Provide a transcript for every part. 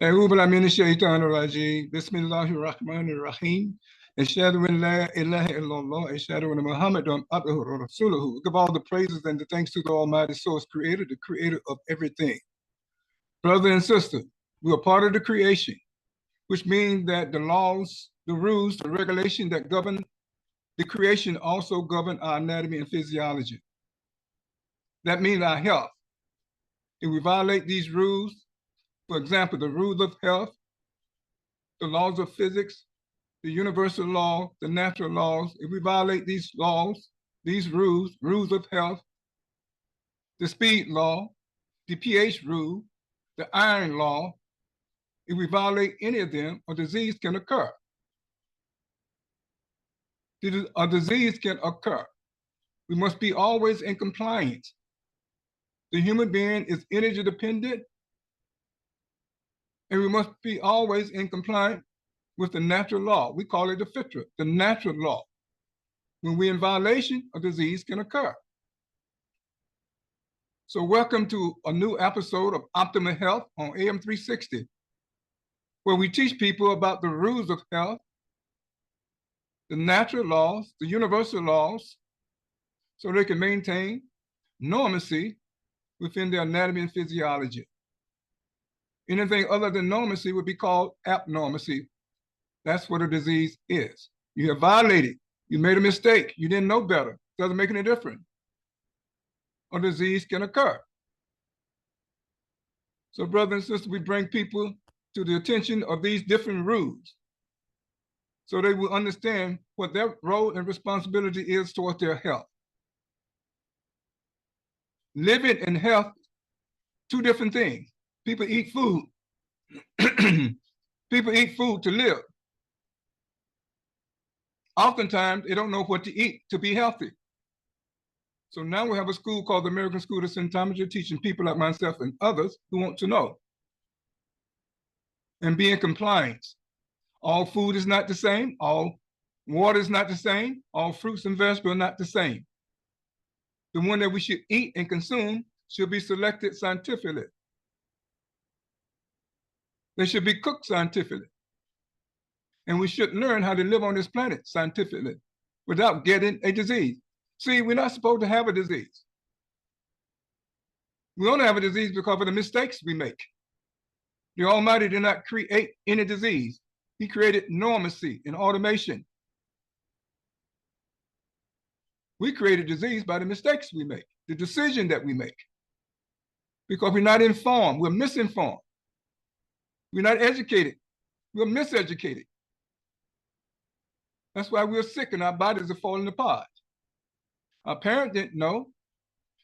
أعوذ بالله من الشيطان الرجيم بسم الله الرحمن الرحيم أشهد أن لا إله إلا الله أشهد أن محمدا عبده ورسوله. Give all the praises and the thanks to the Almighty Source Creator, the Creator of everything. Brother and sister, we are part of the creation, which means that the laws, the rules, the regulation that govern the creation also govern our anatomy and physiology. That means our health. If we violate these rules, for example, the rules of health, the laws of physics, the universal law, the natural laws, if we violate these laws, these rules of health, the speed law, the pH rule, the iron law, if we violate any of them, a disease can occur. A disease can occur. We must be always in compliance. The human being is energy dependent, and we must be always in compliance with the natural law. We call it the fitra, the natural law. When we're in violation, a disease can occur. So welcome to a new episode of Optimal Health on AM 360, where we teach people about the rules of health, the natural laws, the universal laws, so they can maintain normacy within their anatomy and physiology. Anything other than normacy would be called abnormalcy. That's what a disease is. You have violated. You made a mistake. You didn't know better. Doesn't make any difference. A disease can occur. So, brothers and sisters, we bring people to the attention of these different rules so they will understand what their role and responsibility is towards their health. Living and health, two different things. People eat food. People eat food to live. Oftentimes, they don't know what to eat to be healthy. So now we have a school called the American School of Symptometry, teaching people like myself and others who want to know and be in compliance. All food is not the same. All water is not the same. All fruits and vegetables are not the same. The one that we should eat and consume should be selected scientifically. They should be cooked scientifically. And we should learn how to live on this planet scientifically without getting a disease. See, we're not supposed to have a disease. We only have a disease because of the mistakes we make. The Almighty did not create any disease. He created normacy and automation. We created disease by the mistakes we make, the decision that we make. Because we're not informed, we're misinformed. We're not educated, we're miseducated. That's why we're sick and our bodies are falling apart. Our parent didn't know,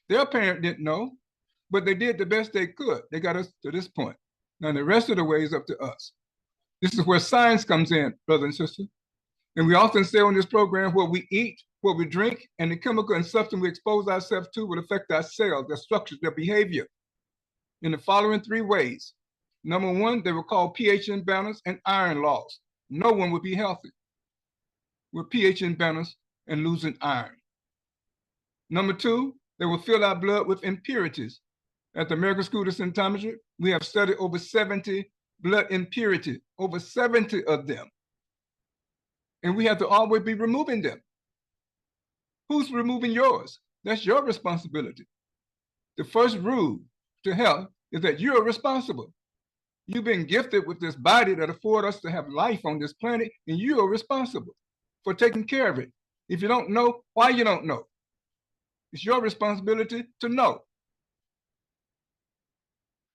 their parent didn't know, but they did the best they could. They got us to this point. Now the rest of the way is up to us. This is where science comes in, brothers and sisters. And we often say on this program, what we eat, what we drink, and the chemical and substance we expose ourselves to will affect our cells, their structures, their behavior in the following three ways. Number one, they will call pH imbalance and iron loss. No one would be healthy with pH imbalance and losing iron. Number two, they will fill our blood with impurities. At the American School of Symptometry, we have studied over 70 blood impurities, over 70 of them. And we have to always be removing them. Who's removing yours? That's your responsibility. The first rule to health is that you're responsible. You've been gifted with this body that affords us to have life on this planet, and you are responsible for taking care of it. If you don't know, why you don't know? It's your responsibility to know.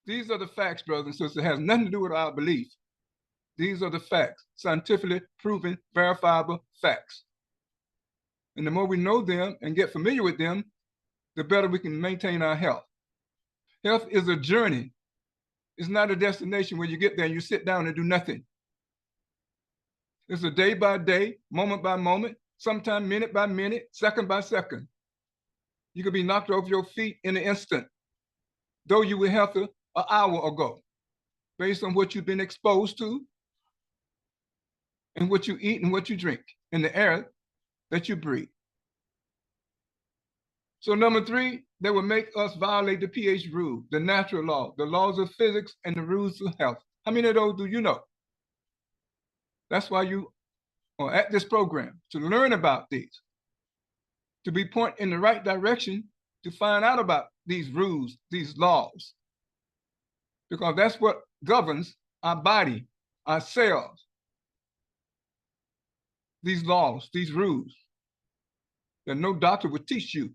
These are the facts, brothers and sisters. It has nothing to do with our belief. These are the facts, scientifically proven, verifiable facts. And the more we know them and get familiar with them, the better we can maintain our health. Health is a journey. It's not a destination where you get there and you sit down and do nothing. It's a day by day, moment by moment, sometimes minute by minute, second by second. You could be knocked off your feet in an instant, though you were healthy an hour ago, based on what you've been exposed to and what you eat and what you drink and the air that you breathe. So number three, they will make us violate the pH rule, the natural law, the laws of physics, and the rules of health. How many of those do you know? That's why you are at this program, to learn about these, to be pointed in the right direction, to find out about these rules, these laws, because that's what governs our body, our cells, these laws, these rules that no doctor would teach you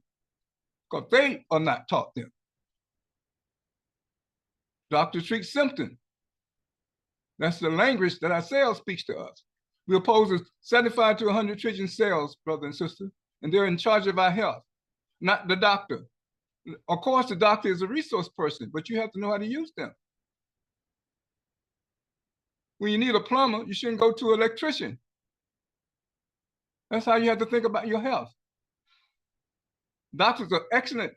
because they are not taught them. Doctors treat symptoms. That's the language that our cells speaks to us. We oppose 75 to 100 trillion cells, brother and sister, and they're in charge of our health, not the doctor. Of course, the doctor is a resource person, but you have to know how to use them. When you need a plumber, you shouldn't go to an electrician. That's how you have to think about your health. Doctors are excellent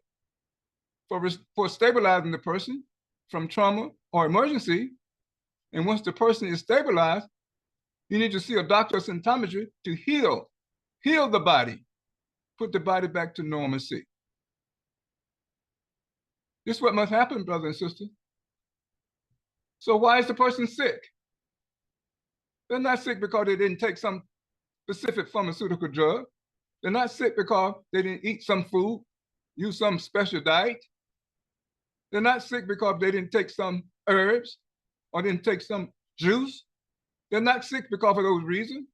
for stabilizing the person from trauma or emergency. And once the person is stabilized, you need to see a doctor or symptometrist to heal the body, put the body back to normalcy. This is what must happen, brother and sister. So why is the person sick? They're not sick because they didn't take some specific pharmaceutical drug. They're not sick because they didn't eat some food, use some special diet. They're not sick because they didn't take some herbs or didn't take some juice. They're not sick because of those reasons.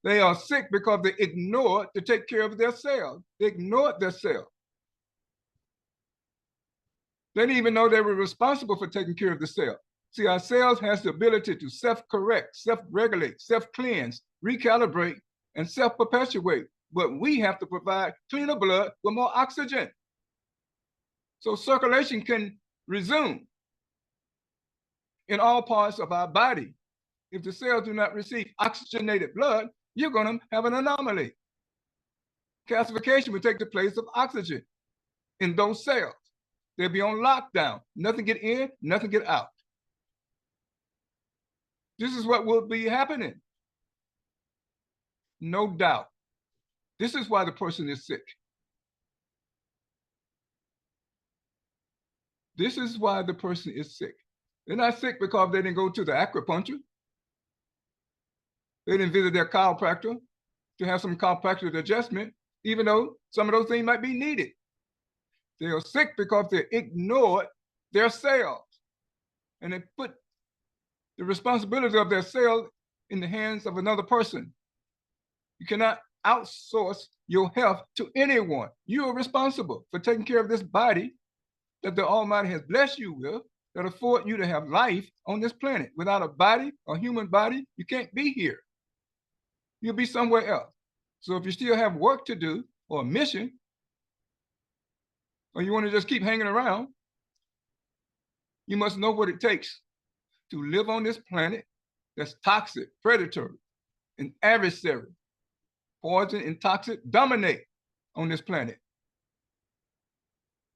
They are sick because they ignored to take care of their cells. They ignored their cells. They didn't even know they were responsible for taking care of the cell. See, our cells has the ability to self-correct, self-regulate, self-cleanse, recalibrate, and self-perpetuate. But we have to provide cleaner blood with more oxygen, so circulation can resume in all parts of our body. If the cells do not receive oxygenated blood, you're going to have an anomaly. Calcification will take the place of oxygen in those cells. They'll be on lockdown. Nothing get in, nothing get out. This is what will be happening. No doubt. This is why the person is sick. This is why the person is sick. They're not sick because they didn't go to the acupuncture. They didn't visit their chiropractor to have some chiropractic adjustment, even though some of those things might be needed. They are sick because they ignored their cells and they put the responsibility of their cells in the hands of another person. You cannot outsource your health to anyone. You are responsible for taking care of this body that the Almighty has blessed you with, that afford you to have life on this planet. Without a body, a human body, you can't be here. You'll be somewhere else. So if you still have work to do or a mission, or you want to just keep hanging around, you must know what it takes to live on this planet that's toxic, predatory, and adversary. Poison and toxic dominate on this planet.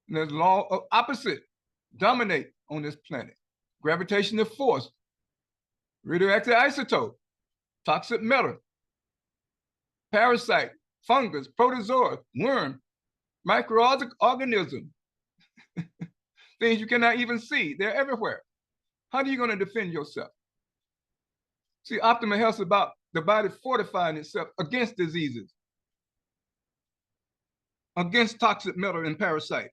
And there's law of opposite dominate on this planet. Gravitational force, radioactive isotope, toxic metal, parasite, fungus, protozoa, worm, microorganism, things you cannot even see. They're everywhere. How are you going to defend yourself? See, optimal health is about the body fortifying itself against diseases, against toxic metal and parasite,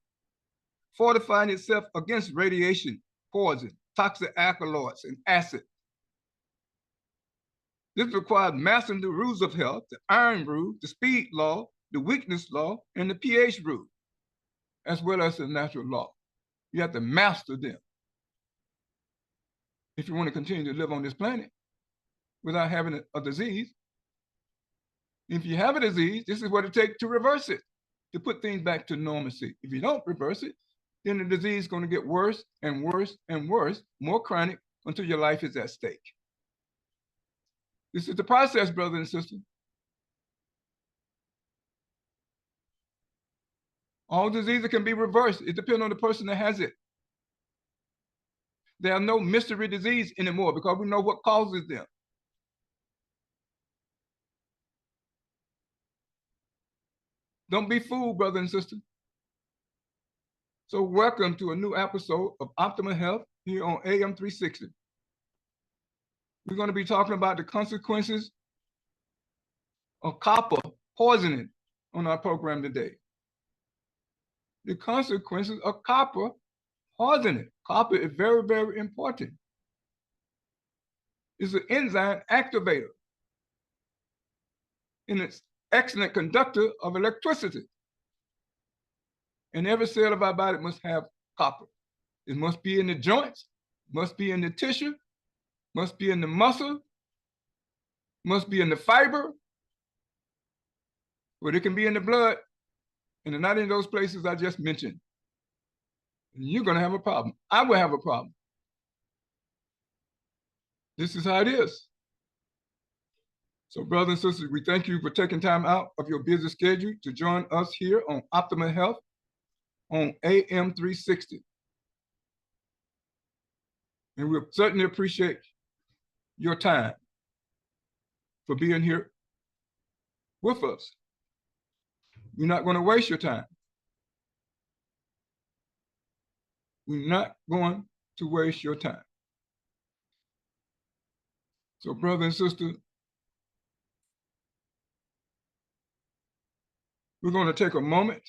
fortifying itself against radiation, poison, toxic alkaloids, and acid. This requires mastering the rules of health, the iron rule, the speed law, the weakness law, and the pH rule, as well as the natural law. You have to master them if you want to continue to live on this planet without having a disease. If you have a disease, this is what it takes to reverse it, to put things back to normalcy. If you don't reverse it, then the disease is going to get worse and worse and worse, more chronic, until your life is at stake. This is the process, brother and sister. All diseases can be reversed. It depends on the person that has it. There are no mystery disease anymore because we know what causes them. Don't be fooled, brother and sister. So welcome to a new episode of Optimal Health here on AM 360. We're going to be talking about the consequences of copper poisoning on our program today. The consequences of copper poisoning. Copper is very, very important. It's an enzyme activator, and it's excellent conductor of electricity. And every cell of our body must have copper. It must be in the joints, must be in the tissue, must be in the muscle, must be in the fiber, but it can be in the blood, and not in those places I just mentioned. And you're going to have a problem. I will have a problem. This is how it is. So, brothers and sisters, we thank you for taking time out of your busy schedule to join us here on Optimal Health on AM 360. And we certainly appreciate your time for being here with us. We're not going to waste your time. We're not going to waste your time. So, brother and sister, we're going to take a moment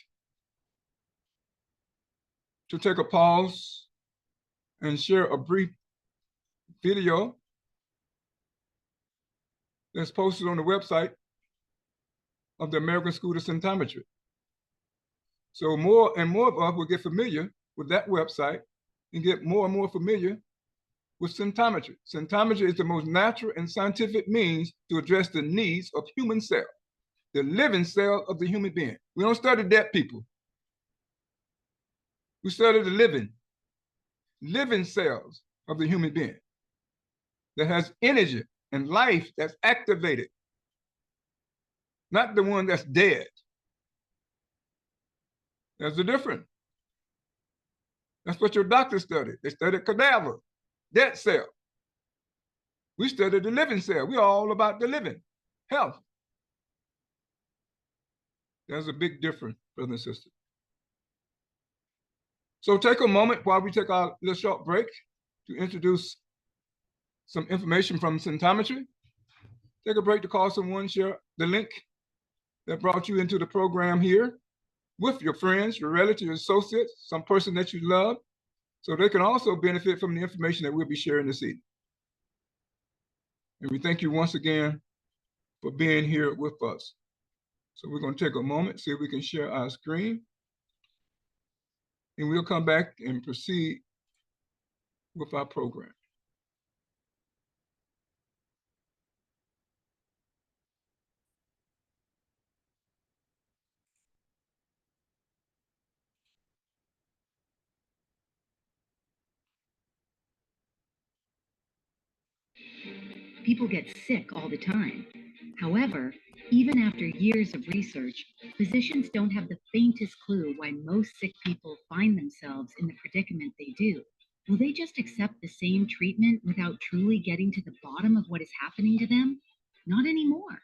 to take a pause and share a brief video that's posted on the website of the American School of Symptometry. So more and more of us will get familiar with that website and get more and more familiar with symptometry. Symptometry is the most natural and scientific means to address the needs of human cells, the living cell of the human being. We don't study dead people. We study the living cells of the human being that has energy and life that's activated, not the one that's dead. There's a difference. That's what your doctor studied. They studied cadaver, dead cell. We studied the living cell. We're all about the living, health. There's a big difference, brothers and sisters. So take a moment while we take our little short break to introduce some information from symptometry. Take a break to call someone, share the link that brought you into the program here with your friends, your relatives, associates, some person that you love, so they can also benefit from the information that we'll be sharing this evening. And we thank you once again for being here with us. So we're going to take a moment, see if we can share our screen. And we'll come back and proceed with our program. People get sick all the time. However, even after years of research, physicians don't have the faintest clue why most sick people find themselves in the predicament they do. Will they just accept the same treatment without truly getting to the bottom of what is happening to them? Not anymore.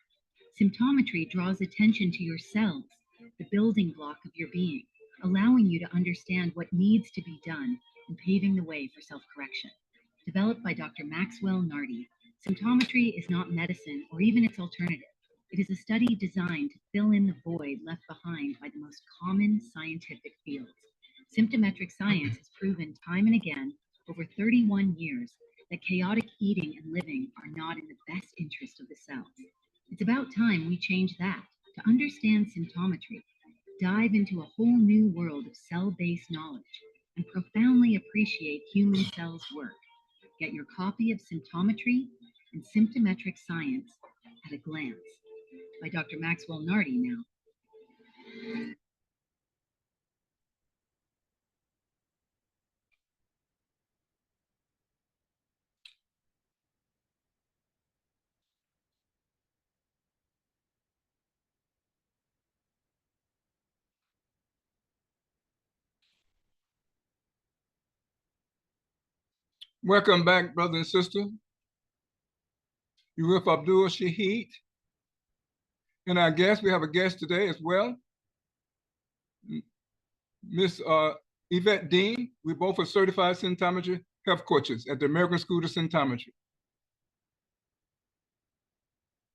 Symptometry draws attention to your cells, the building block of your being, allowing you to understand what needs to be done and paving the way for self-correction. Developed by Dr. Maxwell Nardi, symptometry is not medicine or even its alternative. It is a study designed to fill in the void left behind by the most common scientific fields. Symptometric science has proven time and again over 31 years that chaotic eating and living are not in the best interest of the cells. It's about time we change that to understand symptometry, dive into a whole new world of cell-based knowledge, and profoundly appreciate human cells' work. Get your copy of Symptometry and Symptometric Science at a Glance by Dr. Maxwell Nardi now. Welcome back, brother and sister. You're with Abdul Shaheed. And our guest, we have a guest today as well, Miss Yvette Dean. We both are certified symptometry health coaches at the American School of Symptometry.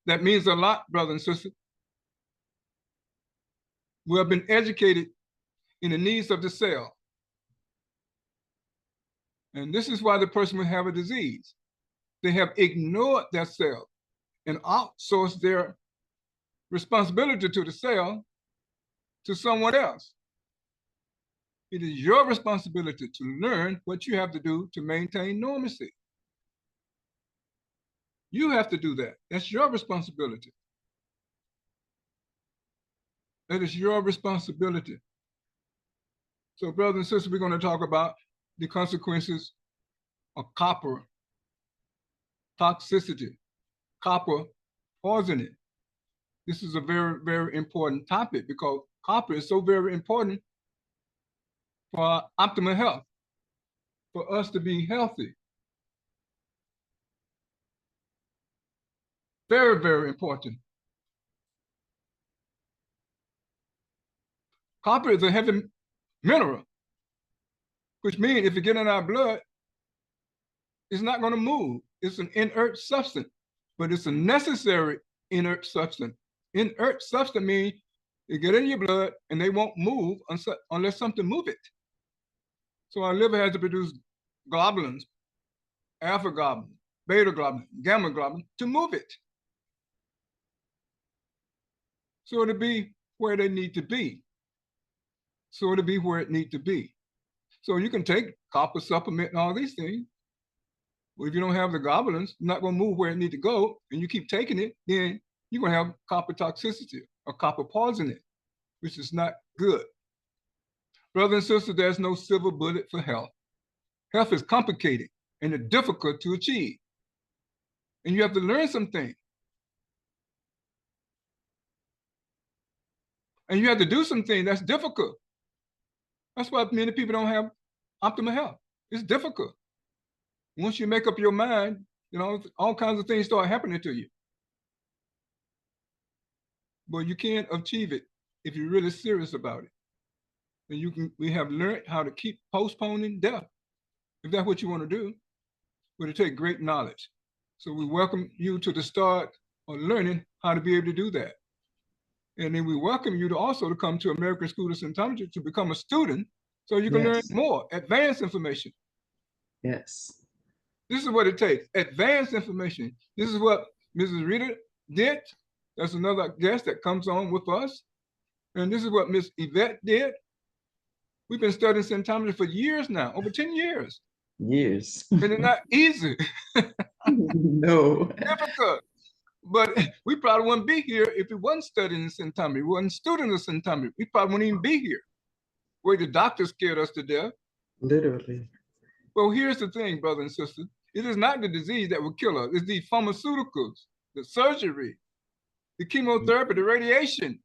That means a lot, brother and sister. We have been educated in the needs of the cell. And this is why the person will have a disease. They have ignored that cell and outsourced their responsibility to the cell to someone else. It is your responsibility to learn what you have to do to maintain normacy. You have to do that. That's your responsibility. That is your responsibility. So, brothers and sisters, we're going to talk about the consequences of copper toxicity, copper poisoning. This is a very, very important topic because copper is so very important for optimal health, for us to be healthy. Very, very important. Copper is a heavy mineral, which means if it gets in our blood, it's not going to move. It's an inert substance, but it's a necessary inert substance. Inert substance means it get in your blood and they won't move unless something move it. So our liver has to produce globulins, alpha globulin, beta globulin, gamma globulin to move it. So it'll be where they need to be. So it'll be where it needs to be. So you can take copper supplement and all these things. Well, if you don't have the globulins, you're not going to move where it needs to go, and you keep taking it, then you're going to have copper toxicity or copper poisoning, which is not good. Brothers and sisters, there's no silver bullet for health. Health is complicated and it's difficult to achieve. And you have to learn some things. And you have to do some things that's difficult. That's why many people don't have optimal health. It's difficult. Once you make up your mind, you know, all kinds of things start happening to you. But you can't achieve it if you're really serious about it. And we have learned how to keep postponing death. If that's what you want to do, but it takes great knowledge. So we welcome you to the start of learning how to be able to do that. And then we welcome you to also to come to American School of Symptometry to become a student so you can learn more advanced information. Yes. This is what it takes, advanced information. This is what Mrs. Rita did. That's another guest that comes on with us. And this is what Miss Yvette did. We've been studying symptometry for years now, over 10 years. Years. And it's not easy. No. Difficult. But we probably wouldn't be here if we wasn't studying symptometry. We wasn't studying the symptometry. We probably wouldn't even be here. Where the doctors scared us to death. Literally. Well, here's the thing, brothers and sisters. It is not the disease that will kill us. It's the pharmaceuticals, the surgery, the chemotherapy, the radiation.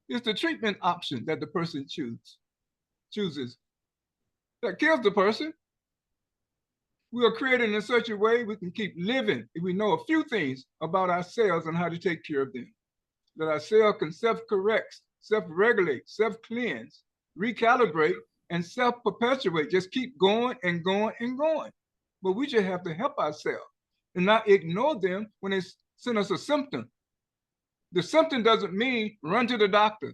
It's the treatment option that the person chooses. That kills the person. We are created in such a way we can keep living if we know a few things about our cells and how to take care of them. That our cell can self-correct, self-regulate, self-cleanse, recalibrate, and self-perpetuate. Just keep going and going and going. But we just have to help ourselves and not ignore them when they send us a symptom. The symptom doesn't mean run to the doctor.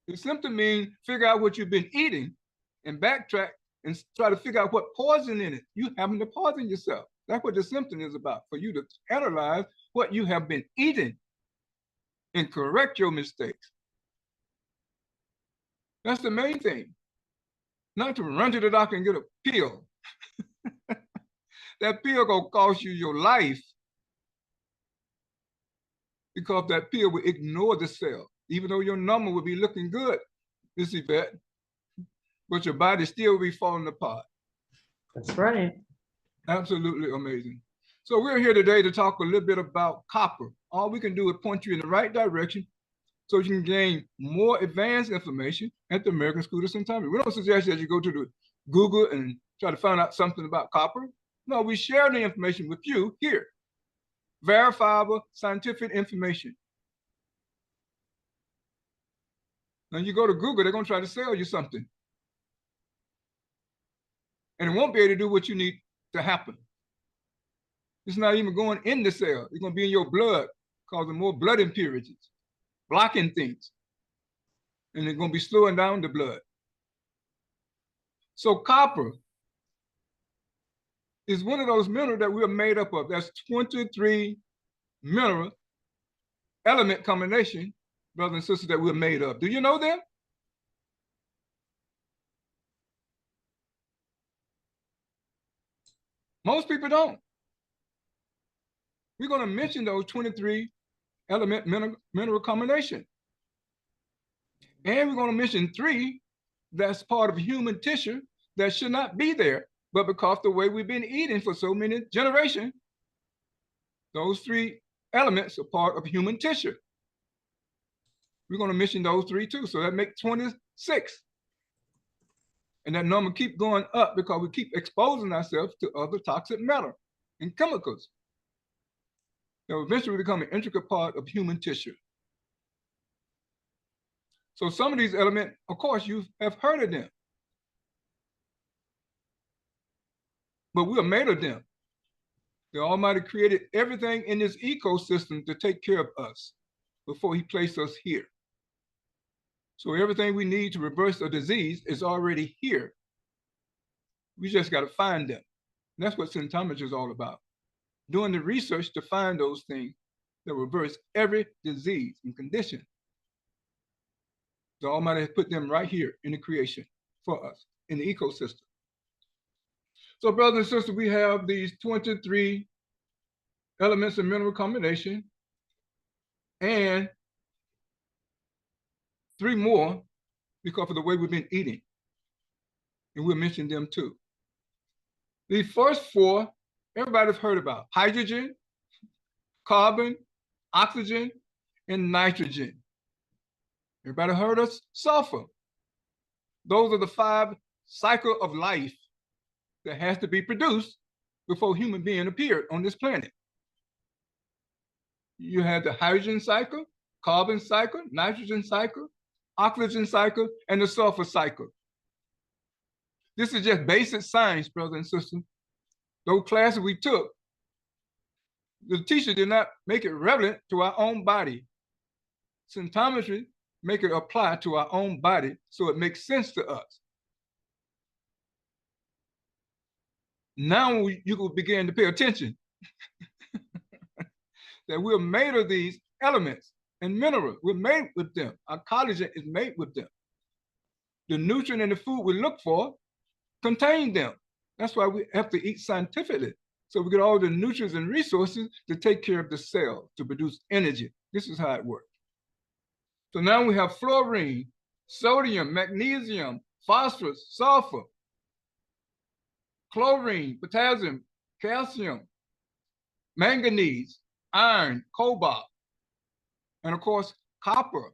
The symptom means figure out what you've been eating and backtrack and try to figure out what poison in it. You having to poison yourself. That's what the symptom is about, for you to analyze what you have been eating and correct your mistakes. That's the main thing. Not to run to the doctor and get a pill. That pill gonna cost you your life because that pill will ignore the cell. Even though your number will be looking good, Miss Yvette, but your body still will be falling apart. That's right. Absolutely amazing. So we're here today to talk a little bit about copper. All we can do is point you in the right direction so you can gain more advanced information at the American School of Symptometry. We don't suggest that you go to the Google and try to find out something about copper. No, we share the information with you here. Verifiable scientific information. Now you go to Google, they're gonna try to sell you something. And it won't be able to do what you need to happen. It's not even going in the cell. It's going to be in your blood, causing more blood impurities, blocking things. And it's going to be slowing down the blood. So copper is one of those minerals that we are made up of. That's 23 mineral element combination, brothers and sisters, that we're made of. Do you know them? Most people don't. We're going to mention those 23 element mineral combination. And we're going to mention 3 that's part of human tissue that should not be there, but because the way we've been eating for so many generations, those 3 elements are part of human tissue. We're going to mention those 3 too, so that makes 26. And that number keep going up because we keep exposing ourselves to other toxic matter and chemicals that will eventually become an intricate part of human tissue. So some of these elements, of course, you have heard of them, but we are made of them. The Almighty created everything in this ecosystem to take care of us before he placed us here. So everything we need to reverse a disease is already here. We just got to find them. And that's what symptometry is all about. Doing the research to find those things that reverse every disease and condition. The Almighty has put them right here in the creation for us, in the ecosystem. So brothers and sisters, we have these 23 elements and mineral combination and 3 more because of the way we've been eating. And we'll mention them too. The first 4, everybody's heard about: hydrogen, carbon, oxygen, and nitrogen. Everybody heard of sulfur? Those are the 5 cycle of life that has to be produced before human being appeared on this planet. You had the hydrogen cycle, carbon cycle, nitrogen cycle, oxygen cycle, and the sulfur cycle. This is just basic science, brothers and sisters. Those classes we took, the teacher did not make it relevant to our own body. Symptometry make it apply to our own body so it makes sense to us. Now you will begin to pay attention that we're made of these elements and minerals. We're made with them. Our collagen is made with them. The nutrient in the food we look for contain them. That's why we have to eat scientifically. So we get all the nutrients and resources to take care of the cell, to produce energy. This is how it works. So now we have fluorine, sodium, magnesium, phosphorus, sulfur, chlorine, potassium, calcium, manganese, iron, cobalt, and of course, copper.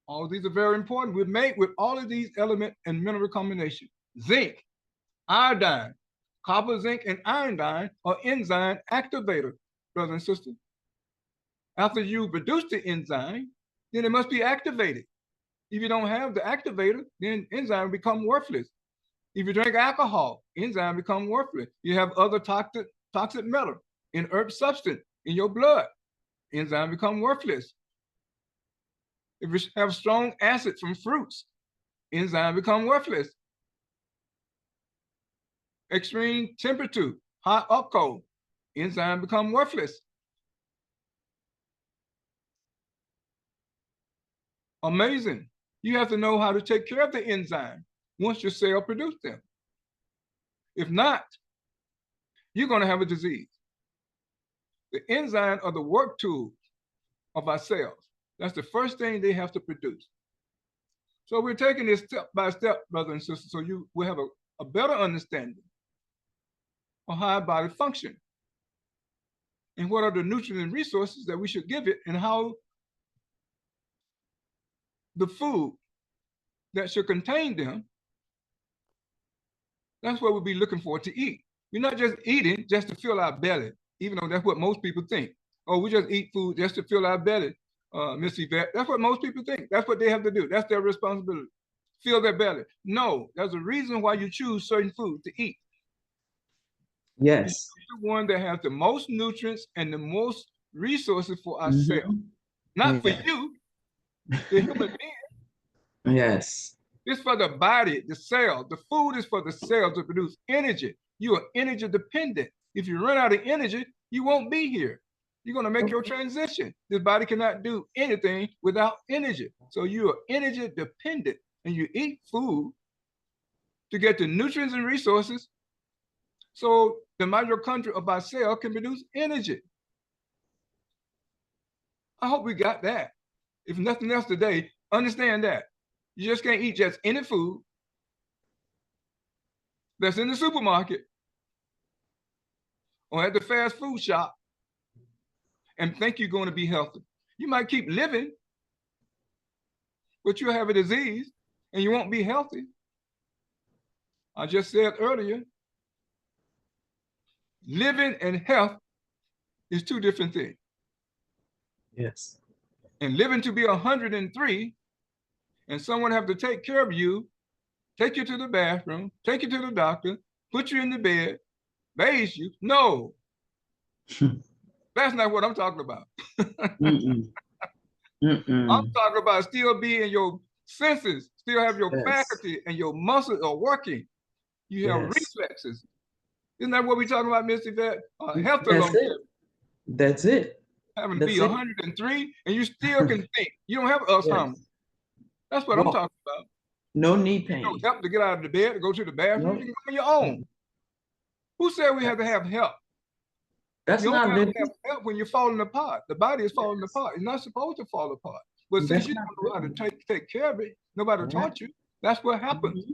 All of these are very important. We're made with all of these element and mineral combinations. Zinc, iodine, copper, zinc, and iodine are enzyme activators, brothers and sisters. After you produce the enzyme, then it must be activated. If you don't have the activator, then enzyme become worthless. If you drink alcohol, enzyme become worthless. You have other toxic metal, inert substance in your blood, enzyme become worthless. If you have strong acid from fruits, enzyme become worthless. Extreme temperature, hot or cold, enzyme become worthless. Amazing. You have to know how to take care of the enzyme once your cell produces them. If not, you're going to have a disease. The enzymes are the work tools of our cells. That's the first thing they have to produce. So we're taking this step by step, brothers and sisters, so you will have a better understanding of how our body functions and what are the nutrients and resources that we should give it, and how the food that should contain them, that's what we'll be looking for to eat. We're not just eating just to fill our belly, even though that's what most people think. Oh, we just eat food just to fill our belly, Miss Yvette. That's what most people think. That's what they have to do. That's their responsibility. Fill their belly. No, there's a reason why you choose certain food to eat. Yes. The one that has the most nutrients and the most resources for ourselves. Not for Yeah. you, the human being. Yes. It's for the body, the cell. The food is for the cell to produce energy. You are energy dependent. If you run out of energy, you won't be here. You're going to make your transition. This body cannot do anything without energy. So you are energy dependent, and you eat food to get the nutrients and resources so the mitochondria of our cell can produce energy. I hope we got that. If nothing else today, understand that. You just can't eat just any food that's in the supermarket or at the fast food shop and think you're going to be healthy. You might keep living, but you'll have a disease and you won't be healthy. I just said earlier, living and health is two different things. Yes. And living to be 103 and someone have to take care of you, take you to the bathroom, take you to the doctor, put you in the bed, bathe you. No, that's not what I'm talking about. I'm talking about still being your senses, still have your faculty and your muscles are working. You have reflexes. Isn't that what we're talking about, Mr. Vet? Health That's it. That's it. Having to be 103 and you still can think. You don't have Alzheimer's. Yes. That's what I'm talking about. No knee pain. You don't help to get out of the bed, to go to the bathroom. You can go on your own. Who said we have to have help? That's you not only have living. to have help when you're falling apart. The body is falling apart. It's not supposed to fall apart. But since you don't know how to take care of it, nobody taught you. That's what happens.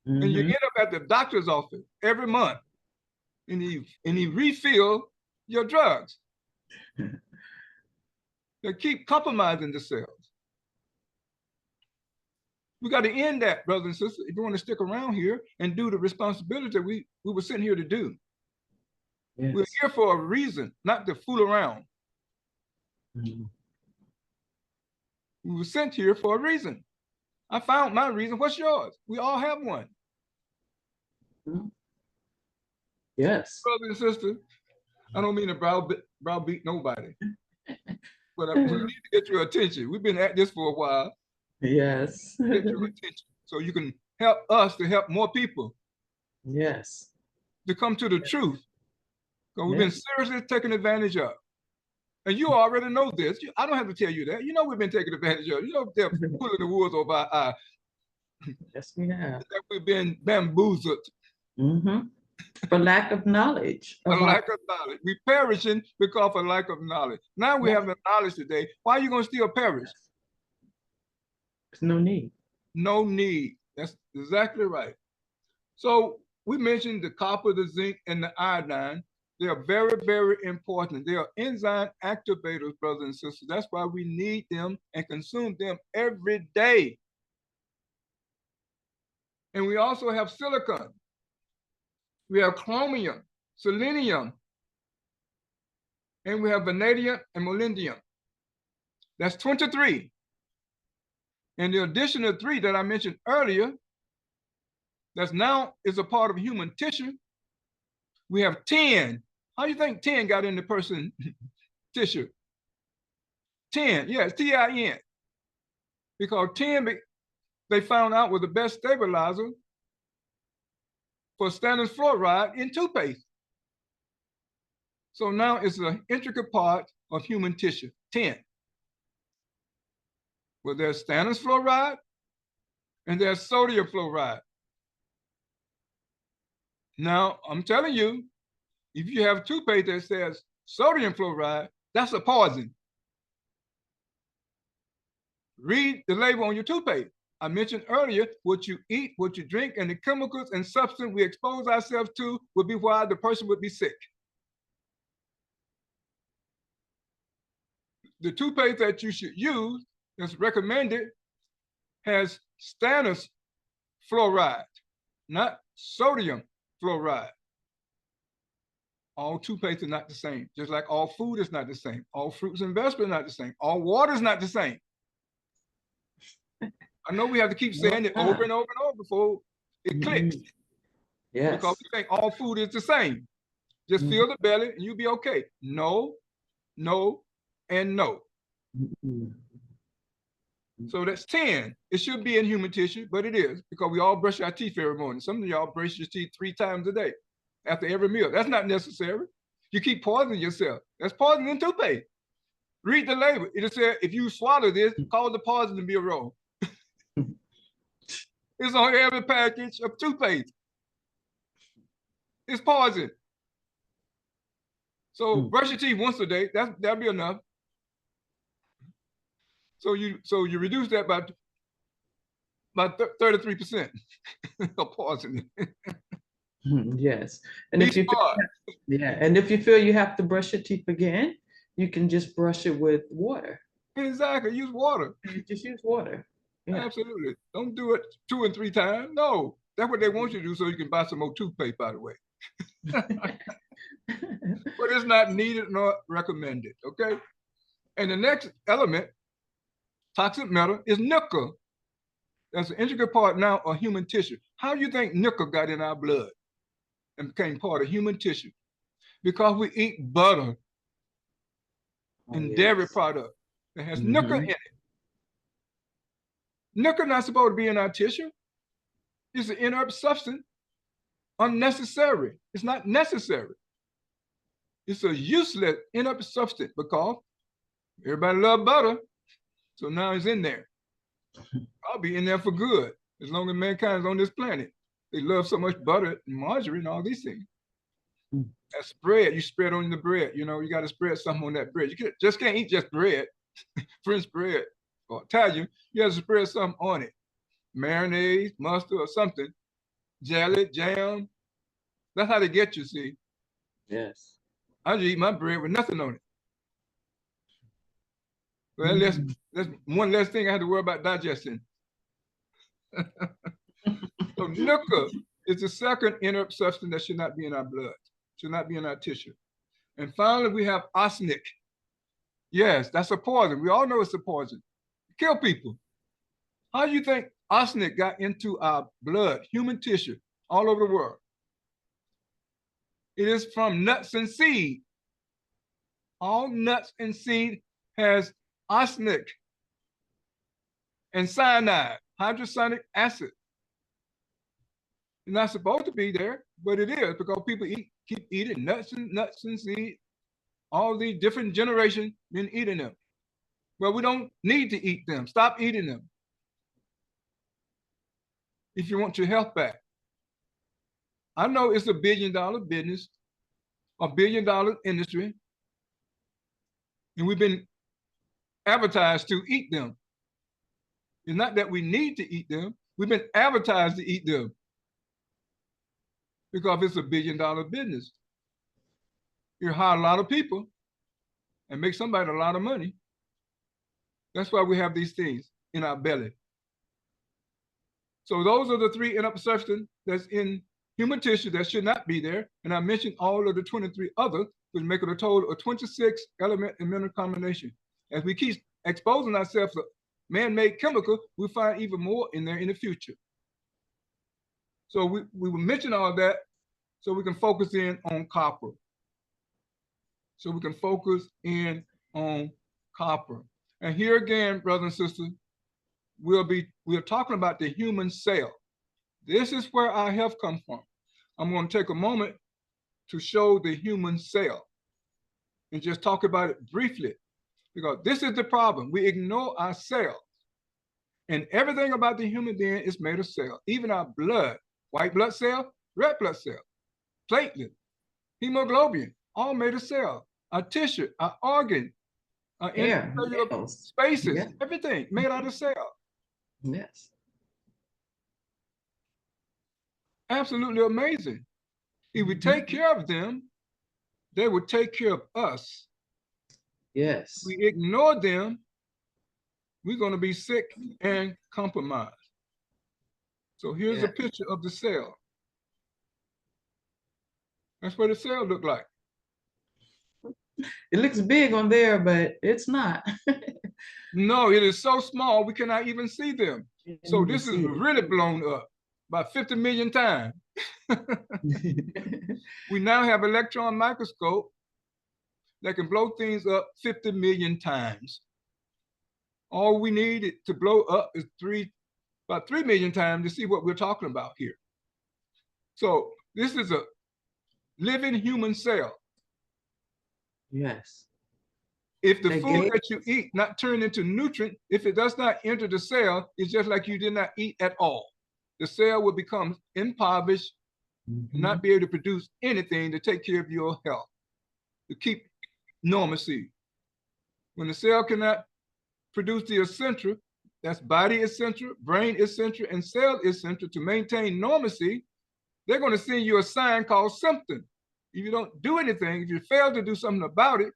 And you end up at the doctor's office every month, and he refill your drugs. They keep compromising the cells. We got to end that, brothers and sisters, if you want to stick around here and do the responsibility that we were sent here to do. Yes. We're here for a reason, not to fool around. We were sent here for a reason. I found my reason. What's yours? We all have one. Yes. Brothers and sisters, I don't mean to browbeat nobody, but we need to get your attention. We've been at this for a while. Yes. Get your attention so you can help us to help more people. Yes. To come to the truth. Because we've been seriously taken advantage of. And you already know this. I don't have to tell you that. You know we've been taken advantage of. You know they're pulling the woods over our eye. Yes, we have. That we've been bamboozled. For lack of knowledge. For lack of knowledge. We're perishing because of lack of knowledge. Now we have the knowledge today. Why are you going to still perish? There's no need. No need. That's exactly right. So we mentioned the copper, the zinc, and the iodine. They are very, very important. They are enzyme activators, brothers and sisters. That's why we need them and consume them every day. And we also have silicon. We have chromium, selenium, and we have vanadium and molybdenum. That's 23. And the additional 3 that I mentioned earlier, that's now is a part of human tissue. We have 10. How do you think 10 got in the person tissue? 10, yes, T-I-N. Because 10, they found out was the best stabilizer for stannous fluoride in toothpaste. So now it's an intricate part of human tissue, 10. Well, there's stannous fluoride and there's sodium fluoride. Now, I'm telling you, if you have toothpaste that says sodium fluoride, that's a poison. Read the label on your toothpaste. I mentioned earlier, what you eat, what you drink, and the chemicals and substance we expose ourselves to would be why the person would be sick. The toothpaste that you should use, that's recommended, has stannous fluoride, not sodium fluoride. All toothpaste is not the same, just like all food is not the same. All fruits and vegetables are not the same. All water is not the same. I know we have to keep saying it over and over and over before it clicks. because Yes. we think all food is the same. Just Mhm. fill the belly and you'll be okay. No, no, and no. Mhm. So that's 10. It should be in human tissue, but it is because we all brush our teeth every morning. Some of y'all brush your teeth 3 times a day after every meal. That's not necessary. You keep poisoning yourself. That's poisoning toothpaste. Read the label. It said if you swallow this, cause the poison bureau. It's on every package of toothpaste. It's poison. So brush your teeth once a day. That'll be enough. So you reduce that by 33% of poisoning. Yes. And Be if you smart. yeah, and if you feel you have to brush your teeth again, you can just brush it with water. Exactly. Use water. Just use water. Yeah. Absolutely. Don't do it 2 and 3 times. No, that's what they want you to do so you can buy some more toothpaste, by the way. But it's not needed nor recommended, okay? And the next element, toxic metal, is nickel. That's an integral part now of human tissue. How do you think nickel got in our blood and became part of human tissue? Because we eat butter Oh, and dairy yes. product that has nickel in Mhm. it. Nickel not supposed to be in our tissue. It's an inert substance, unnecessary. It's not necessary. It's a useless inert substance because everybody love butter. So now it's in there. I'll be in there for good as long as mankind is on this planet. They love so much butter and margarine and all these things. Mm. That spread, you spread on the bread. You know, you got to spread something on that bread. Just can't eat just bread, French bread or Italian. You have to spread something on it. Mayonnaise, mustard, or something. Jelly, jam. That's how they get you, see. Yes. I just eat my bread with nothing on it. Well, Mhm. that's one less thing I had to worry about digesting. So nickel is the second inert substance that should not be in our blood, should not be in our tissue. And finally, we have arsenic. Yes, that's a poison. We all know it's a poison. Kill people. How do you think arsenic got into our blood, human tissue, all over the world? It is from nuts and seed. All nuts and seed has arsenic and cyanide, hydrocyanuric acid. It's not supposed to be there, but it is because people keep eating nuts and seed. All these different generations been eating them. Well, we don't need to eat them. Stop eating them if you want your health back. I know it's $1 billion business, $1 billion industry, and we've been advertised to eat them. It's not that we need to eat them. We've been advertised to eat them because it's $1 billion business. You hire a lot of people and make somebody a lot of money. That's why we have these things in our belly. So those are the 3 inert substances that's in human tissue that should not be there. And I mentioned all of the 23 others, which make it a total of 26 element and mineral combination. As we keep exposing ourselves to man-made chemical, we find even more in there in the future. So we will mention all that so we can focus in on copper. So we can focus in on copper. And here again, brothers and sisters, we're talking about the human cell. This is where our health comes from. I'm going to take a moment to show the human cell and just talk about it briefly, because this is the problem. We ignore our cells. And everything about the human being is made of cells, even our blood, white blood cell, red blood cell, platelet, hemoglobin, all made of cells. Our tissue, our organ, our Yeah. intracellular Nails. spaces, Yeah. everything made out of cells. Yes. Absolutely amazing. If we take care of them, they would take care of us. Yes. We ignore them, we're going to be sick and compromised. So here's a picture of the cell. That's what the cell look like. It looks big on there, but it's not. No, it is so small we cannot even see them. You can't So even this is see it. really blown up by 50 million times. We now have electron microscope that can blow things up 50 million times. All we need to blow up is about 3 million times to see what we're talking about here. So this is a living human cell. Yes. If the food that you eat not turn into nutrient, if it does not enter the cell, it's just like you did not eat at all. The cell will become impoverished, and not be able to produce anything to take care of your health, to keep normalcy. When the cell cannot produce the essential, that's body essential, brain essential, and cell essential to maintain normalcy, they're going to send you a sign called symptom. If you don't do anything, if you fail to do something about it,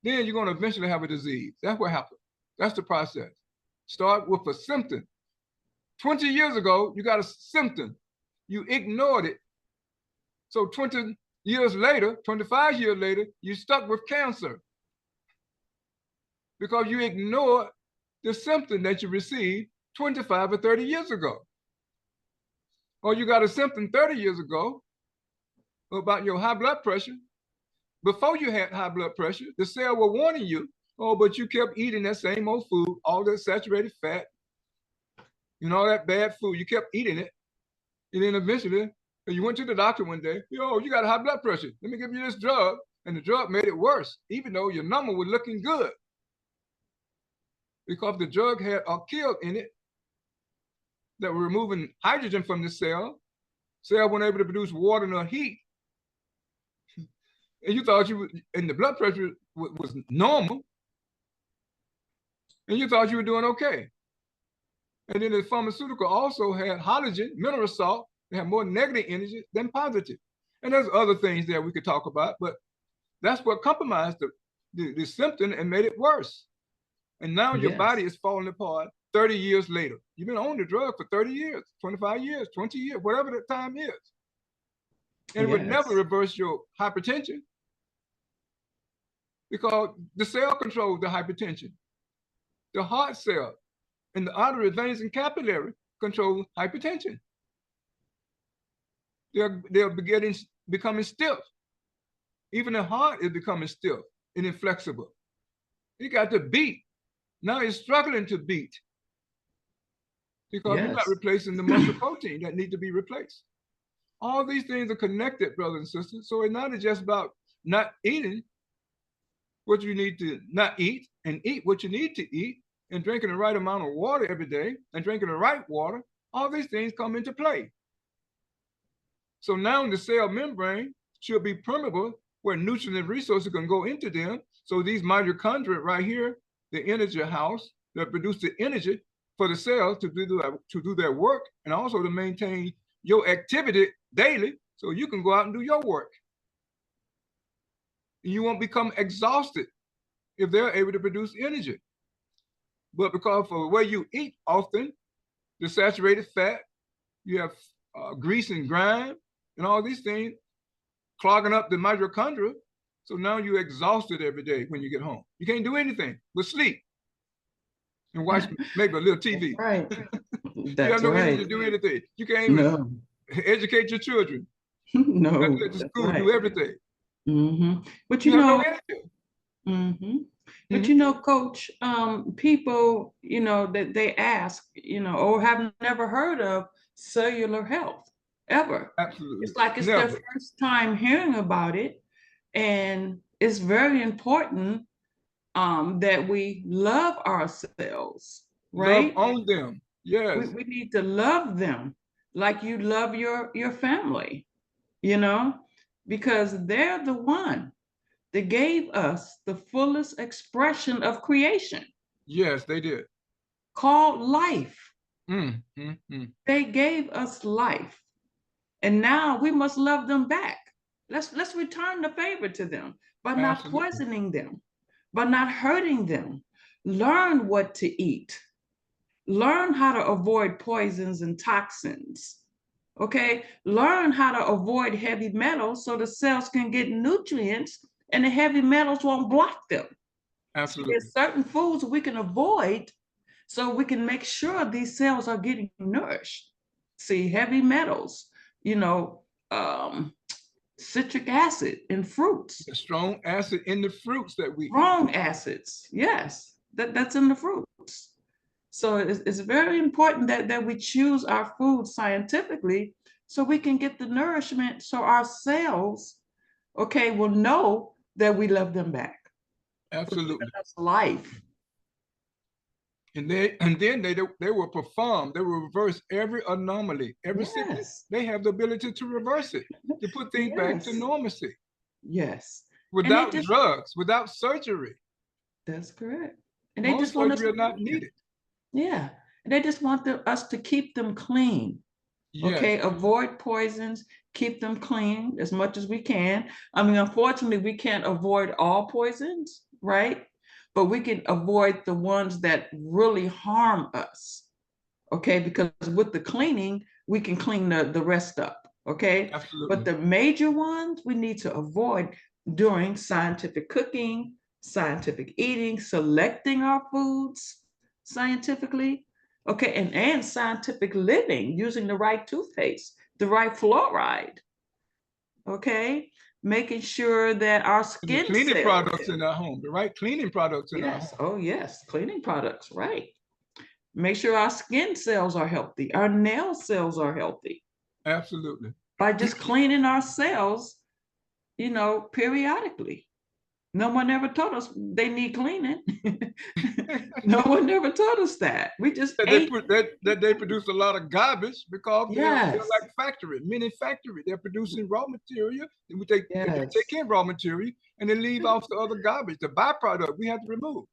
then you're going to eventually have a disease. That's what happens. That's the process. Start with a symptom. 20 years ago, you got a symptom. You ignored it. So 20 years later, 25 years later, you're stuck with cancer because you ignored the symptom that you received 25 or 30 years ago. Or you got a symptom 30 years ago about your high blood pressure. Before you had high blood pressure, the cell were warning you, oh, but you kept eating that same old food, all that saturated fat, and all that bad food. You kept eating it. And then eventually, you went to the doctor one day, yo, you got high blood pressure. Let me give you this drug. And the drug made it worse, even though your number was looking good. Because the drug had a kill in it that were removing hydrogen from the cell. Cell weren't able to produce water nor heat. And you thought and the blood pressure was normal. And you thought you were doing okay. And then the pharmaceutical also had halogen, mineral salt. They have more negative energy than positive. And there's other things that we could talk about, but that's what compromised the symptom and made it worse. And now your body is falling apart 30 years later. You've been on the drug for 30 years, 25 years, 20 years, whatever the time is. And it would never reverse your hypertension because the cell controls the hypertension. The heart cell and the artery, veins, and capillary control hypertension. They're becoming stiff. Even the heart is becoming stiff and inflexible. You got to beat. Now it's struggling to beat because you're not replacing the muscle protein that need to be replaced. All these things are connected, brothers and sisters. So it's not just about not eating what you need to not eat and eat what you need to eat and drinking the right amount of water every day and drinking the right water. All these things come into play. So now the cell membrane should be permeable where nutrients and resources can go into them. So these mitochondria right here, the energy house that produce the energy for the cells to do their work and also to maintain your activity daily so you can go out and do your work. And you won't become exhausted if they're able to produce energy. But because of the way you eat often, the saturated fat, you have grease and grime and all these things clogging up the mitochondria. So now you're exhausted every day when you get home. You can't do anything but sleep and watch maybe a little TV. Right. You have no energy to do anything. You can't even educate your children. No. You have to let the school do everything. But you know, but you know, Coach, people, you know, that they ask, you know, or have never heard of cellular health ever. Absolutely. It's like it's their first time hearing about it. And it's very important that we love ourselves, right? Love on them. Yes. We need to love them like you love your family, you know, because they're the one that gave us the fullest expression of creation. Yes, they did. Called life. They gave us life. And now we must love them back. Let's return the favor to them by not poisoning them, by not hurting them. Learn what to eat. Learn how to avoid poisons and toxins. Okay? Learn how to avoid heavy metals so the cells can get nutrients and the heavy metals won't block them. Absolutely. There's certain foods we can avoid so we can make sure these cells are getting nourished. See, heavy metals, you know, citric acid in fruits. The strong acid in the fruits that we Strong acids, yes, that's in the fruits. So it's very important that we choose our food scientifically so we can get the nourishment so our cells, okay, will know that we love them back. Absolutely. That's life. And then they will perform, they will reverse every anomaly, every sickness. They have the ability to reverse it, to put things back to normalcy. Yes. Without drugs, without surgery. That's correct. And they most just want us surgery are not needed. Yeah. And they just want us to keep them clean. Yes. Okay, avoid poisons, keep them clean as much as we can. I mean, unfortunately, we can't avoid all poisons, right? But we can avoid the ones that really harm us. Okay, because with the cleaning, we can clean the rest up. Okay. Absolutely. But the major ones we need to avoid during scientific cooking, scientific eating, selecting our foods scientifically. Okay, and scientific living, using the right toothpaste, the right fluoride. Okay, making sure that our skin cleaning products in our home, the right cleaning products in our home. Oh yes, cleaning products, right. Make sure our skin cells are healthy, our nail cells are healthy. Absolutely. By just cleaning our cells, periodically. No one ever told us they need cleaning. No one ever told us that. We just ate. That they produce a lot of garbage because Yes. they're like factory, mini factory. They're producing raw material, and they take in raw material and they leave off the other garbage, the byproduct we have to remove.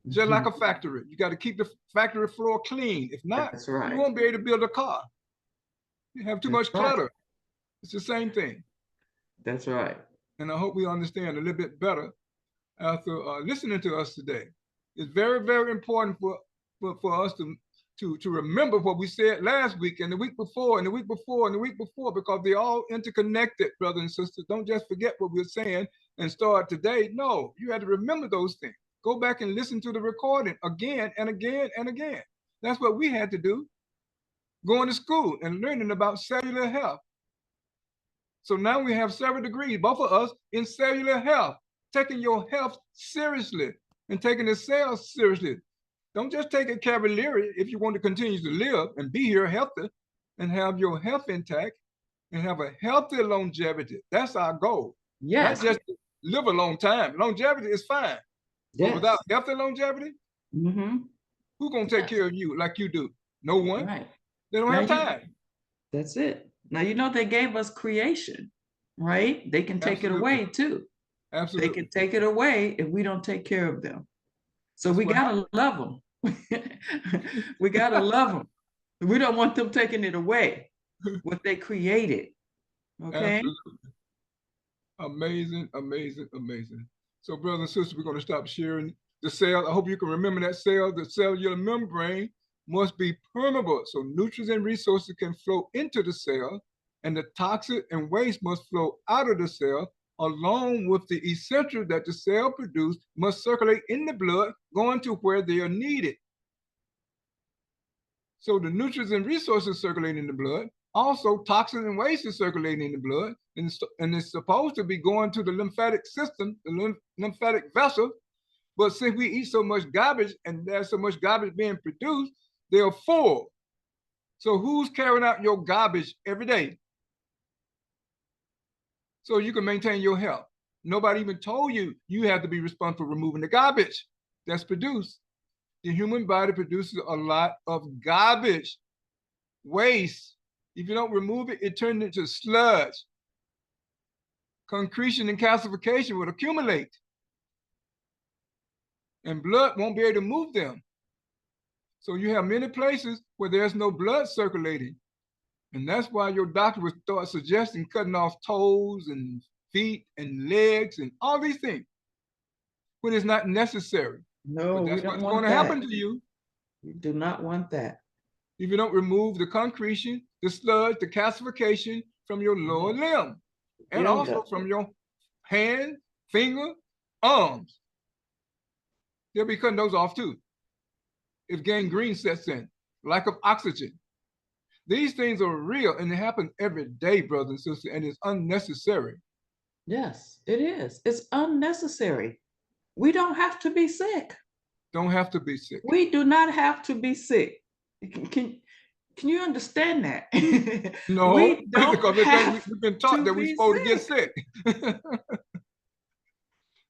Just like a factory, you got to keep the factory floor clean. If not, you won't be able to build a car. You have too much clutter. It's the same thing. That's right. And I hope we understand a little bit better after listening to us today. It's very, very important for us to remember what we said last week and the week before and the week before and the week before, because they're all interconnected, brothers and sisters. Don't just forget what we're saying and start today. No, you have to remember those things. Go back and listen to the recording again and again and again. That's what we had to do, going to school and learning about cellular health. So now we have several degrees, both of us, in cellular health, taking your health seriously and taking the cells seriously. Don't just take it cavalierly if you want to continue to live and be here healthy and have your health intact and have a healthy longevity. That's our goal. Yes. Not just live a long time. Longevity is fine. Yes. But without healthy longevity, who's going to take care of you like you do? No one. Right. They don't have time. That's it. Now, they gave us creation, right? They can take it away too. Absolutely. They can take it away if we don't take care of them. So we got to love them. We got to love them. We don't want them taking it away, what they created. Okay? Absolutely. Amazing, amazing, amazing. So brothers and sisters, we're going to stop sharing the cell. I hope you can remember that cell. The cellular membrane must be permeable so nutrients and resources can flow into the cell, and the toxin and waste must flow out of the cell, along with the essential that the cell produce must circulate in the blood, going to where they are needed. So the nutrients and resources circulating in the blood, also toxins and waste is circulating in the blood, and it's supposed to be going to the lymphatic system, the lymphatic vessel. But since we eat so much garbage and there's so much garbage being produced, they're full. So who's carrying out your garbage every day so you can maintain your health? Nobody even told you you have to be responsible for removing the garbage that's produced. The human body produces a lot of garbage, waste. If you don't remove it, it turns into sludge. Concretion and calcification would accumulate, and blood won't be able to move them. So you have many places where there's no blood circulating. And that's why your doctor would start suggesting cutting off toes and feet and legs and all these things when it's not necessary. No, but that's what's going to happen to you. We do not want that. If you don't remove the concretion, the sludge, the calcification from your lower limb, and also from your hand, finger, arms. They'll be cutting those off too. If gangrene sets in, lack of oxygen. These things are real and they happen every day, brothers and sisters, and it's unnecessary. Yes, it is. It's unnecessary. We don't have to be sick. Don't have to be sick. We do not have to be sick. Can you understand that? No, we don't because we've been taught that we're supposed to get sick.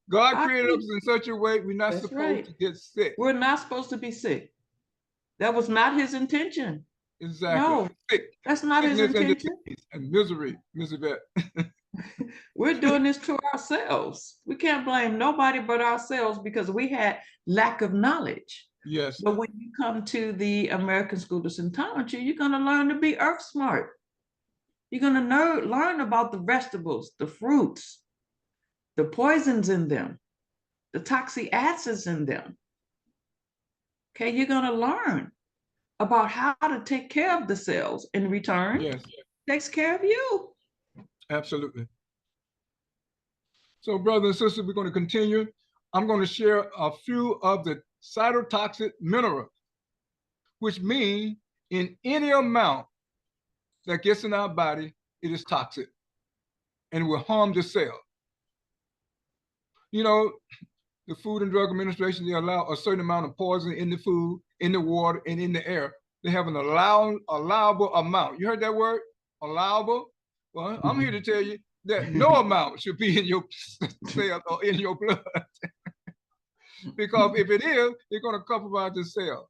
God created us in such a way we're not supposed to get sick. We're not supposed to be sick. That was not his intention. Exactly. No, that's not his intention. And misery, Miss Yvette. We're doing this to ourselves. We can't blame nobody but ourselves because we had lack of knowledge. Yes. But when you come to the American School of Symptometry, you're going to learn to be earth smart. You're going to learn about the vegetables, the fruits, the poisons in them, the toxic acids in them. Okay, you're going to learn about how to take care of the cells. In return, yes, takes care of you. Absolutely. So, brothers and sisters, we're going to continue. I'm going to share a few of the cytotoxic minerals, which mean in any amount that gets in our body, it is toxic and will harm the cell. You know, the Food and Drug Administration, they allow a certain amount of poison in the food, in the water, and in the air. They have an allowable amount. You heard that word? Allowable? Well, I'm here to tell you that no amount should be in your cell or in your blood. Because if it is, it's going to compromise the cells.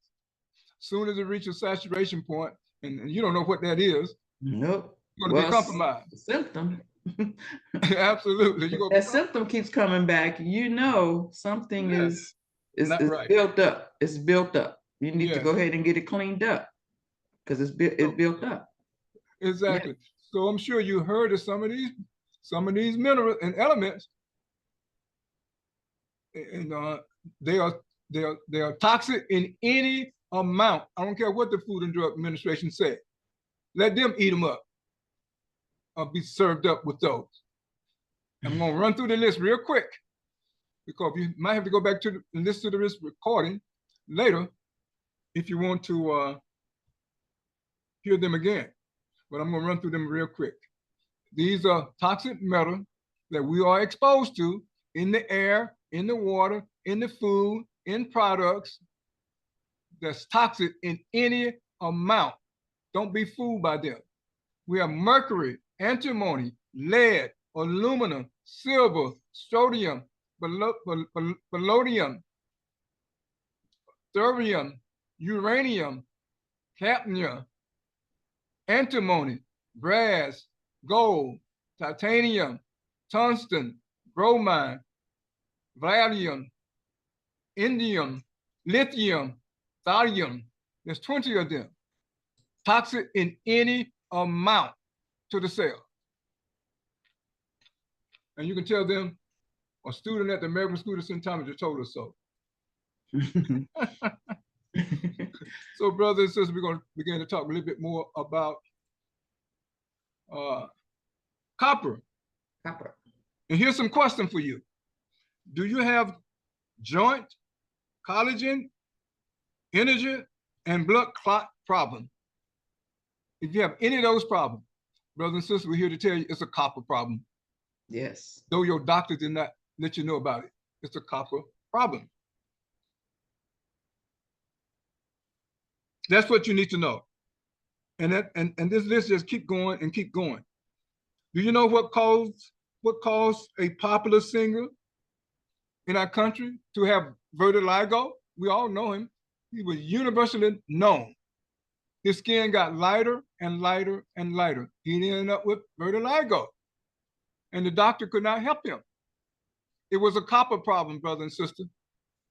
As soon as it reaches a saturation point, and you don't know what that is, nope. It's going to be compromised. Symptom. Absolutely. That symptom keeps coming back. You know something is right. Built up. It's built up. You need to go ahead and get it cleaned up because it's built up. Exactly. Yeah. So I'm sure you heard of some of these minerals and elements, and they are toxic in any amount. I don't care what the Food and Drug Administration said. Let them eat them up or be served up with those. I'm going to run through the list real quick because you might have to go back to and listen to this recording later if you want to hear them again. But I'm going to run through them real quick. These are toxic metals that we are exposed to in the air, in the water, in the food, in products that's toxic in any amount. Don't be fooled by them. We have mercury, antimony, lead, aluminum, silver, sodium, palladium, thorium, uranium, cadmium, antimony, brass, gold, titanium, tungsten, bromine, vanadium, indium, lithium, thallium. There's 20 of them. Toxic in any amount to the cell. And you can tell them, a student at the American School of Symptometry told us so. So, brothers and sisters, we're going to begin to talk a little bit more about copper. Copper. And here's some question for you. Do you have joint, collagen, energy, and blood clot problem? If you have any of those problems, brothers and sisters, we're here to tell you it's a copper problem. Yes. Though your doctor did not let you know about it, it's a copper problem. That's what you need to know. And this list just keep going and keep going. Do you know what caused a popular singer in our country to have vertigo? We all know him. He was universally known. His skin got lighter and lighter and lighter. He ended up with vertigo. And the doctor could not help him. It was a copper problem, brother and sister.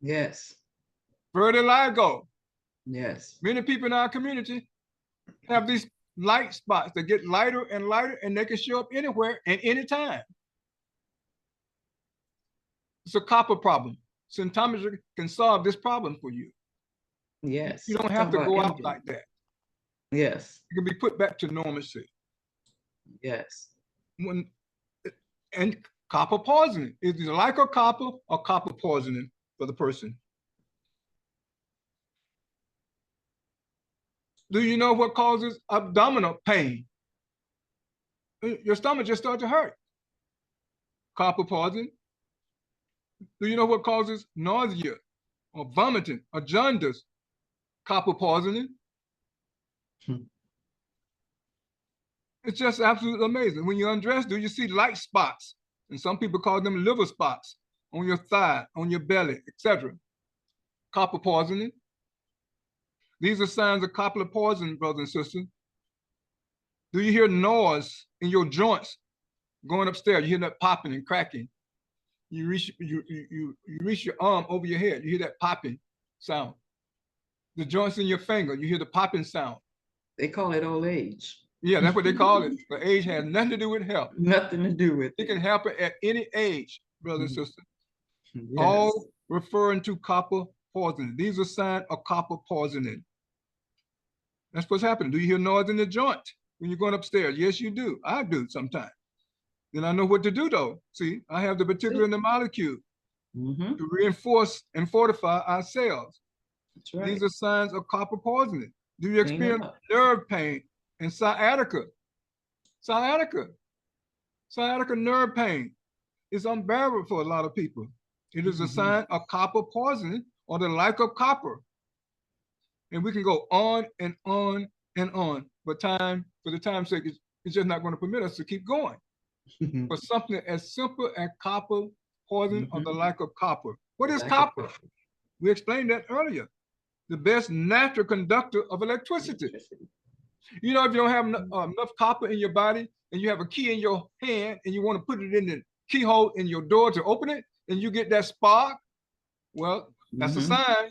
Yes. Vertigo. Yes. Many people in our community have these light spots that get lighter and lighter, and they can show up anywhere and anytime. It's a copper problem. Symptometry can solve this problem for you. Yes. You don't have to go out like that. Yes. You can be put back to normalcy. Yes. And copper poisoning. Is it like a copper or copper poisoning for the person? Do you know what causes abdominal pain? Your stomach just starts to hurt. Copper poisoning. Do you know what causes nausea or vomiting or jaundice? Copper poisoning. It's just absolutely amazing. When you undress, do you see light spots? And some people call them liver spots on your thigh, on your belly, etc. Copper poisoning. These are signs of copper poisoning, brothers and sisters. Do you hear noise in your joints going upstairs? You hear that popping and cracking. You reach your arm over your head. You hear that popping sound. The joints in your finger, you hear the popping sound. They call it old age. Yeah, that's what they call it. But age has nothing to do with health. Nothing to do with it. It can happen at any age, brothers and sisters. Yes. All referring to copper poisoning. These are signs of copper poisoning. That's what's happening. Do you hear noise in the joint when you're going upstairs? Yes, you do. I do sometimes. Then I know what to do, though. See, I have the particular in the molecule to reinforce and fortify our cells. That's right. These are signs of copper poisoning. Do you experience nerve pain and sciatica? Sciatica nerve pain is unbearable for a lot of people. It is a sign of copper poisoning or the lack of copper. And we can go on and on and on. But for the time's sake, it's just not going to permit us to keep going. But something as simple as copper poisoning or the lack of copper. What is copper? We explained that earlier. The best natural conductor of electricity. You know, if you don't have enough copper in your body and you have a key in your hand and you want to put it in the keyhole in your door to open it and you get that spark, well, that's a sign.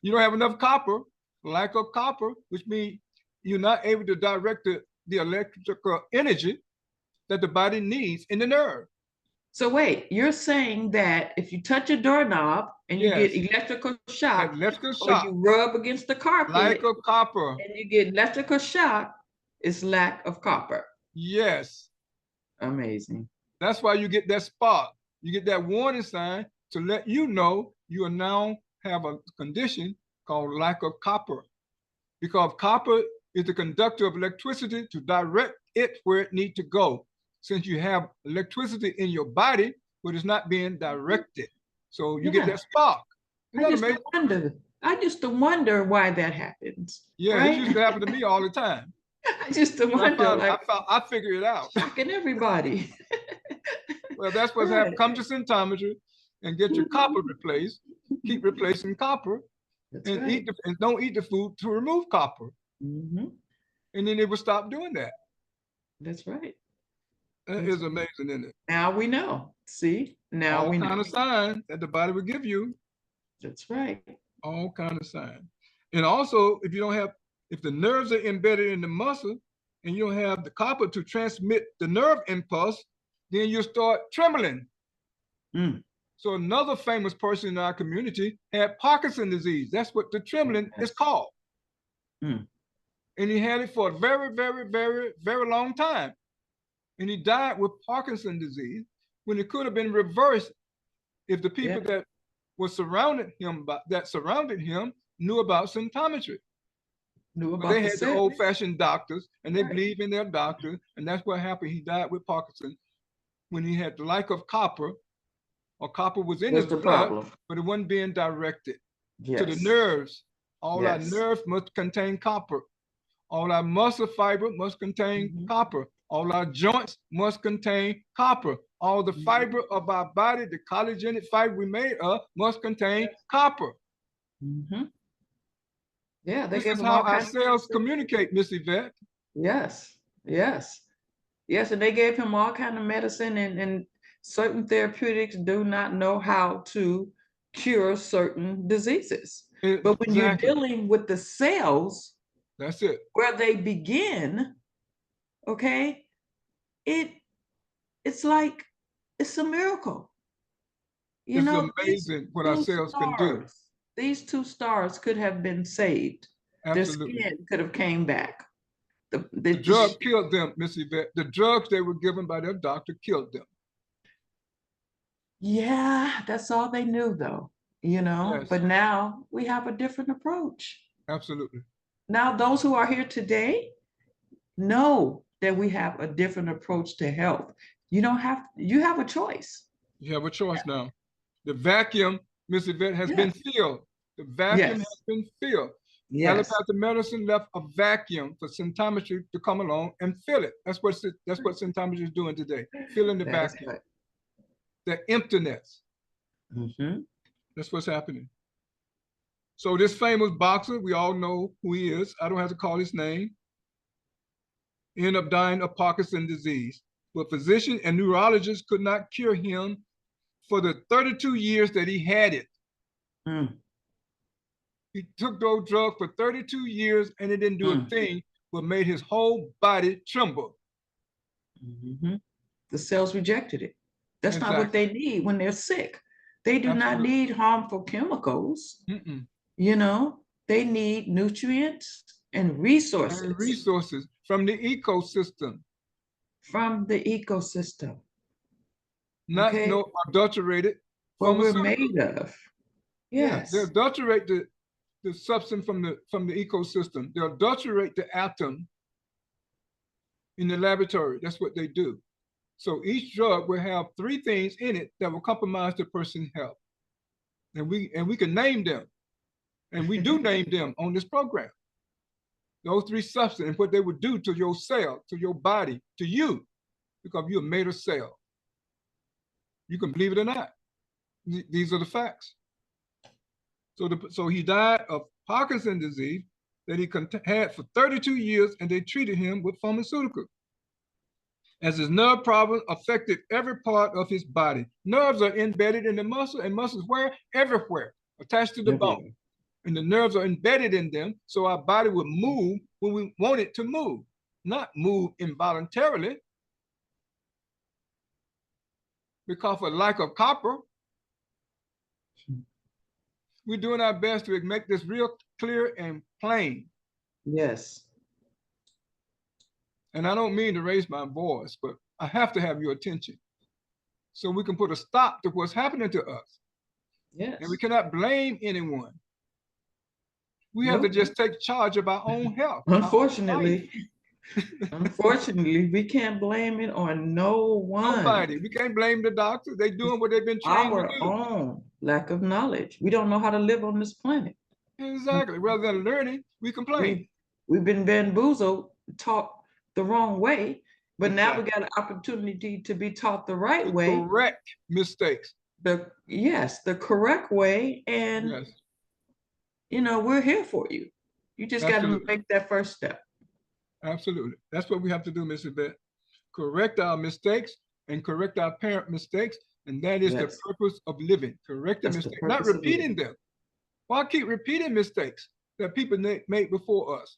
You don't have enough copper, lack of copper, which means you're not able to direct the electrical energy that the body needs in the nerve. So wait, you're saying that if you touch a doorknob and you get electrical shock, or you rub against the carpet, lack of copper, and you get electrical shock, it's lack of copper. Yes. Amazing. That's why you get that spark. You get that warning sign to let you know you are now have a condition called lack of copper. Because copper is the conductor of electricity to direct it where it needs to go. Since you have electricity in your body, but it's not being directed. So you get that spark. I just wonder why that happens. Yeah, right? It used to happen to me all the time. I just wonder. I figured it out. Shocking everybody. Well, that's what's happening. Come to Symptometry and get your copper replaced. Keep replacing copper. And don't eat the food to remove copper. And then they will stop doing that. That's right. That is amazing, isn't it? Now we know. See, now we know. All kind of signs that the body will give you. That's right. All kind of signs. And also, if the nerves are embedded in the muscle and you don't have the copper to transmit the nerve impulse, then you start trembling. So another famous person in our community had Parkinson's disease. That's what the trembling is called. And he had it for a very, very, very, very long time. And he died with Parkinson's disease when it could have been reversed if the people that were surrounded him knew about symptometry. They had the old-fashioned doctors, and they believe in their doctors, and that's what happened. He died with Parkinson's when he had the lack of copper, or copper was in his blood, but it wasn't being directed to the nerves. All our nerves must contain copper. All our muscle fiber must contain copper. All our joints must contain copper. All the fiber of our body, the collagen fiber we made of, must contain copper. Yeah, this is how our cells communicate, Miss Yvette. Yes, and they gave him all kind of medicine, and certain therapeutics do not know how to cure certain diseases. But when you're dealing with the cells, that's it. Where they begin, okay, it's like it's a miracle. It's amazing what our cells can do. These two stars could have been saved. Absolutely. Their skin could have came back. The drug killed them, Miss Yvette. The drugs they were given by their doctor killed them. Yeah, that's all they knew, though. But now we have a different approach. Absolutely. Now, those who are here today know that we have a different approach to health. You have a choice. You have a choice now. The vacuum, Miss Yvette, has been filled. The vacuum has been filled. Allopathic medicine left a vacuum for symptometry to come along and fill it. That's what symptometry is doing today, filling the vacuum. Right. The emptiness. That's what's happening. So this famous boxer, we all know who he is. I don't have to call his name. Ended up dying of Parkinson's disease. But physicians and neurologists could not cure him for the 32 years that he had it. He took those drugs for 32 years and it didn't do a thing, but made his whole body tremble. The cells rejected it. That's not what they need when they're sick. They do not need harmful chemicals. You know, they need nutrients and resources. And resources from the ecosystem. From the ecosystem. Not no adulterated. What we're made of. Yes. Yeah, they adulterate the substance from the ecosystem. They adulterate the atom in the laboratory. That's what they do. So each drug will have 3 things in it that will compromise the person's health. And we can name them. And we do name them on this program. Those 3 substances and what they would do to your cell, to your body, to you, because you're made of cell. You can believe it or not. These are the facts. So he died of Parkinson's disease that he had for 32 years, and they treated him with pharmaceuticals. As his nerve problem affected every part of his body. Nerves are embedded in the muscle, and muscles where? Everywhere, attached to the bone. And the nerves are embedded in them, so our body will move when we want it to move, not move involuntarily because of lack of copper. We're doing our best to make this real clear and plain. Yes. And I don't mean to raise my voice, but I have to have your attention so we can put a stop to what's happening to us. Yes. And we cannot blame anyone. We have to just take charge of our own health. Unfortunately, we can't blame it on no one. Nobody. We can't blame the doctors. They're doing what they've been trained to do. Our own lack of knowledge. We don't know how to live on this planet. Exactly. Rather than learning, we complain. We've been bamboozled, taught the wrong way, but now we got an opportunity to be taught the right way. Correct mistakes. The correct way. And you know, we're here for you. You just got to make that first step. Absolutely. That's what we have to do, Ms. Yvette. Correct our mistakes and correct our parent mistakes. And that is the purpose of living. Correct the mistakes, not repeating them. Why keep repeating mistakes that people made before us?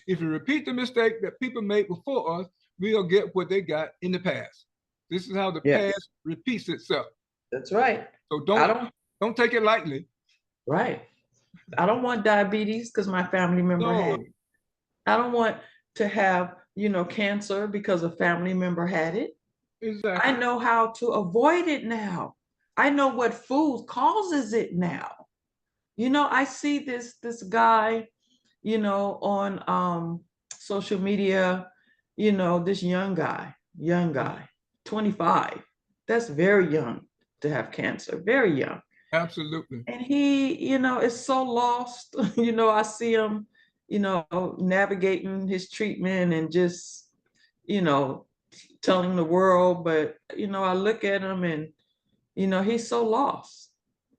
If you repeat the mistake that people made before us, we'll get what they got in the past. This is how the past repeats itself. That's right. So don't take it lightly. Right. I don't want diabetes because my family member had it. I don't want to have, cancer because a family member had it. Exactly. I know how to avoid it now. I know what food causes it now. I see this guy, on social media, this young guy, 25. That's very young to have cancer, very young. Absolutely. And he, is so lost. I see him, navigating his treatment and just, telling the world. But, I look at him and, he's so lost,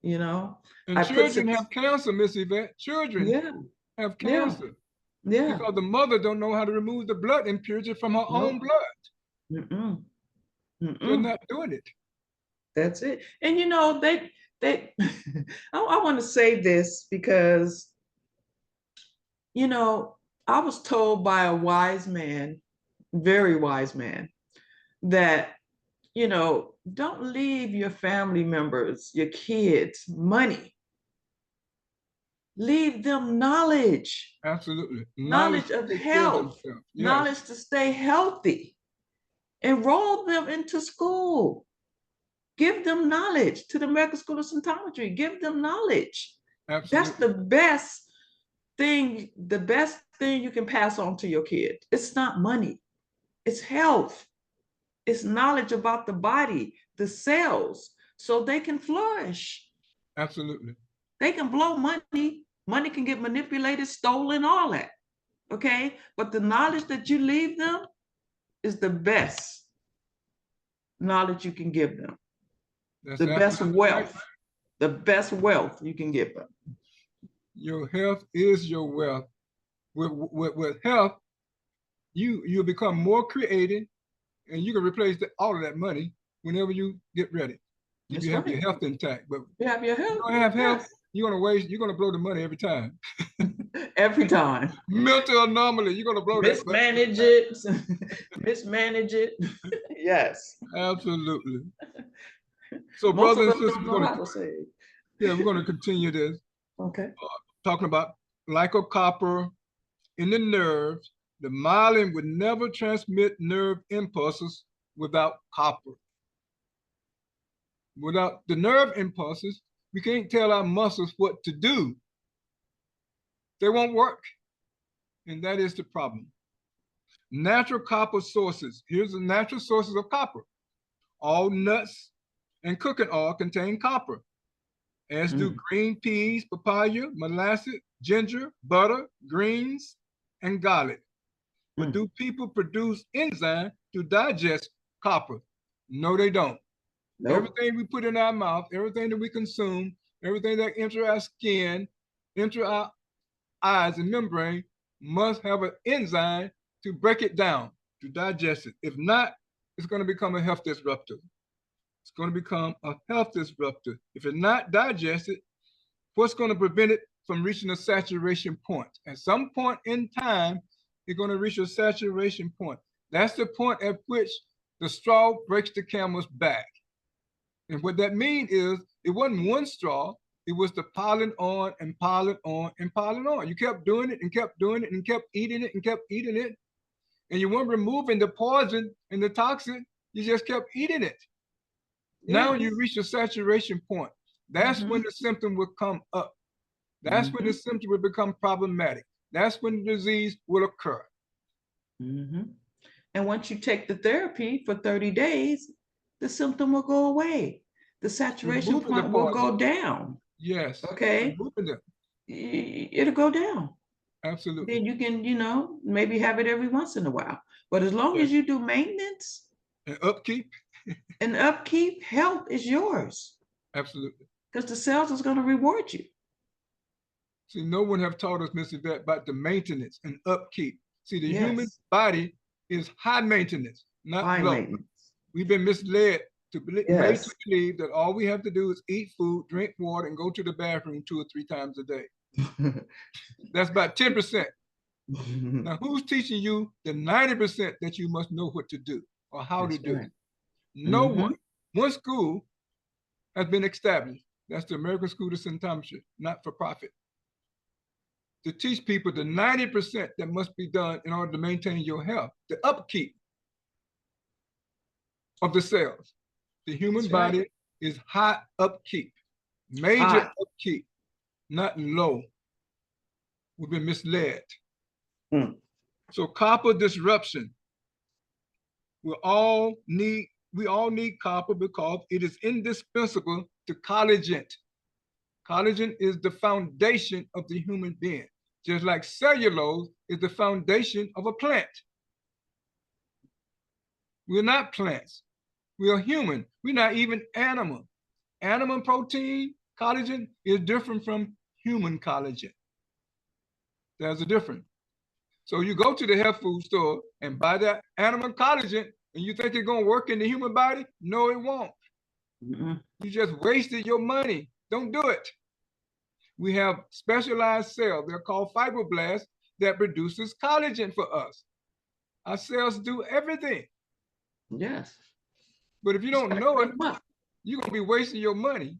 And children have cancer, Miss Yvette. Children have cancer. Yeah. Because the mother don't know how to remove the blood impurity from her own blood. They're not doing it. That's it. And, they I want to say this because, I was told by a wise man, very wise man, that, don't leave your family members, your kids, money. Leave them knowledge. Absolutely. Knowledge of health, knowledge to stay healthy. Enroll them into school. Give them knowledge to the American School of Symptometry. Give them knowledge. Absolutely. That's the best thing, the best thing you can pass on to your kid. It's not money. It's health. It's knowledge about the body, the cells, so they can flourish. Absolutely. They can blow money. Money can get manipulated, stolen, all that. Okay? But the knowledge that you leave them is the best knowledge you can give them. That's the best wealth. right. The best wealth you can give them. Your health is your wealth. With health, you become more creative, and you can replace all of that money whenever you get ready. If you have your health intact. But you have your health. You don't have health, you're gonna blow the money every time. Every time. Mental anomaly, you're gonna blow that. Mismanage it. Mismanage it. Yes. Absolutely. So, brothers and sisters, we're gonna continue this. Okay. Talking about lack of copper in the nerves. The myelin would never transmit nerve impulses without copper. Without the nerve impulses, we can't tell our muscles what to do. They won't work. And that is the problem. Natural copper sources. Here's the natural sources of copper. All nuts and cooking oil contain copper, as do green peas, papaya, molasses, ginger, butter, greens, and garlic. But do people produce enzyme to digest copper? No, they don't. Nope. Everything we put in our mouth, everything that we consume, everything that enters our skin, enters our eyes and membrane, must have an enzyme to break it down, to digest it. If not, it's going to become a health disruptor. It's going to become a health disruptor. If it's not digested, what's going to prevent it from reaching a saturation point? At some point in time, you're going to reach a saturation point. That's the point at which the straw breaks the camel's back. And what that means is it wasn't one straw, it was the piling on and piling on and piling on. You kept doing it and kept doing it and kept eating it and kept eating it. And you weren't removing the poison and the toxin, you just kept eating it. Yes. Now you reach a saturation point. That's when the symptom will come up. That's when the symptom will become problematic. That's when the disease will occur. And once you take the therapy for 30 days, the symptom will go away. The saturation point will go down. Yes. Okay. It'll go down. Absolutely. Then you can, maybe have it every once in a while. But as long as you do maintenance and upkeep, health is yours. Absolutely. Because the cells is going to reward you. See, no one have taught us, Mr. Vet, about the maintenance and upkeep. See, the human body is high maintenance, not low. Maintenance. We've been misled to believe that all we have to do is eat food, drink water, and go to the bathroom 2 or 3 times a day. That's about 10%. Now, who's teaching you the 90% that you must know what to do or how to do it? No one. One school has been established. That's the American School of Symptometry, not for profit. To teach people the 90% that must be done in order to maintain your health, the upkeep of the cells. The human body is high upkeep, major upkeep, not low. We've been misled. So copper disruption. We all need copper because it is indispensable to collagen. Collagen is the foundation of the human being, just like cellulose is the foundation of a plant. We're not plants. We are human. We're not even animal. Animal protein, collagen, is different from human collagen. There's a difference. So you go to the health food store and buy that animal collagen and you think it's going to work in the human body? No, it won't. You just wasted your money. Don't do it. We have specialized cells. They're called fibroblasts that produces collagen for us. Our cells do everything. Yes. But if you don't know it, you're going to be wasting your money.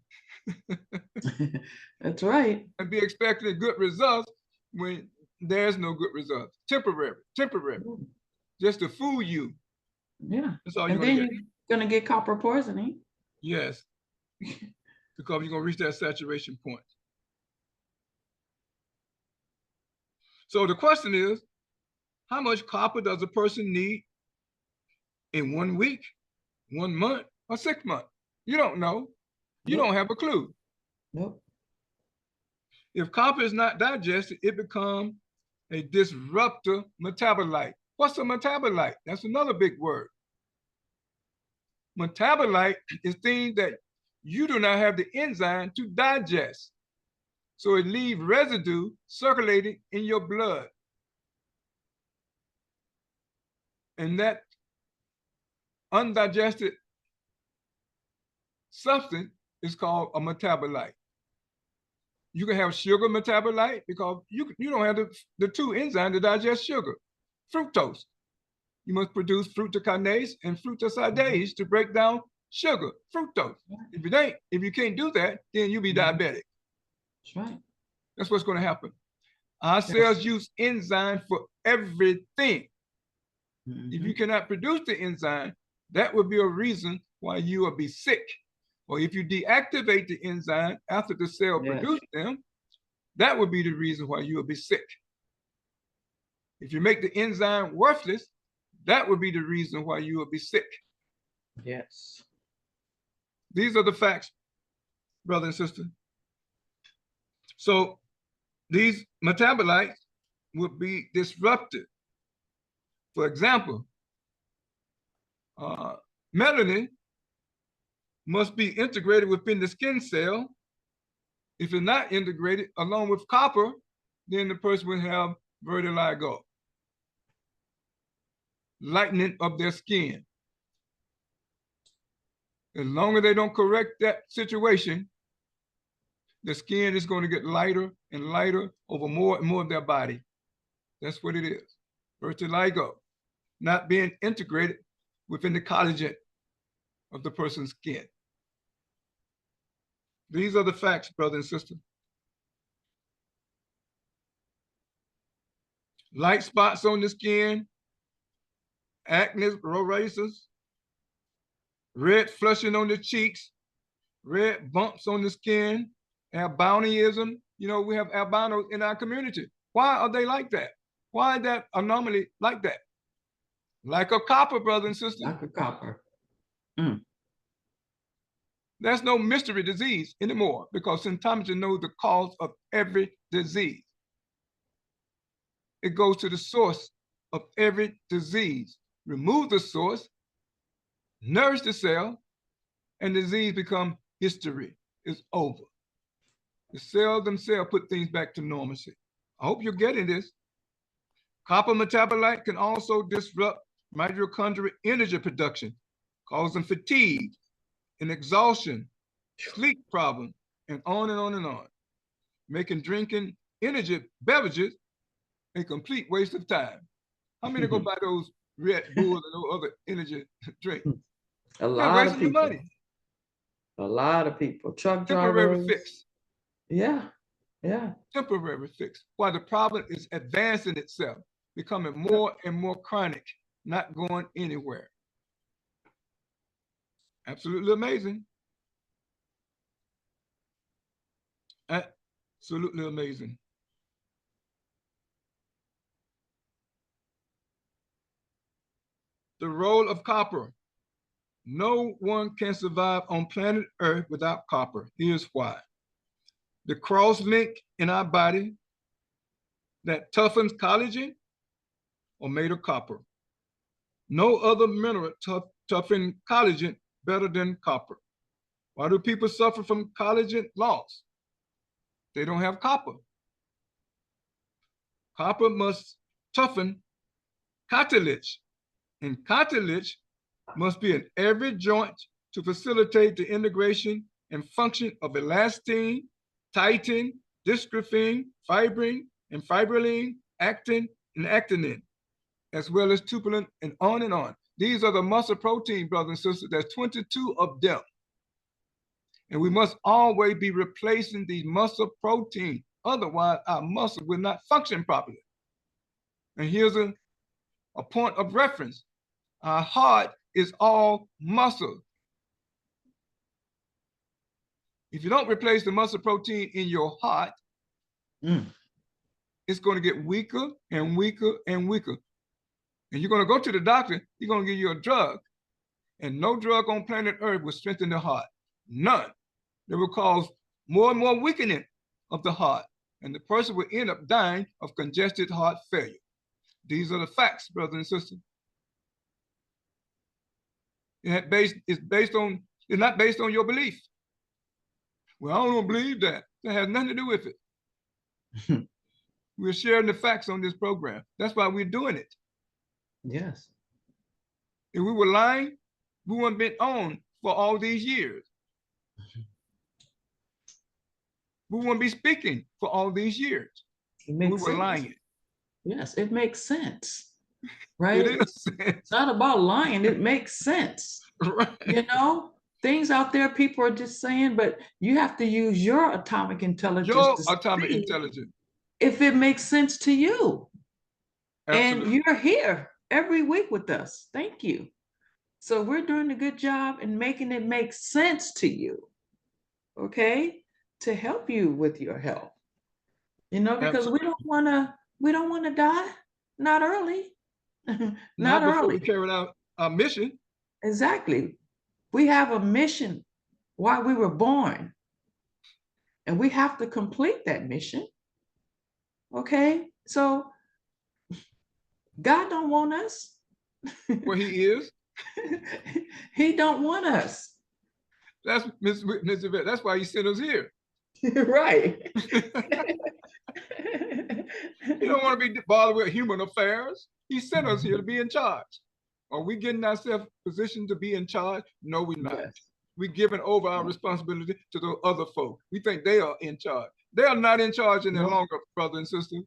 That's right. And be expecting good results when there's no good results. Temporary. Just to fool you. Yeah. That's all you're going to get copper poisoning. Yes. Because you're going to reach that saturation point. So the question is, how much copper does a person need in 1 week, 1 month, or 6 months? You don't know. You don't have a clue. Nope. If copper is not digested, it becomes a disruptor metabolite. What's a metabolite? That's another big word. Metabolite is things that you do not have the enzyme to digest. So it leaves residue circulating in your blood. And that undigested substance is called a metabolite. You can have sugar metabolite because you don't have the two enzymes to digest sugar. Fructose. You must produce fructokinase and fructosidase to break down sugar, fructose. If you can't do that, then you'll be diabetic. That's right. That's what's going to happen. Our cells use enzyme for everything. If you cannot produce the enzyme, that would be a reason why you will be sick. Or if you deactivate the enzyme after the cell produced them, that would be the reason why you will be sick. If you make the enzyme worthless, that would be the reason why you will be sick. Yes. These are the facts, brother and sister. So these metabolites would be disrupted. For example, melanin must be integrated within the skin cell. If it's not integrated along with copper, then the person will have vitiligo, lightening of their skin. As long as they don't correct that situation, the skin is going to get lighter and lighter over more and more of their body. That's what it is. Vitiligo, not being integrated within the collagen of the person's skin. These are the facts, brother and sister. Light spots on the skin, acne rosacea, red flushing on the cheeks, red bumps on the skin, albinism. You know, we have albinos in our community. Why are they like that? Why is that anomaly like that? Lack of copper, brother and sister. Lack of copper. There's no mystery disease anymore because symptometry knows the cause of every disease. It goes to the source of every disease. Remove the source, nourish the cell, and disease become history. It's over. The cells themselves put things back to normalcy. I hope you're getting this. Copper metabolite can also disrupt mitochondrial energy production, causing fatigue and exhaustion, sleep problems, and on and on and on, making drinking energy beverages a complete waste of time. How many go buy those Red Bull and those other energy drinks? A lot of people. Money. A lot of people. Truck Temporary drivers. fix. Yeah. Temporary fix. While the problem is advancing itself, becoming more and more chronic, not going anywhere. Absolutely amazing. Absolutely amazing. The role of copper. No one can survive on planet Earth without copper. Here's why. The cross link in our body that toughens collagen are made of copper. No other mineral toughens collagen better than copper. Why do people suffer from collagen loss? They don't have copper. Copper must toughen cartilage, and cartilage must be in every joint to facilitate the integration and function of elastin, titin, dystrophin, fibrin, and fibrillin, actin, and actinin, as well as tubulin, and on and on. These are the muscle protein, brothers and sisters. There's 22 of them. And we must always be replacing these muscle protein. Otherwise, our muscle will not function properly. And here's a point of reference. Our heart is all muscle. If you don't replace the muscle protein in your heart, it's going to get weaker and weaker and weaker. And you're going to go to the doctor, he's going to give you a drug. And no drug on planet Earth will strengthen the heart. None. They will cause more and more weakening of the heart. And the person will end up dying of congested heart failure. These are the facts, brothers and sisters. It's not based on your belief. Well, I don't believe that. That has nothing to do with it. We're sharing the facts on this program. That's why we're doing it. Yes. If we were lying, we wouldn't have been on for all these years. We wouldn't be speaking for all these years. We were lying. Yes, it makes sense. Right? It is sense. It's not about lying. It makes sense. Right. You know, things out there people are just saying, but you have to use your atomic intelligence. Your atomic intelligence. If it makes sense to you. Absolutely. And you're here every week with us. Thank you. So we're doing a good job in making it make sense to you. Okay? To help you with your health. You know, because Absolutely. we don't want to die. Not early. Not before early. we carried out our mission. Exactly. We have a mission while we were born. And we have to complete that mission. Okay? So God don't want us. Well, he is. He don't want us. That's Ms. Yvette. That's why he sent us here. Right. You don't want to be bothered with human affairs. He sent us here to be in charge. Are we getting ourselves positioned to be in charge? No, we're not. Yes. We're giving over our responsibility to the other folk. We think they are in charge. They are not in charge any longer, brothers and sisters.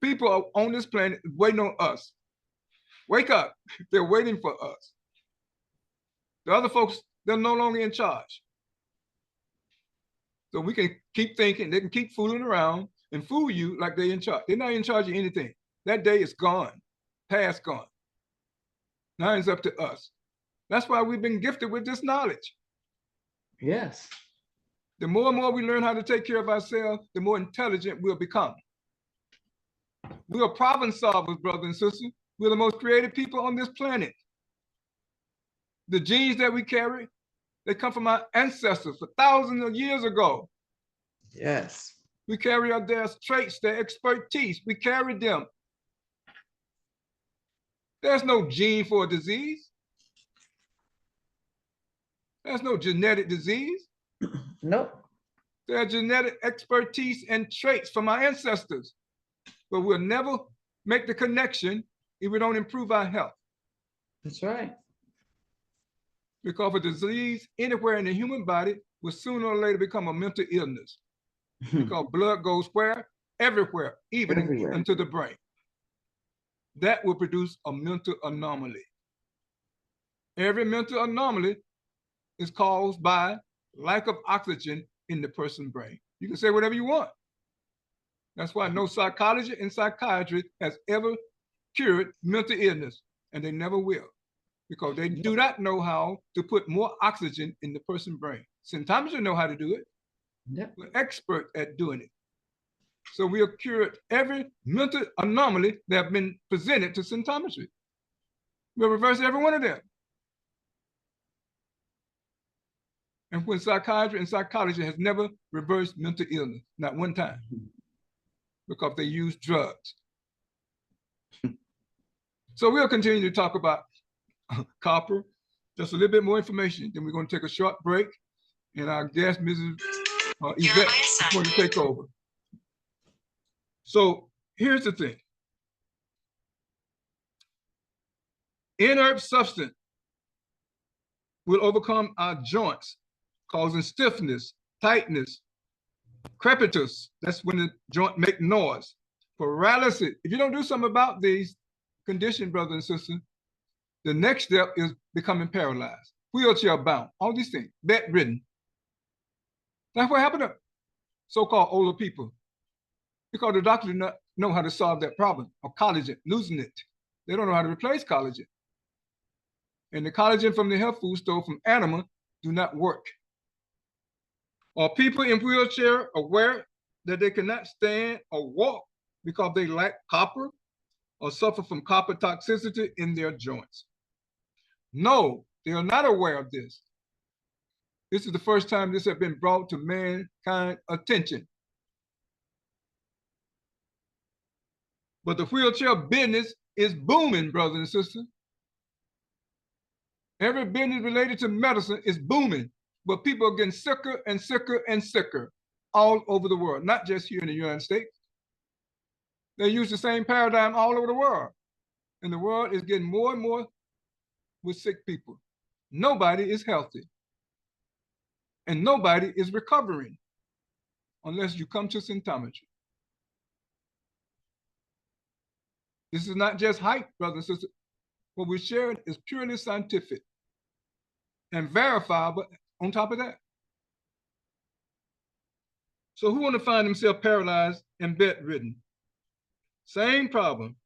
People are on this planet waiting on us. Wake up. They're waiting for us. The other folks, they're no longer in charge. So we can keep thinking, they can keep fooling around and fool you like they're in charge. They're not in charge of anything. That day is gone, past gone. Now it's up to us. That's why we've been gifted with this knowledge. Yes. The more and more we learn how to take care of ourselves, the more intelligent we'll become. We are problem solvers, brothers and sisters. We're the most creative people on this planet. The genes that we carry, they come from our ancestors for thousands of years ago. Yes. We carry out their traits, their expertise. We carry them. There's no gene for a disease. There's no genetic disease. Nope. There are genetic expertise and traits from our ancestors. But we'll never make the connection if we don't improve our health. That's right. Because a disease anywhere in the human body will sooner or later become a mental illness. Because blood goes where? Everywhere, even into the brain. That will produce a mental anomaly. Every mental anomaly is caused by lack of oxygen in the person's brain. You can say whatever you want. That's why no psychology and psychiatry has ever cured mental illness, and they never will, because they do not know how to put more oxygen in the person's brain. Symptometry know how to do it. Yep. We're expert at doing it. So we have cured every mental anomaly that have been presented to symptometry. We'll reverse every one of them. And when psychiatry and psychology has never reversed mental illness, not one time, because they use drugs. So we'll continue to talk about copper, just a little bit more information. Then we're going to take a short break, and our guest, Mrs. Yvette, is going to take over. So here's the thing. Inert substance will overcome our joints, causing stiffness, tightness, crepitus, that's when the joint make noise, paralysis. If you don't do something about these conditions, brothers and sisters, the next step is becoming paralyzed, wheelchair bound, all these things, bedridden. That's what happened to so-called older people, because the doctors do not know how to solve that problem of collagen, losing it. They don't know how to replace collagen. And the collagen from the health food store from animal do not work. Are people in wheelchair aware that they cannot stand or walk because they lack copper or suffer from copper toxicity in their joints. No, they are not aware of this. This is the first time this has been brought to mankind attention. But the wheelchair business is booming, brothers and sisters. Every business related to medicine is booming, but people are getting sicker and sicker and sicker all over the world, not just here in the United States. They use the same paradigm all over the world. And the world is getting more and more with sick people. Nobody is healthy. And nobody is recovering unless you come to symptometry. This is not just hype, brothers and sisters. What we're sharing is purely scientific and verifiable on top of that. So who want to find themselves paralyzed and bedridden? Same problem,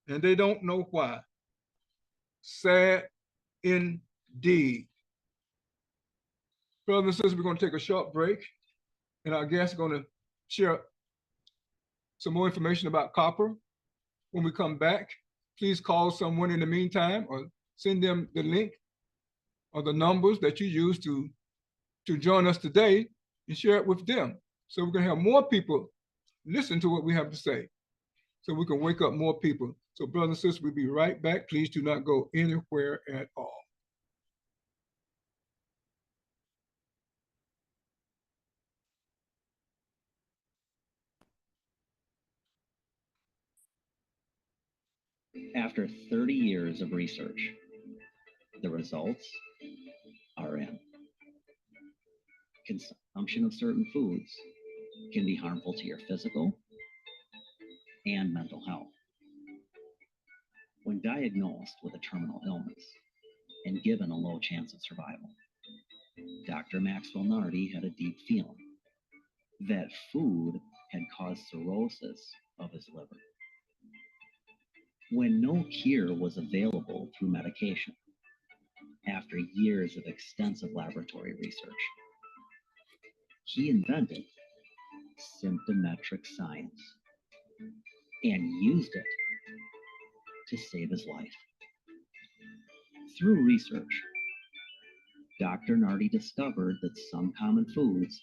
and they don't know why. Sad indeed. Brothers and sisters, we're going to take a short break, and our guests are going to share some more information about copper. When we come back, please call someone in the meantime or send them the link or the numbers that you use to join us today and share it with them. So we're going to have more people listen to what we have to say so we can wake up more people. So brothers and sisters, we'll be right back. Please do not go anywhere at all. After 30 years of research, the results are in. Consumption of certain foods can be harmful to your physical and mental health. When diagnosed with a terminal illness and given a low chance of survival, Dr. Maxwell Nardi had a deep feeling that food had caused cirrhosis of his liver. When no cure was available through medication, after years of extensive laboratory research, he invented symptometric science and used it to save his life. Through research, Dr. Nardi discovered that some common foods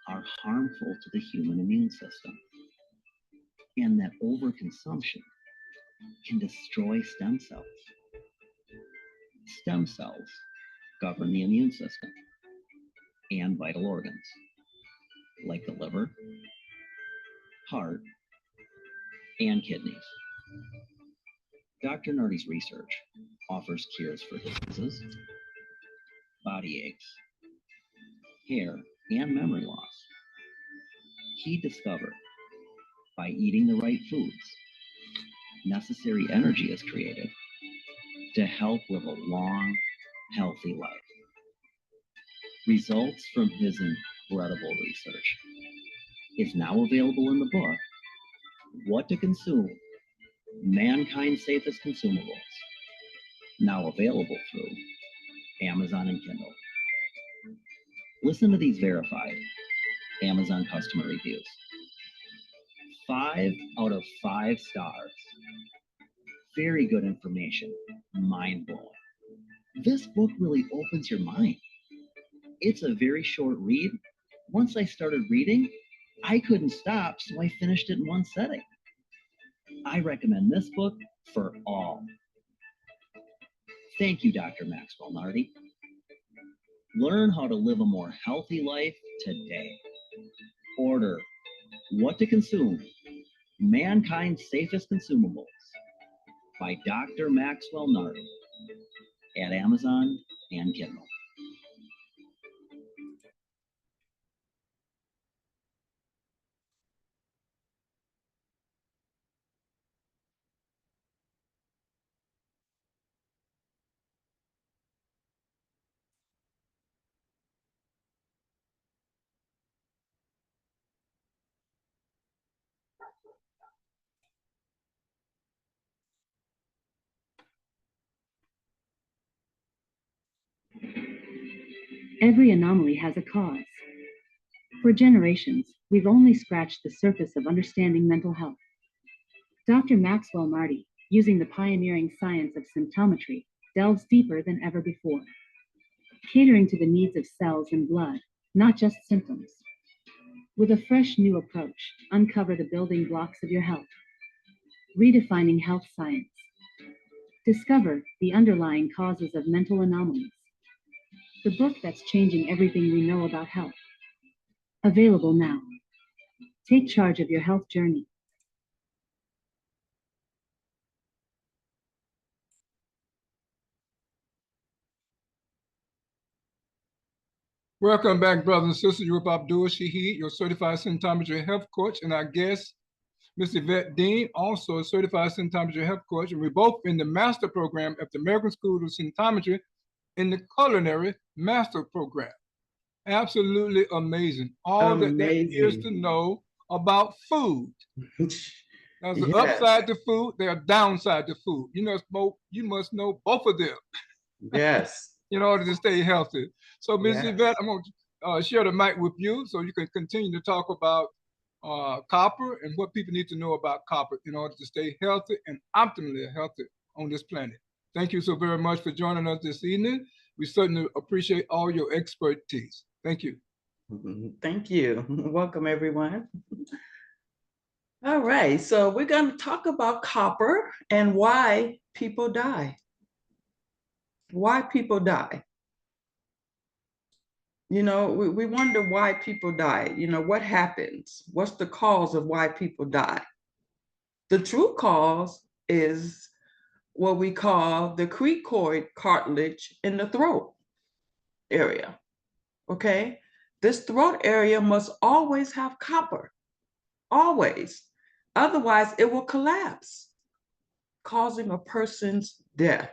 are harmful to the human immune system, and that overconsumption can destroy stem cells. Stem cells govern the immune system and vital organs, like the liver, heart, and kidneys. Dr. Nardi's research offers cures for diseases, body aches, hair, and memory loss. He discovered by eating the right foods, necessary energy is created to help live a long, healthy life. Results from his incredible research is now available in the book, What to Consume, Mankind's Safest Consumables, now available through Amazon and Kindle. Listen to these verified Amazon customer reviews. 5 out of 5 stars. Very good information, mind-blowing. This book really opens your mind. It's a very short read. Once I started reading, I couldn't stop, so I finished it in one setting. I recommend this book for all. Thank you, Dr. Maxwell Nardi. Learn how to live a more healthy life today. Order What to Consume, Mankind's Safest Consumables by Dr. Maxwell Nardi at Amazon and Kindle. Every anomaly has a cause. For generations, we've only scratched the surface of understanding mental health. Dr. Maxwell Marty, using the pioneering science of symptometry, delves deeper than ever before, catering to the needs of cells and blood, not just symptoms. With a fresh new approach, uncover the building blocks of your health, redefining health science. Discover the underlying causes of mental anomalies. The book that's changing everything we know about health. Available now. Take charge of your health journey. Welcome back, brothers and sisters. You're with Abdul Shaheed, your certified symptometry health coach, and our guest, Ms. Yvette Dean, also a certified symptometry health coach, and we're both in the master program at the American School of Symptometry in the culinary master program. Absolutely amazing. All that there is to know about food. There's an upside to food, there's a downside to food. You must know both of them. Yes. In order to stay healthy. So, Ms. Yvette, I'm going to share the mic with you so you can continue to talk about copper and what people need to know about copper in order to stay healthy and optimally healthy on this planet. Thank you so very much for joining us this evening. We certainly appreciate all your expertise. Thank you. Thank you. Welcome, everyone. All right, so we're going to talk about copper and why people die. Why people die. You know, we wonder why people die. You know, what happens? What's the cause of why people die? The true cause is what we call the cricoid cartilage in the throat area, okay? This throat area must always have copper, always. Otherwise, it will collapse, causing a person's death.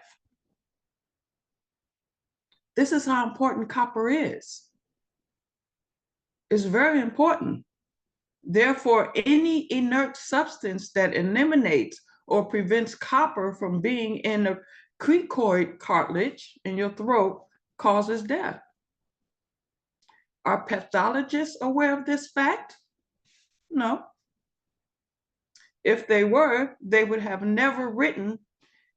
This is how important copper is. It's very important. Therefore, any inert substance that eliminates or prevents copper from being in the cricoid cartilage in your throat causes death. Are pathologists aware of this fact? No. If they were, they would have never written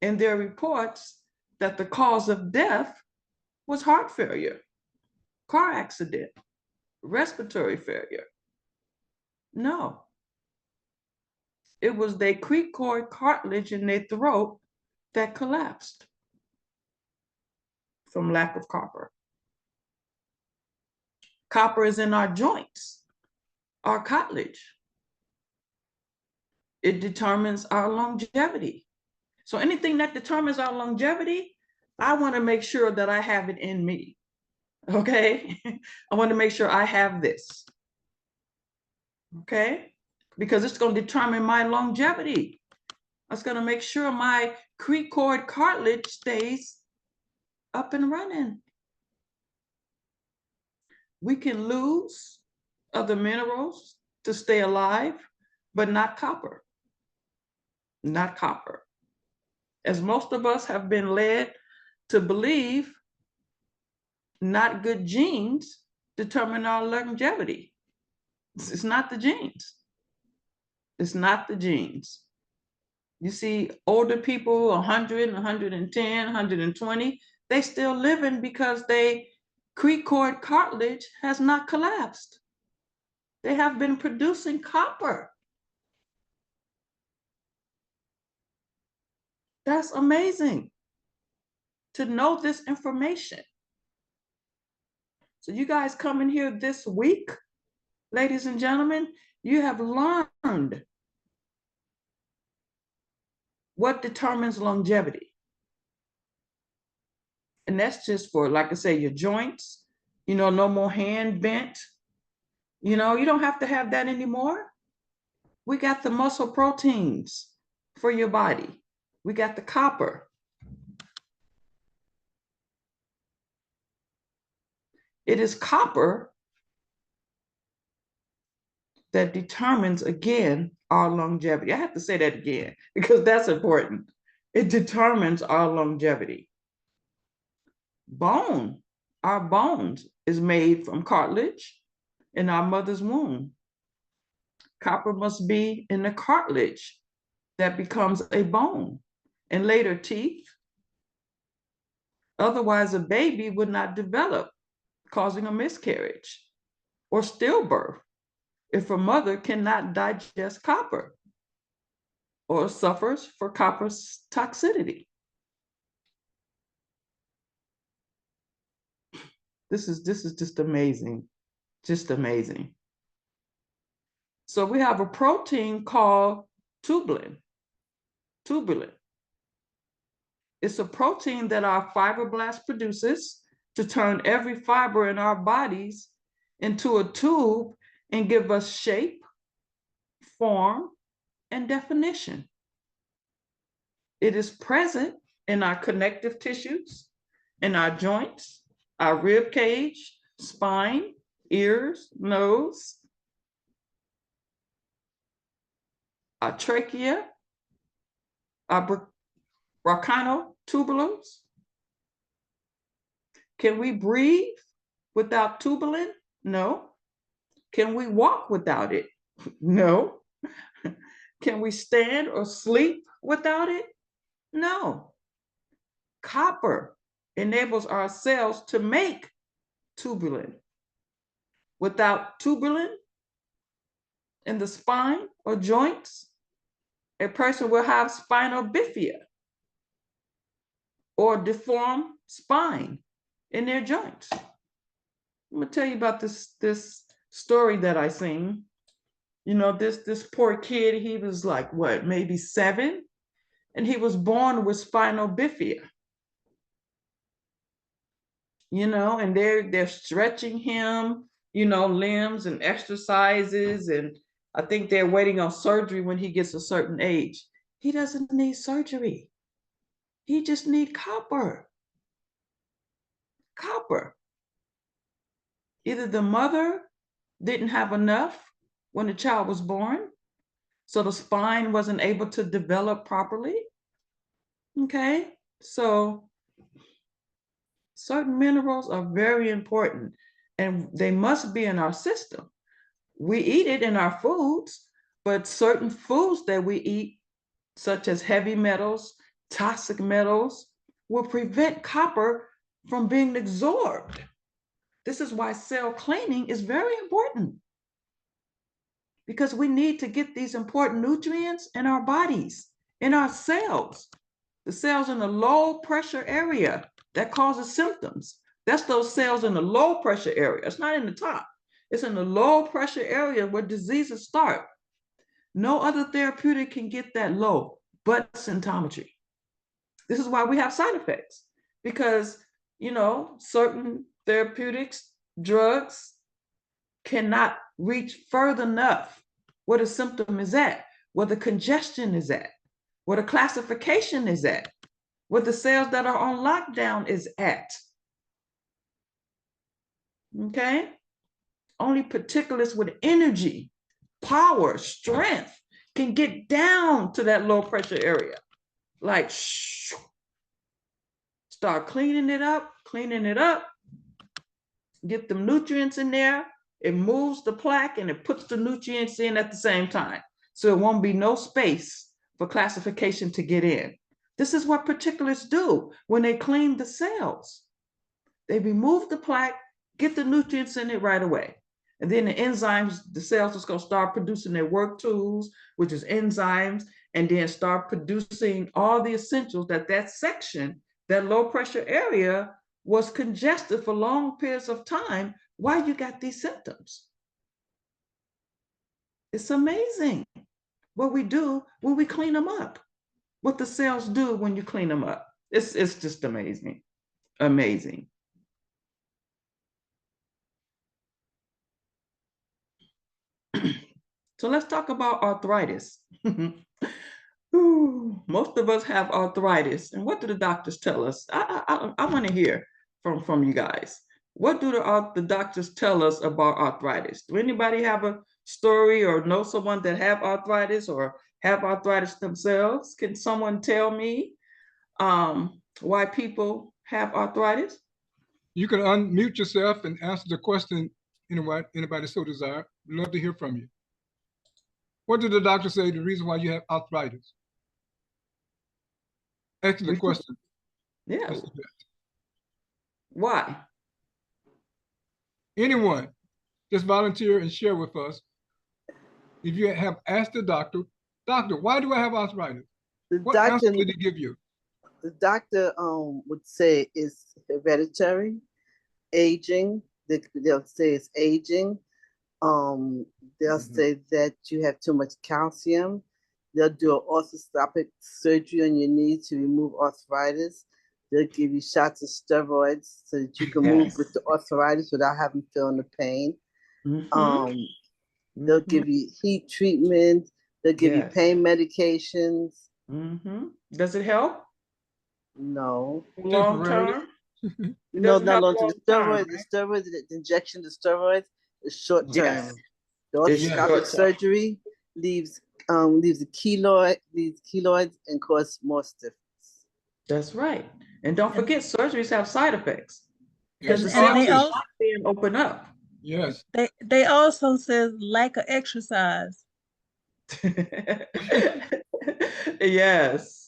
in their reports that the cause of death was heart failure, car accident, respiratory failure. No. It was their cricoid cartilage in their throat that collapsed from lack of copper. Copper is in our joints, our cartilage. It determines our longevity. So anything that determines our longevity, I want to make sure that I have it in me. Okay? I want to make sure I have this. Okay? Because it's going to determine my longevity. It's going to make sure my cricoid cartilage stays up and running. We can lose other minerals to stay alive, but not copper. Not copper. As most of us have been led to believe, not good genes determine our longevity. It's not the genes. It's not the genes. You see older people, 100, 110, 120, they still living because they cricoid cartilage has not collapsed. They have been producing copper. That's amazing to know this information. So you guys coming here this week, ladies and gentlemen, you have learned what determines longevity. And that's just for, like I say, your joints, you know, no more hand bent. You know, you don't have to have that anymore. We got the muscle proteins for your body. We got the copper. It is copper that determines, again, our longevity. I have to say that again because that's important. It determines our longevity. Bone, our bones is made from cartilage in our mother's womb. Copper must be in the cartilage that becomes a bone and later teeth. Otherwise, a baby would not develop, causing a miscarriage or stillbirth if a mother cannot digest copper or suffers for copper's toxicity. This is just amazing, just amazing. So we have a protein called tubulin. Tubulin. It's a protein that our fibroblast produces to turn every fiber in our bodies into a tube and give us shape, form, and definition. It is present in our connective tissues, in our joints, our rib cage, spine, ears, nose, our trachea, our bronchiotuberals. Can we breathe without tubulin? No. Can we walk without it? No. Can we stand or sleep without it? No. Copper enables our cells to make tubulin. Without tubulin in the spine or joints, a person will have spinal bifida or deformed spine in their joints. I'm gonna tell you about this story that I seen. You know, this poor kid, he was like, what, maybe 7? And he was born with spinal bifida. You know, and they're stretching him, you know, limbs and exercises, and I think they're waiting on surgery when he gets a certain age. He doesn't need surgery. He just needs copper. Copper. Either the mother didn't have enough when the child was born, so the spine wasn't able to develop properly. Okay, so certain minerals are very important and they must be in our system. We eat it in our foods, but certain foods that we eat, such as heavy metals, toxic metals, will prevent copper from being absorbed. This is why cell cleaning is very important, because we need to get these important nutrients in our bodies, in our cells. The cells in the low pressure area that causes symptoms. That's those cells in the low pressure area. It's not in the top. It's in the low pressure area where diseases start. No other therapeutic can get that low but symptometry. This is why we have side effects, because, you know, certain therapeutics, drugs cannot reach further enough where the symptom is at, where the congestion is at, where the classification is at, where the cells that are on lockdown is at. Okay? Only particulates with energy, power, strength can get down to that low pressure area. Like, start cleaning it up, get the nutrients in there. It moves the plaque and it puts the nutrients in at the same time. So it won't be no space for classification to get in. This is what particulates do when they clean the cells. They remove the plaque, get the nutrients in it right away. And then the enzymes, the cells is going to start producing their work tools, which is enzymes, and then start producing all the essentials that section, that low pressure area was congested for long periods of time while you got these symptoms. It's amazing what we do when we clean them up, what the cells do when you clean them up. It's just amazing, amazing. So let's talk about arthritis. Most of us have arthritis. And what do the doctors tell us? I want to hear from you guys. What do the doctors tell us about arthritis? Do anybody have a story or know someone that have arthritis or have arthritis themselves? Can someone tell me why people have arthritis? You can unmute yourself and answer the question anybody so desire. We'd love to hear from you. What did the doctor say the reason why you have arthritis? Excellent question. Yeah. Why? Anyone, just volunteer and share with us. If you have asked the doctor, why do I have arthritis? What answer did he give you? The doctor would say it's hereditary, aging. They'll say it's aging. They'll say that you have too much calcium. They'll do an orthoscopic surgery on your knee to remove arthritis. They'll give you shots of steroids so that you can move with the arthritis without having feeling the pain. They'll give you heat treatment. They'll give you pain medications. Does it help? No. Long term? No, not long term. The steroids, the injection of steroids is short term. The orthoscopic surgery leaves the keloids and cause more stiffness. That's right. And don't forget, surgeries have side effects. Yes, Because the cells open up. Yes. They also says lack of exercise. Yes.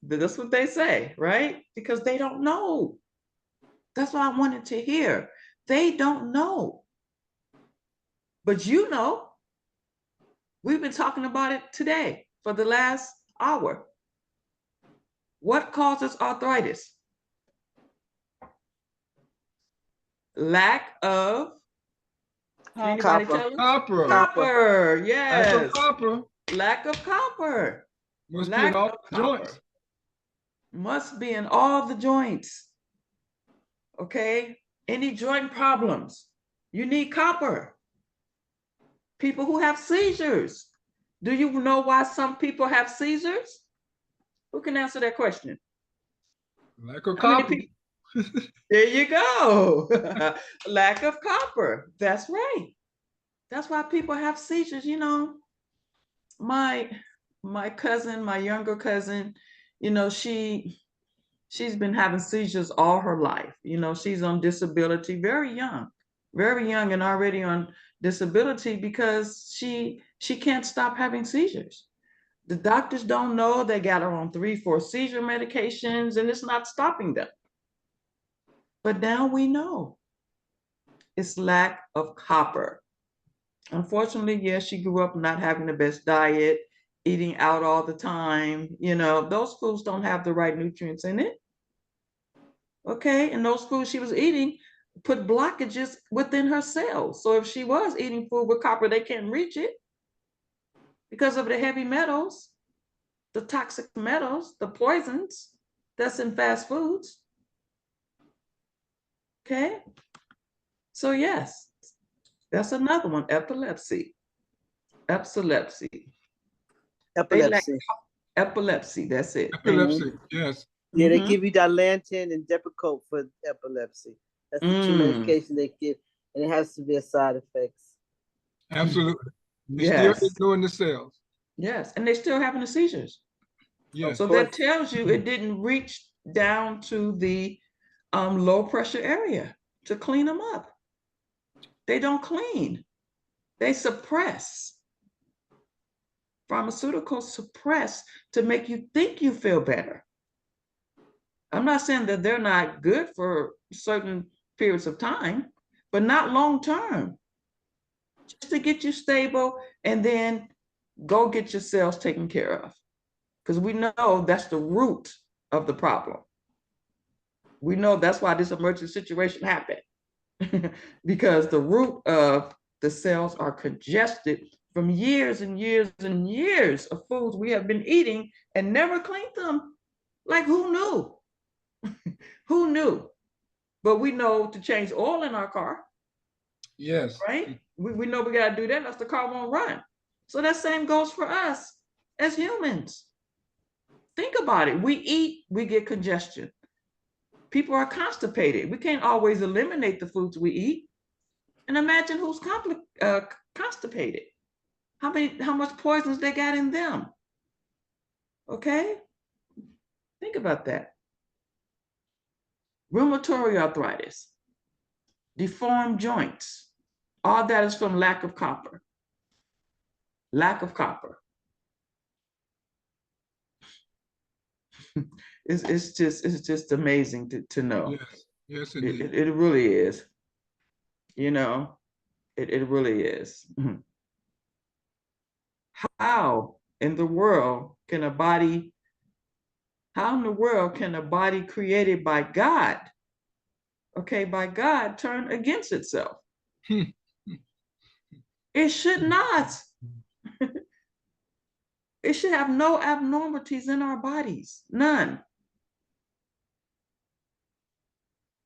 That's what they say, right? Because they don't know. That's what I wanted to hear. They don't know. But you know, we've been talking about it today for the last hour. What causes arthritis? Lack of copper. Copper. Yes. Lack of copper. Lack of copper. Must be in all the joints. Must be in all the joints. Okay. Any joint problems, you need copper. People who have seizures. Do you know why some people have seizures? Who can answer that question? Lack of copper. There you go. Lack of copper. That's right. That's why people have seizures. You know, my cousin, my younger cousin, you know, she's been having seizures all her life. You know, she's on disability, very young and already on disability because she can't stop having seizures. The doctors don't know. They got her on 3-4 seizure medications and it's not stopping them. But now we know it's lack of copper. Unfortunately, yes, she grew up not having the best diet, eating out all the time. You know, those foods don't have the right nutrients in it. Okay, and those foods she was eating put blockages within her cells. So if she was eating food with copper, they can't reach it because of the heavy metals, the toxic metals, the poisons that's in fast foods. Okay, so yes, that's another one, epilepsy. Epilepsy, that's it. Epilepsy, yes. Yeah, they give you Dilantin and Depakote for epilepsy. That's the two medications they give, and it has severe side effects. Absolutely. They're still ignoring the cells. Yes, and they're still having the seizures. Yes. So that tells you it didn't reach down to the low pressure area to clean them up. They don't clean. They suppress. Pharmaceuticals suppress to make you think you feel better. I'm not saying that they're not good for certain periods of time, but not long term. Just to get you stable and then go get your cells taken care of. Because we know that's the root of the problem. We know that's why this emergency situation happened. Because the root of the cells are congested from years and years and years of foods we have been eating and never cleaned them. Like, who knew? Who knew? But we know to change oil in our car. Yes. Right? We know we got to do that, else the car won't run. So that same goes for us as humans. Think about it. We eat, we get congestion. People are constipated. We can't always eliminate the foods we eat. And imagine who's constipated. How much poisons they got in them. Okay? Think about that. Rheumatoid arthritis, deformed joints, All that is from lack of copper. Lack of copper. It's just amazing to know. Yes, yes, indeed. It really is. You know, it really is. How in the world can a body, how in the world can a body created by God, okay, by God, turn against itself? It should not. It should have no abnormalities in our bodies, none.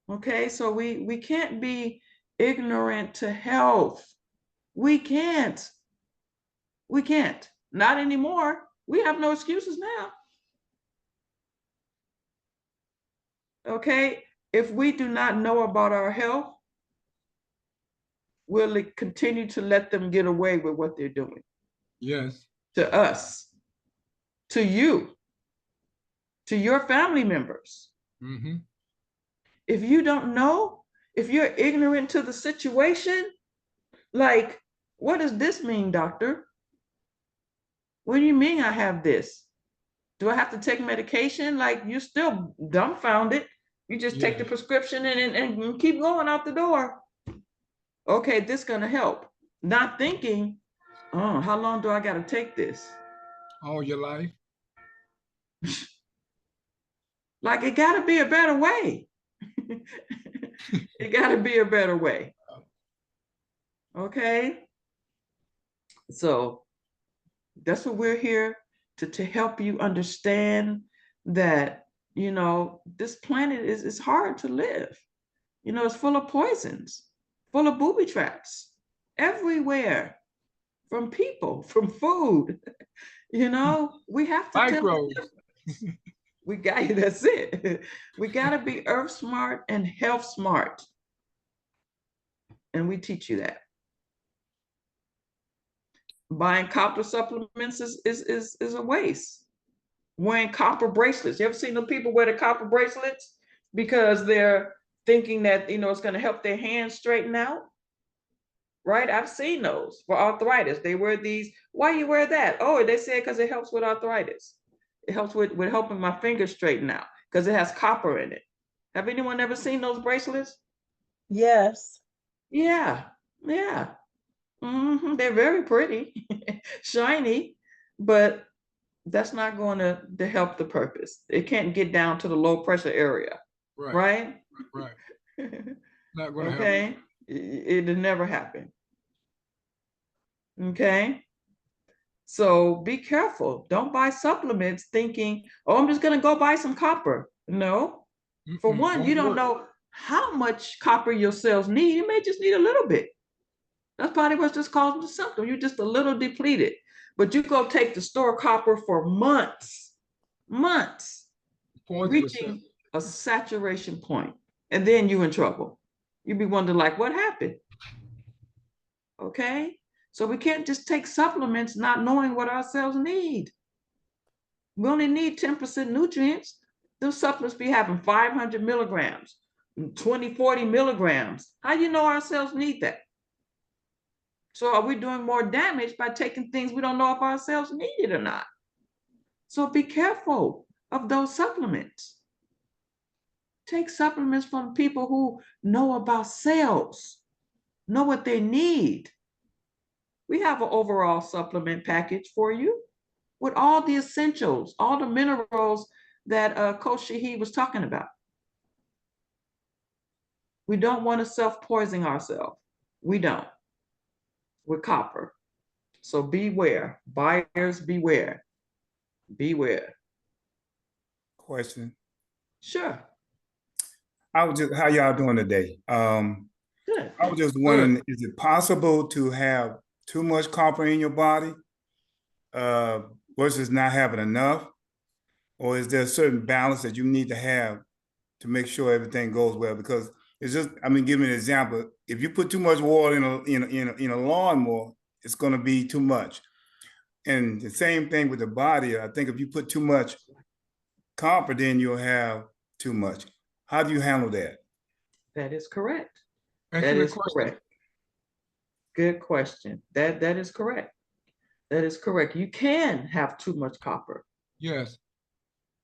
Okay, so we can't be ignorant to health. We can't. We can't. Not anymore. We have no excuses now. Okay, if we do not know about our health, we'll continue to let them get away with what they're doing. Yes. To us, to you, to your family members. Mm-hmm. If you don't know, if you're ignorant to the situation, like, what does this mean, doctor? What do you mean I have this? Do I have to take medication? Like, you're still dumbfounded. You just take the prescription and keep going out the door. Okay, this is gonna help. Not thinking, oh, how long do I gotta take this? All your life. Like, it gotta be a better way. It gotta be a better way. Okay? So that's what we're here to help you understand that, you know, this planet is hard to live. You know, it's full of poisons, full of booby traps everywhere, from people, from food. You know, we have to microbes. We got you, that's it. We got to be earth smart and health smart. And we teach you that. Buying copper supplements is a waste. Wearing copper bracelets. You ever seen the people wear the copper bracelets because they're thinking that, you know, it's going to help their hands straighten out? Right? I've seen those for arthritis. They wear these. Why you wear that? Oh, they say because it helps with arthritis. It helps with helping my fingers straighten out because it has copper in it. Have anyone ever seen those bracelets? Yes. Yeah, yeah. They're very pretty, shiny, but that's not going to help the purpose. It can't get down to the low pressure area, right? Right. Not going to happen. Okay, it'll never happen. Okay, so be careful. Don't buy supplements thinking, oh, I'm just going to go buy some copper. No, for one, you don't know how much copper your cells need. You may just need a little bit. That's probably what's just causing the symptom. You're just a little depleted. But you go take the store copper for months, reaching a saturation point, and then you're in trouble. You'd be wondering, like, what happened? Okay, so we can't just take supplements not knowing what our cells need. We only need 10% nutrients. Those supplements be having 500 milligrams, 20, 40 milligrams. How do you know our cells need that? So are we doing more damage by taking things we don't know if our cells need it or not? So be careful of those supplements. Take supplements from people who know about cells, know what they need. We have an overall supplement package for you with all the essentials, all the minerals that Coach Shaheed was talking about. We don't want to self-poison ourselves. We don't. With copper. So beware, buyers beware. Beware. Question. Sure. How y'all doing today? Good. I was just wondering, is it possible to have too much copper in your body versus not having enough? Or is there a certain balance that you need to have to make sure everything goes well? Because it's just, I mean, give me an example. If you put too much water in a lawnmower, it's going to be too much. And the same thing with the body. I think if you put too much copper, then you'll have too much. How do you handle that? That is correct. That is correct. Good question. That is correct. That is correct. You can have too much copper. Yes.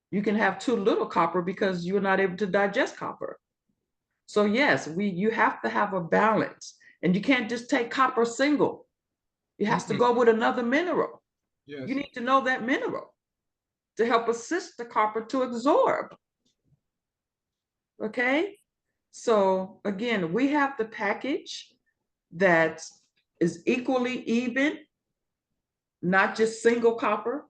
You can have too little copper because you're not able to digest copper. So yes, you have to have a balance, and you can't just take copper single. It has to go with another mineral. Yes. You need to know that mineral to help assist the copper to absorb. Okay. So again, we have the package that is equally even, not just single copper.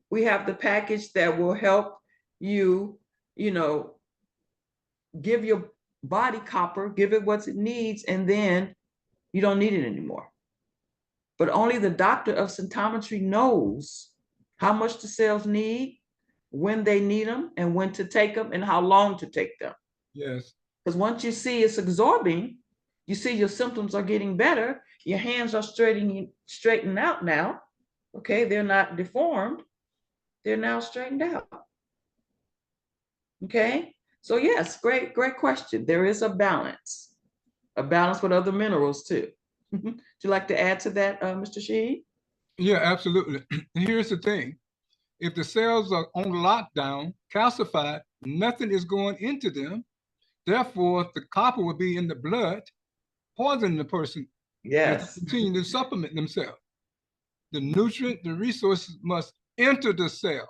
We have the package that will help you, give your body copper, give it what it needs, and then you don't need it anymore. But only the doctor of symptometry knows how much the cells need, when they need them, and when to take them, and how long to take them. Yes. Because once you see it's absorbing, you see your symptoms are getting better, your hands are straightened out now. Okay, they're not deformed, they're now straightened out. Okay, so yes, great question. There is a balance with other minerals too. Would you like to add to that, Mr. Shaheed? Yeah, absolutely. Here's the thing. If the cells are on lockdown, calcified, nothing is going into them. Therefore, the copper will be in the blood, poisoning the person. Yes. As they continue to supplement themselves. The nutrient, the resources must enter the cell.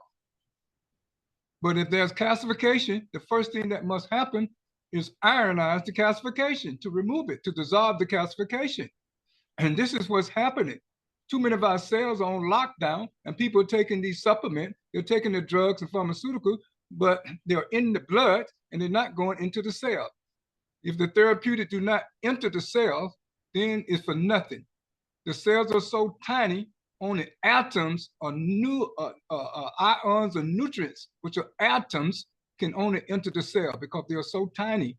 But if there's calcification, the first thing that must happen is ionize the calcification, to remove it, to dissolve the calcification. And this is what's happening. Too many of our cells are on lockdown, and people are taking these supplements, they're taking the drugs and pharmaceuticals, but they're in the blood and they're not going into the cell. If the therapeutic do not enter the cells, then it's for nothing. The cells are so tiny, only atoms or ions or nutrients, which are atoms, can only enter the cell because they are so tiny.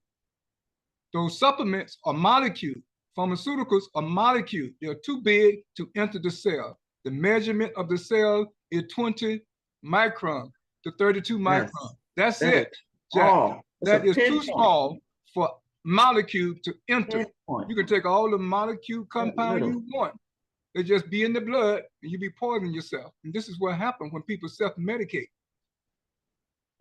Those supplements are molecules. Pharmaceuticals are molecules. They're too big to enter the cell. The measurement of the cell is 20 micron to 32 micron. Yes. That's it, Jack. Oh, that is too small for molecule to enter. Pinpoint. You can take all the molecule compound you want. They just be in the blood and you be poisoning yourself. And this is what happens when people self-medicate.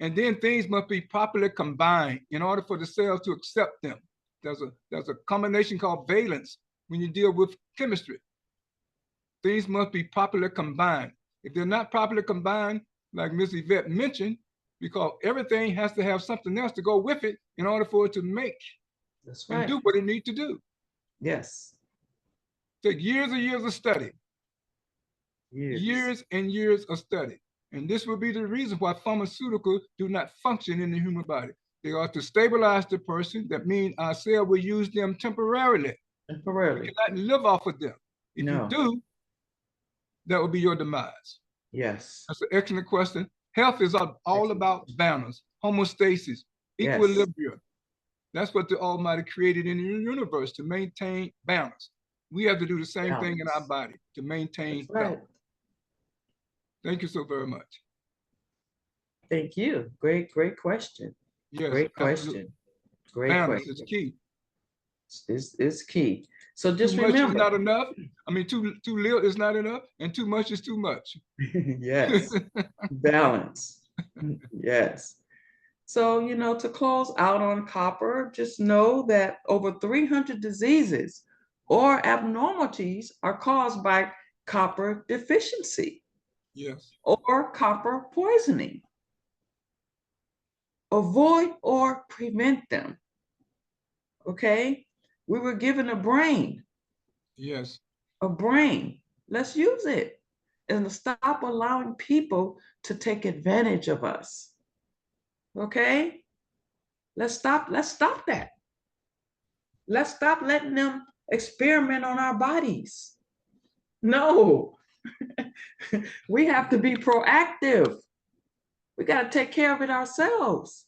And then things must be properly combined in order for the cells to accept them. There's a combination called valence when you deal with chemistry. Things must be properly combined. If they're not properly combined, like Ms. Yvette mentioned, because everything has to have something else to go with it in order for it to make and do what it needs to do. Yes. Take years and years of study. Years and years of study. And this will be the reason why pharmaceuticals do not function in the human body. They are to stabilize the person. That means our cell will use them temporarily. Temporarily. You cannot live off of them. If you do, that will be your demise. Yes. That's an excellent question. Health is all about balance, homeostasis, equilibrium. That's what the Almighty created in the universe, to maintain balance. We have to do the same thing in our body to maintain balance. Thank you so very much. Thank you. Great question. Yes, great question. Absolutely. Great balance question. is key. It's key. So just too remember, much is not enough. I mean, too little is not enough, and too much is too much. Yes. Balance. Yes. So, to close out on copper, just know that over 300 diseases or abnormalities are caused by copper deficiency. Yes. Or copper poisoning. Avoid or prevent them. Okay? We were given a brain. Yes. A brain. Let's use it. And stop allowing people to take advantage of us. Okay? Let's stop that. Let's stop letting them experiment on our bodies. No. We have to be proactive. We got to take care of it ourselves.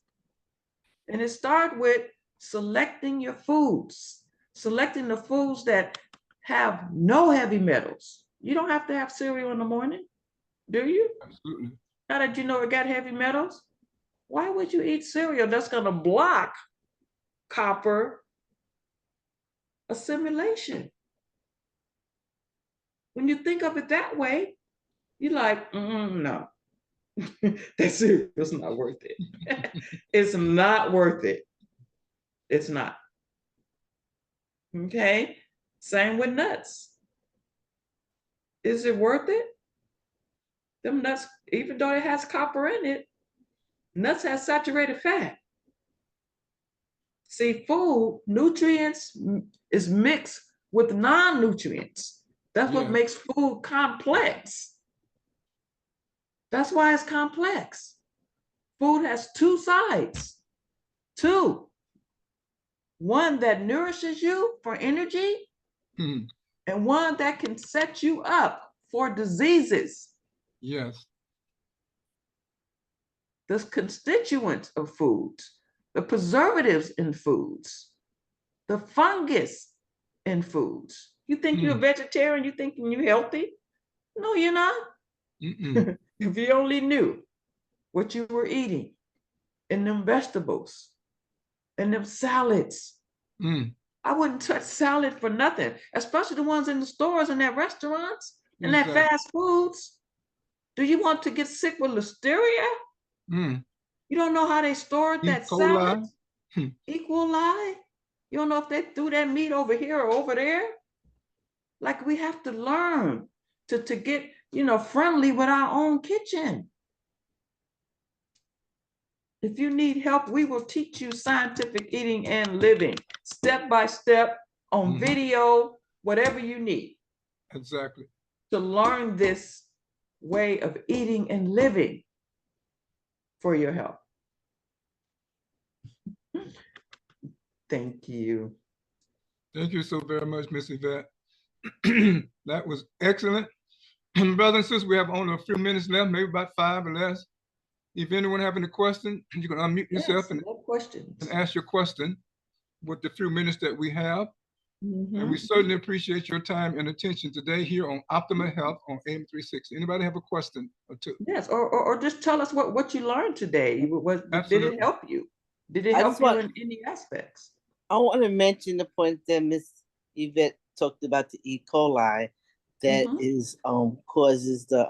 And it starts with selecting your foods, selecting the foods that have no heavy metals. You don't have to have cereal in the morning, do you? Absolutely. Now that you know it got heavy metals, why would you eat cereal that's going to block copper assimilation? when you think of it that way, you're like, no, that's it. It's not worth it. It's not worth it. It's not. Okay. Same with nuts. Is it worth it? Them nuts, even though it has copper in it, nuts have saturated fat. See, food, nutrients is mixed with non-nutrients. That's what makes food complex. That's why it's complex. Food has two sides. Two. One that nourishes you for energy, and one that can set you up for diseases. Yes. The constituents of foods, the preservatives in foods, the fungus in foods. You think you're a vegetarian, you thinking you're healthy? No, you're not. If you only knew what you were eating in them vegetables, in them salads. I wouldn't touch salad for nothing, especially the ones in the stores and at restaurants and at fast foods. Do you want to get sick with listeria? You don't know how they stored that salad? E. coli? You don't know if they threw that meat over here or over there? Like, we have to learn to get, friendly with our own kitchen. If you need help, we will teach you scientific eating and living, step by step, on video, whatever you need. Exactly. To learn this way of eating and living for your health. Thank you. Thank you so very much, Miss Yvette. That was excellent. Brothers and sisters, we have only a few minutes left, maybe about 5 or less. If anyone have any question, you can unmute yourself and ask your question with the few minutes that we have. And we certainly appreciate your time and attention today here on Optimal Health on AM 360. Anybody have a question or two? Yes, or just tell us what you learned today. Did it help you? Did it help you in any aspects? I want to mention the point that Miss Yvette talked about, the E. coli that is causes the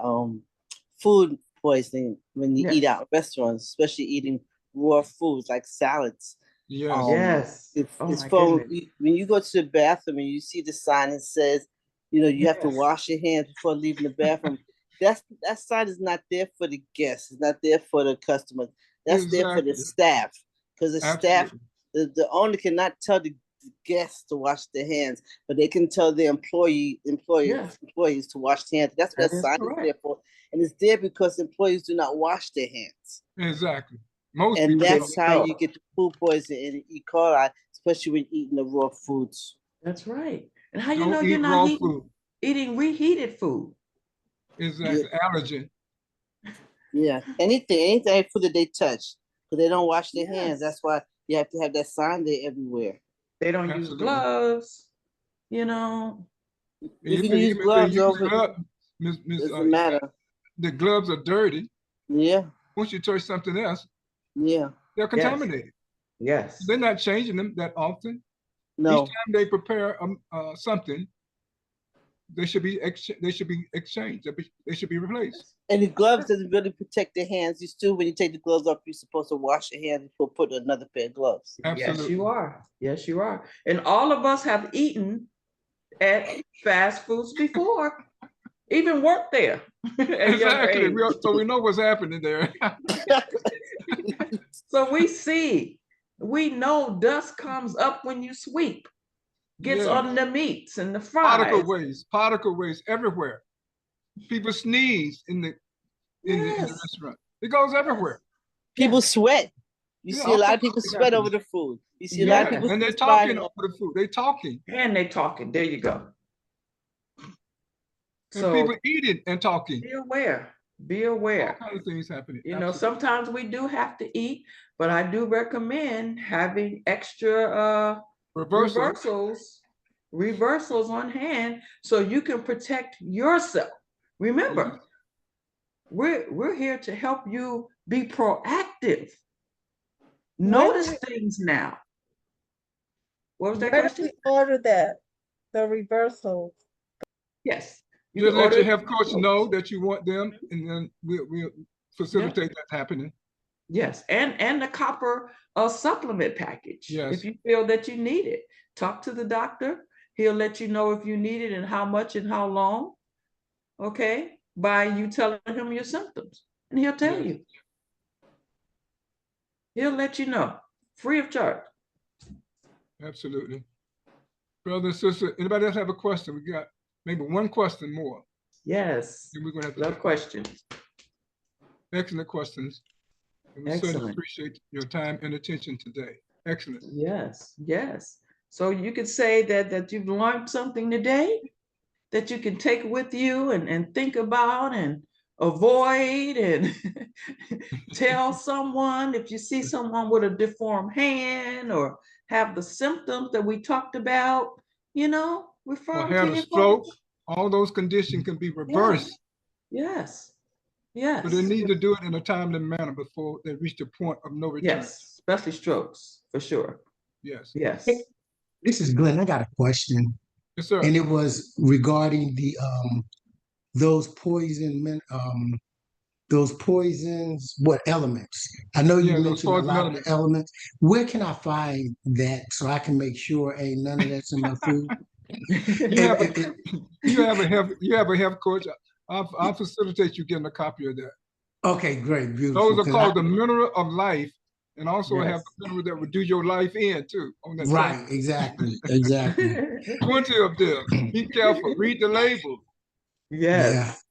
food poisoning when you eat out in restaurants, especially eating raw foods like salads. Yes. It's from when you go to the bathroom and you see the sign that says, you have to wash your hands before leaving the bathroom. That sign is not there for the guests. It's not there for the customers. That's there for the staff, because the staff, the owner cannot tell the guests to wash their hands, but they can tell the employees to wash their hands. That's what that sign is there for, and it's there because employees do not wash their hands. Exactly. And that's how you get the food poisoning and E. coli, especially when eating the raw foods. That's right. And how you know you're not eating reheated food? Exactly. Allergen. Yeah. Anything food that they touch, because they don't wash their hands. That's why you have to have that sign there everywhere. They don't use gloves, If you can use gloves over, doesn't matter. The gloves are dirty. Yeah. Once you touch something else, they're contaminated. Yes. They're not changing them that often. No. Each time they prepare something, they should be exchanged. They should be replaced. And the gloves doesn't really protect their hands. You still, when you take the gloves off, you're supposed to wash your hands before putting another pair of gloves. Absolutely. Yes, you are. Yes, you are. And all of us have eaten at fast foods before, even worked there. Exactly. So we know what's happening there. So we know dust comes up when you sweep, gets on the meats and the fries. Particle waste everywhere. People sneeze in the restaurant. It goes everywhere. People sweat. You see a lot of people sweat over the food. You see a lot of people, and they're talking over the food. They're talking. And they're talking. There you go. And so people eating and talking. Be aware. Be aware. All kinds of things happening. Sometimes we do have to eat, but I do recommend having extra reversals on hand so you can protect yourself. Remember, we're here to help you be proactive. Notice things now. What was that question? Where did we order that? The reversals. Yes. Just let your health coach know that you want them, and then we'll facilitate that happening. Yes, and the copper supplement package. Yes. If you feel that you need it, talk to the doctor. He'll let you know if you need it and how much and how long. Okay, by you telling him your symptoms, and he'll tell you. He'll let you know, free of charge. Absolutely. Brother and sister, anybody else have a question? We got maybe one question more. Yes. And we're going to have to love questions. Excellent questions. And we certainly appreciate your time and attention today. Excellent. Yes, yes. So you could say that you've learned something today that you can take with you and think about and avoid and tell someone if you see someone with a deformed hand or have the symptoms that we talked about, refer or them had to a your stroke. coach. All those conditions can be reversed. Yes. Yes. But they need to do it in a timely manner before they reach the point of no return. Yes, especially strokes, for sure. Yes. Yes. Hey, this is Glenn. I got a question. Yes, sir. And it was regarding the those poisons, what elements? I know you mentioned a lot of the elements. Where can I find that so I can make sure ain't none of that's in my food? You have a health coach. I'll facilitate you getting a copy of that. Okay, great, beautiful. Those are called the mineral of life, and also have the mineral that would do your life in too. On that right, exactly. 20 of them. Be careful. Read the label. Yes.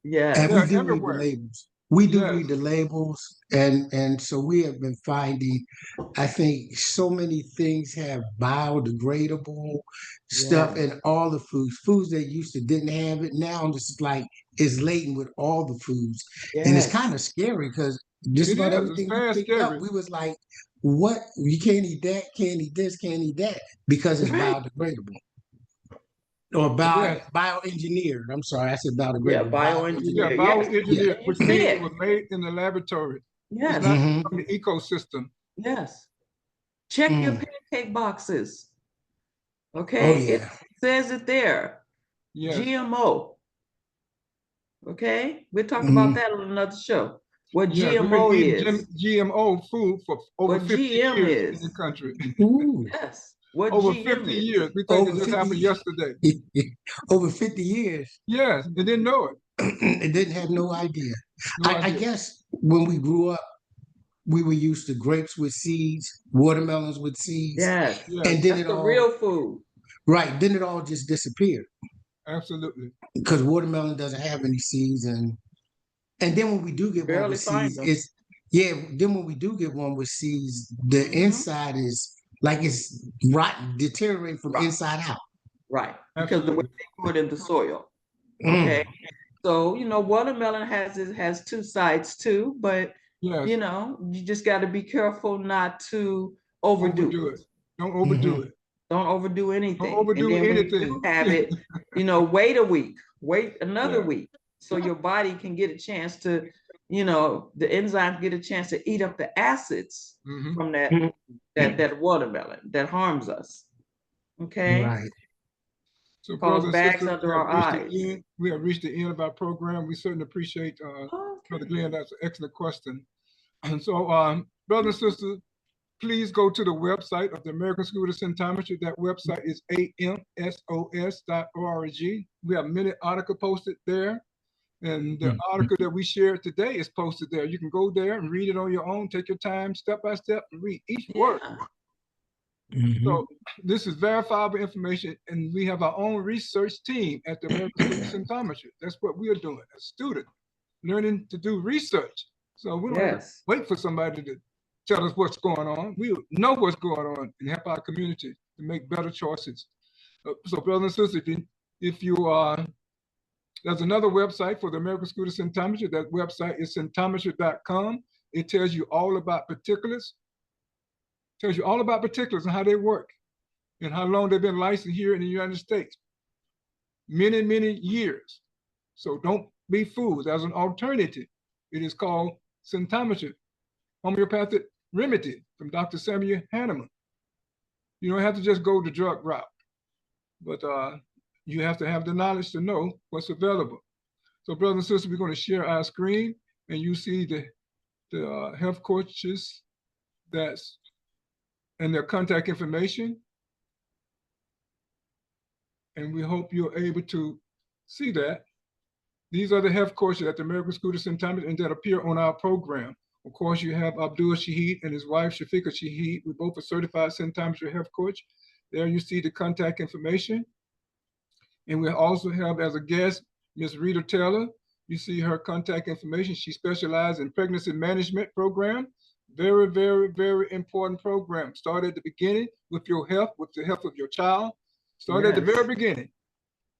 Yeah. And we do read the labels. We do read the labels, and so we have been finding, I think so many things have biodegradable stuff in all the foods that used to didn't have it. Now it's like it's laden with all the foods. And it's kind of scary because just about everything we picked up, we was like, what? You can't eat that, can't eat this, can't eat that, because it's biodegradable. Or bioengineered. I'm sorry, I said biodegradable. Yeah, bioengineered. Yeah, bioengineered, which means it was made in the laboratory. Yes. It's not from the ecosystem. Yes. Check your pancake boxes. Okay. Oh, yeah. It says it there. Yes. GMO. Okay. We'll talk about that on another show. What GMO is. GMO food for over 50 years in the country. Yes. What over GM 50 is. years. We think it just happened yesterday. Over 50 years. Yes, they didn't know it. They didn't have no idea. I guess when we grew up, we were used to grapes with seeds, watermelons with seeds. Yes. And then that's the real food. Right. Then it all just disappeared. Absolutely. Because watermelon doesn't have any seeds. And then when we do get one with seeds, then when we do get one with seeds, the inside is like it's rotten, deteriorating from inside out. Right. Because the way they put it in the soil. Okay. So, watermelon has two sides too, but you just got to be careful not to overdo it. Don't overdo it. Don't overdo anything. Don't overdo anything. When you do have it, wait a week, wait another week, so your body can get a chance to, the enzymes get a chance to eat up the acids from that watermelon that harms us. Okay. Right. So, brothers and sisters, we have reached the end of our program. We certainly appreciate Brother Glenn. That's an excellent question. And so, brothers and sisters, please go to the website of the American School of Symptometry. That website is amsos.org. We have many articles posted there. And the article that we shared today is posted there. You can go there and read it on your own. Take your time, step by step, and read each word. So this is verifiable information, and we have our own research team at the American School of Symptometry. That's what we are doing as students, learning to do research. So we don't have to wait for somebody to tell us what's going on. We know what's going on and help our community to make better choices. So brothers and sisters, if you are, there's another website for the American School of Symptometry. That website is symptometry.com. It tells you all about particulars. Tells you all about particulars and how they work and how long they've been licensed here in the United States. Many, many years. So don't be fooled. As an alternative, it is called symptometry, homeopathic remedy from Dr. Samuel Hahnemann. You don't have to just go the drug route, but you have to have the knowledge to know what's available. So brothers and sisters, we're going to share our screen, and you see the health coaches and their contact information. And we hope you're able to see that. These are the health coaches at the American School of St. Thomas and that appear on our program. Of course, you have Abdul Shaheed and his wife, Shafika Shaheed. We both are certified St. Thomas health coach. There you see the contact information. And we also have as a guest, Ms. Rita Taylor. You see her contact information. She specializes in pregnancy management program. Very, very, very important program. Start at the beginning with your health, with the health of your child. Start at the very beginning.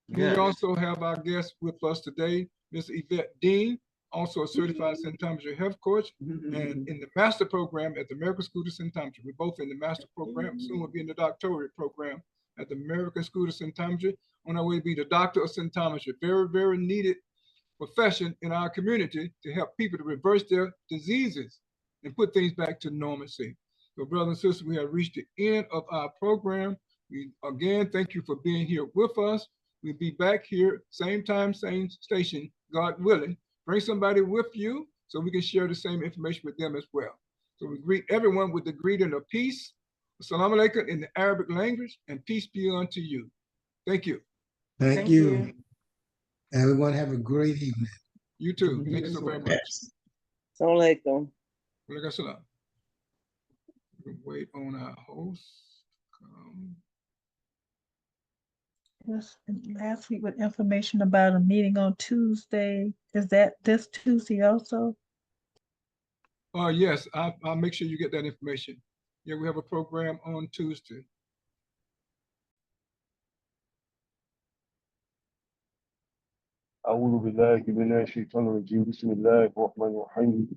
We also have our guest with us today, Ms. Yvette Dean, also a certified St. Thomas health coach, and in the master program at the American School of St. Thomas. We're both in the master program. Soon we'll be in the doctorate program at the American School of St. Thomas. On our way to be the doctor of St. Thomas, a very, very needed profession in our community to help people to reverse their diseases and put things back to normalcy. So brothers and sisters, we have reached the end of our program. We again thank you for being here with us. We'll be back here, same time, same station, God willing. Bring somebody with you so we can share the same information with them as well. So we greet everyone with the greeting of peace. Assalamu alaikum in the Arabic language, and peace be unto you. Thank you. Thank you. Everyone have a great evening. You too. Thank you so very much. Assalamu alaikum. Walaikum salam. We'll wait on our host. Yes, and last week with information about a meeting on Tuesday. Is that this Tuesday also? Yes, I'll make sure you get that information. Yeah, we have a program on Tuesday. أعوذ بالله من الشيطان الرجيم بسم الله الرحمن الرحيم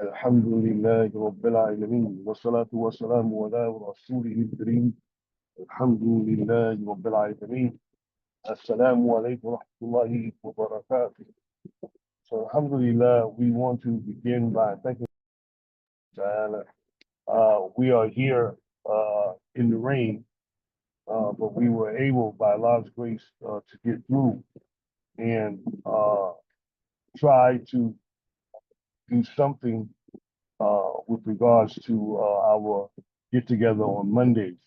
الحمد لله رب العالمين والصلاة والسلام على رسوله الكريم الحمد لله رب العالمين السلام عليكم ورحمة الله وبركاته. So alhamdulillah, we want to begin by thanking Ta'ala. We are here in the rain, but we were able by Allah's grace to get through and try to do something with regards to our get together on Mondays.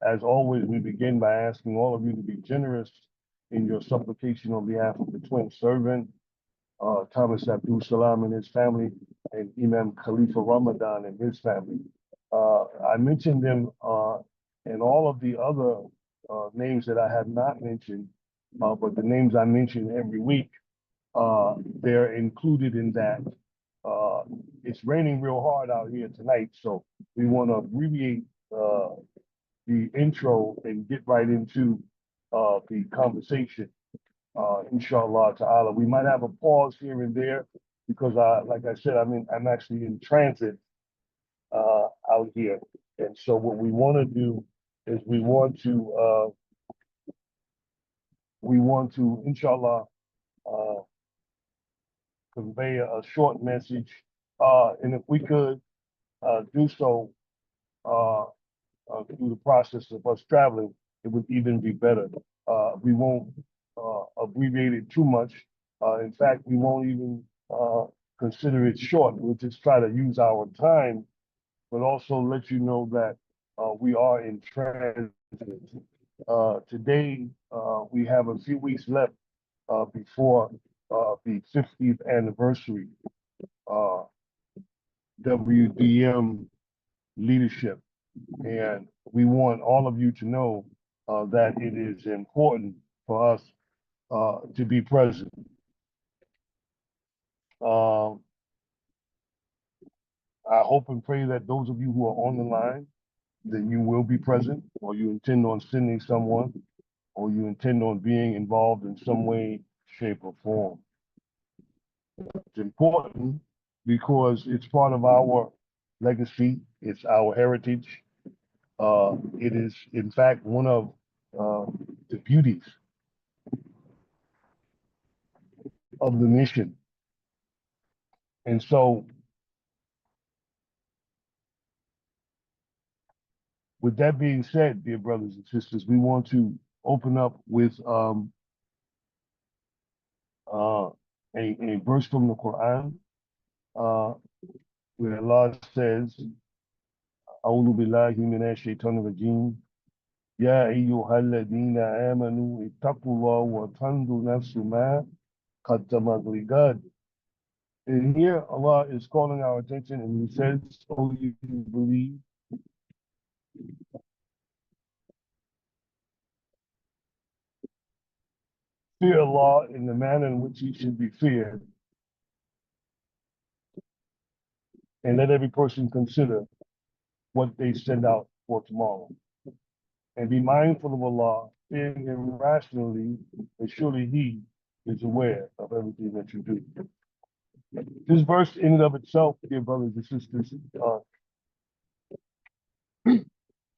As always, we begin by asking all of you to be generous in your supplication on behalf of the twin servant, Thomas Abdul Salam and his family, and Imam Khalifa Ramadan and his family. I mentioned them and all of the other names that I have not mentioned, but the names I mention every week, they're included in that. It's raining real hard out here tonight, so we want to abbreviate the intro and get right into the conversation. Inshallah ta'ala. We might have a pause here and there because like I said, I'm actually in transit out here. And so what we want to do is we want to inshallah convey a short message. And if we could do so through the process of us traveling, it would even be better. We won't abbreviate it too much. In fact, we won't even consider it short. We'll just try to use our time, but also let you know that we are in transit. Today, we have a few weeks left before the 50th anniversary WDM leadership. And we want all of you to know that it is important for us to be present. I hope and pray that those of you who are on the line, that you will be present, or you intend on sending someone, or you intend on being involved in some way, shape, or form. It's important because it's part of our legacy, it's our heritage. It is, in fact, one of the beauties of the mission. And so, with that being said, dear brothers and sisters, we want to open up with a verse from the Quran, where Allah says, أعوذ بالله من الشيطان الرجيم يا أيها الذين آمنوا اتقوا الله وتنظر نفس ما قدمت لغد. And here Allah is calling our attention and He says, "Oh, you believe, fear Allah in the manner in which He should be feared, and let every person consider what they send out for tomorrow. And be mindful of Allah, fearing Him rationally, and surely He is aware of everything that you do." This verse, in and of itself, dear brothers and sisters,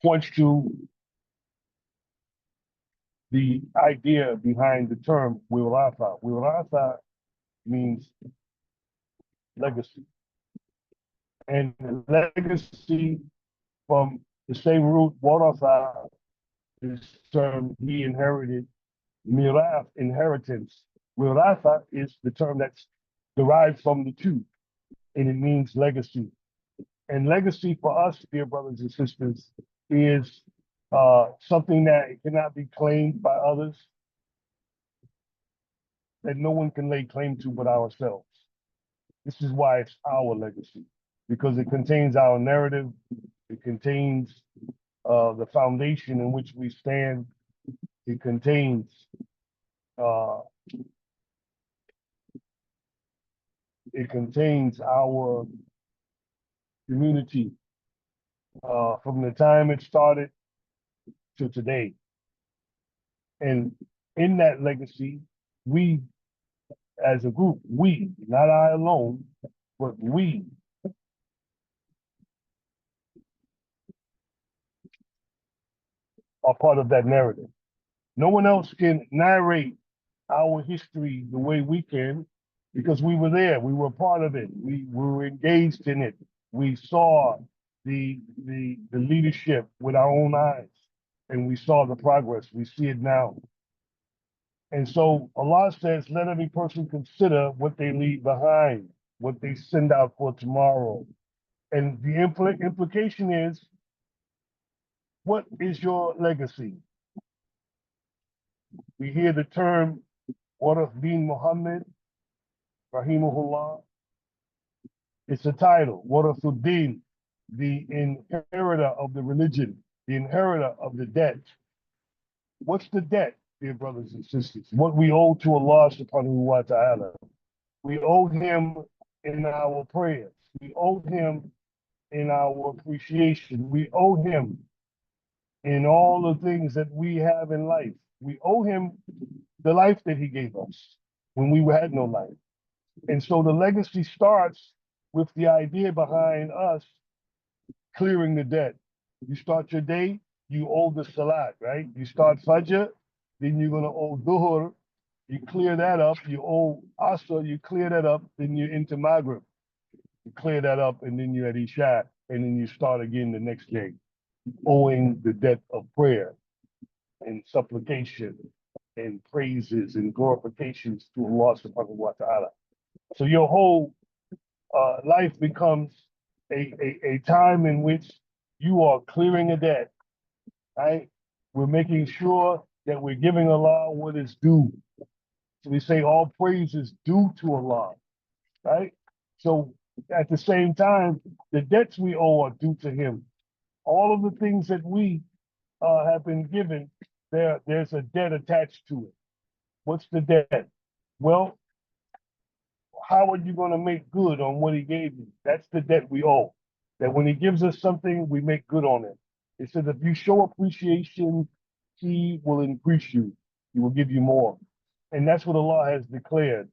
points to the idea behind the term wiratha. Wiratha means legacy. And legacy from the same root, waratha, is term he inherited, mirath, inheritance. Wiratha is the term that's derived from the two, and it means legacy. And legacy for us, dear brothers and sisters, is something that cannot be claimed by others, that no one can lay claim to but ourselves. This is why it's our legacy, because it contains our narrative, it contains the foundation in which we stand, it contains uh, our community from the time it started to today. And in that legacy, we as a group, we, not I alone, but we are part of that narrative. No one else can narrate our history the way we can, because we were there, we were part of it, we were engaged in it. We saw the leadership with our own eyes, and we saw the progress. We see it now. And so Allah says, let every person consider what they leave behind, what they send out for tomorrow. And the implication is, what is your legacy? We hear the term Warith bin Muhammad, rahimahullah. It's a title, Warithuddin, the inheritor of the religion, the inheritor of the debt. What's the debt, dear brothers and sisters? What we owe to Allah subhanahu wa ta'ala. We owe Him in our prayers. We owe Him in our appreciation. We owe Him in all the things that we have in life. We owe Him the life that He gave us when we had no life. And so the legacy starts with the idea behind us clearing the debt. You start your day, you owe the salat, right? You start Fajr, then you're going to owe Dhuhr, you clear that up. You owe Asr, you clear that up, then you're into Maghrib. You clear that up, and then you're at Isha, and then you start again the next day, owing the debt of prayer and supplication and praises and glorifications to Allah subhanahu wa ta'ala. So your whole life becomes a time in which you are clearing a debt, right? We're making sure that we're giving Allah what is due. So we say all praise is due to Allah, right? So at the same time, the debts we owe are due to Him. All of the things that we have been given, there's a debt attached to it. What's the debt? Well, how are you going to make good on what He gave you? That's the debt we owe. That when He gives us something, we make good on it. It says if you show appreciation, He will increase you. He will give you more. And that's what Allah has declared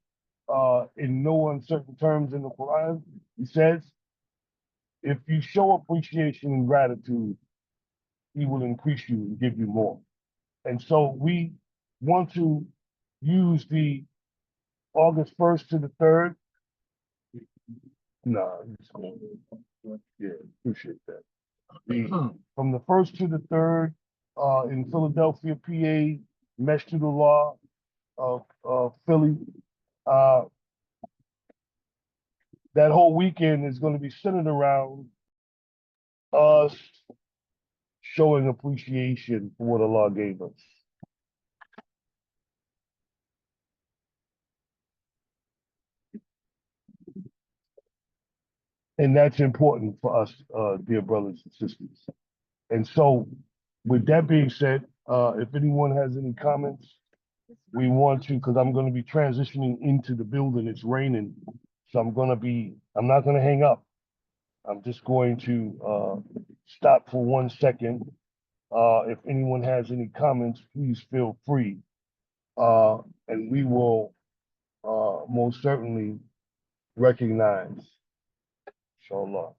in no uncertain terms in the Quran. He says, if you show appreciation and gratitude, He will increase you and give you more. And so we want to use the August 1st to the 3rd. No, yeah, appreciate that. From the 1st to the 3rd in Philadelphia, PA, Mesh to the Law of Philly. That whole weekend is going to be centered around us showing appreciation for what Allah gave us. And that's important for us, dear brothers and sisters. And so, with that being said, if anyone has any comments, we want to, because I'm going to be transitioning into the building. It's raining, so I'm not going to hang up. I'm just going to stop for 1 second. If anyone has any comments, please feel free. And we will most certainly recognize. Inshallah.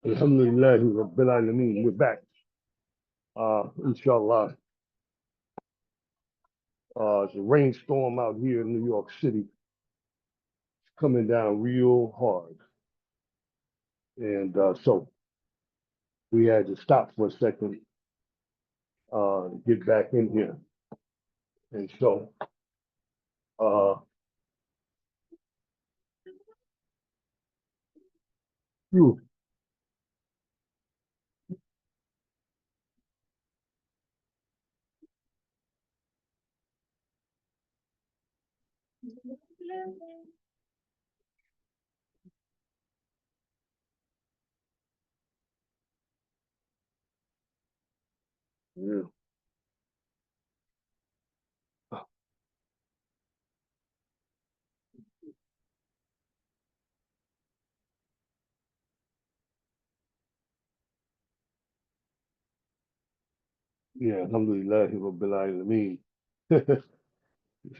Alhamdulillah, Rabbil Alameen. We're back. Inshallah. It's a rainstorm out here in New York City. It's coming down real hard. And so we had to stop for a second, get back in here. And so, phew, yeah. Yeah, Alhamdulillah, Rabbil Alameen.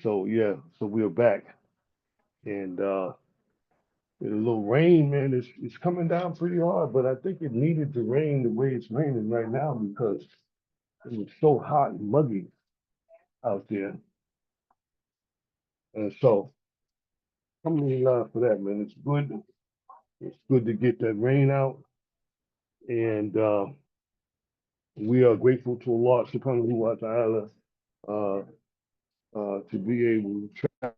So yeah, so we're back. And a little rain, man, it's coming down pretty hard, but I think it needed to rain the way it's raining right now because it was so hot and muggy out there. And so, alhamdulillah for that, man. It's good. It's good to get that rain out. And we are grateful to Allah subhanahu wa ta'ala uh, to be able to try.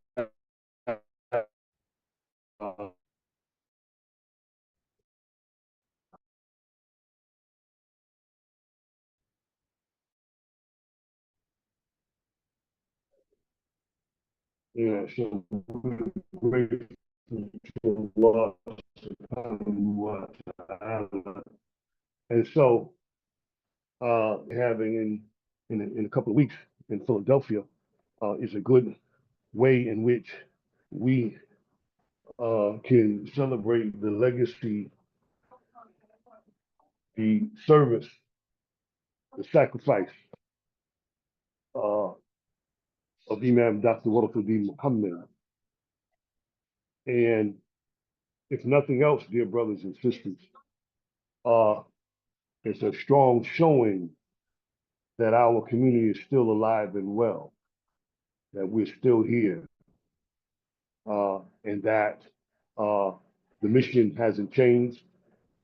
Yeah, so we're grateful to Allah subhanahu wa ta'ala. And so, having in a couple of weeks in Philadelphia is a good way in which we can celebrate the legacy, the service, the sacrifice of Imam Dr. Warathuddin Muhammad. And if nothing else, dear brothers and sisters, it's a strong showing that our community is still alive and well, that we're still here, and that the mission hasn't changed.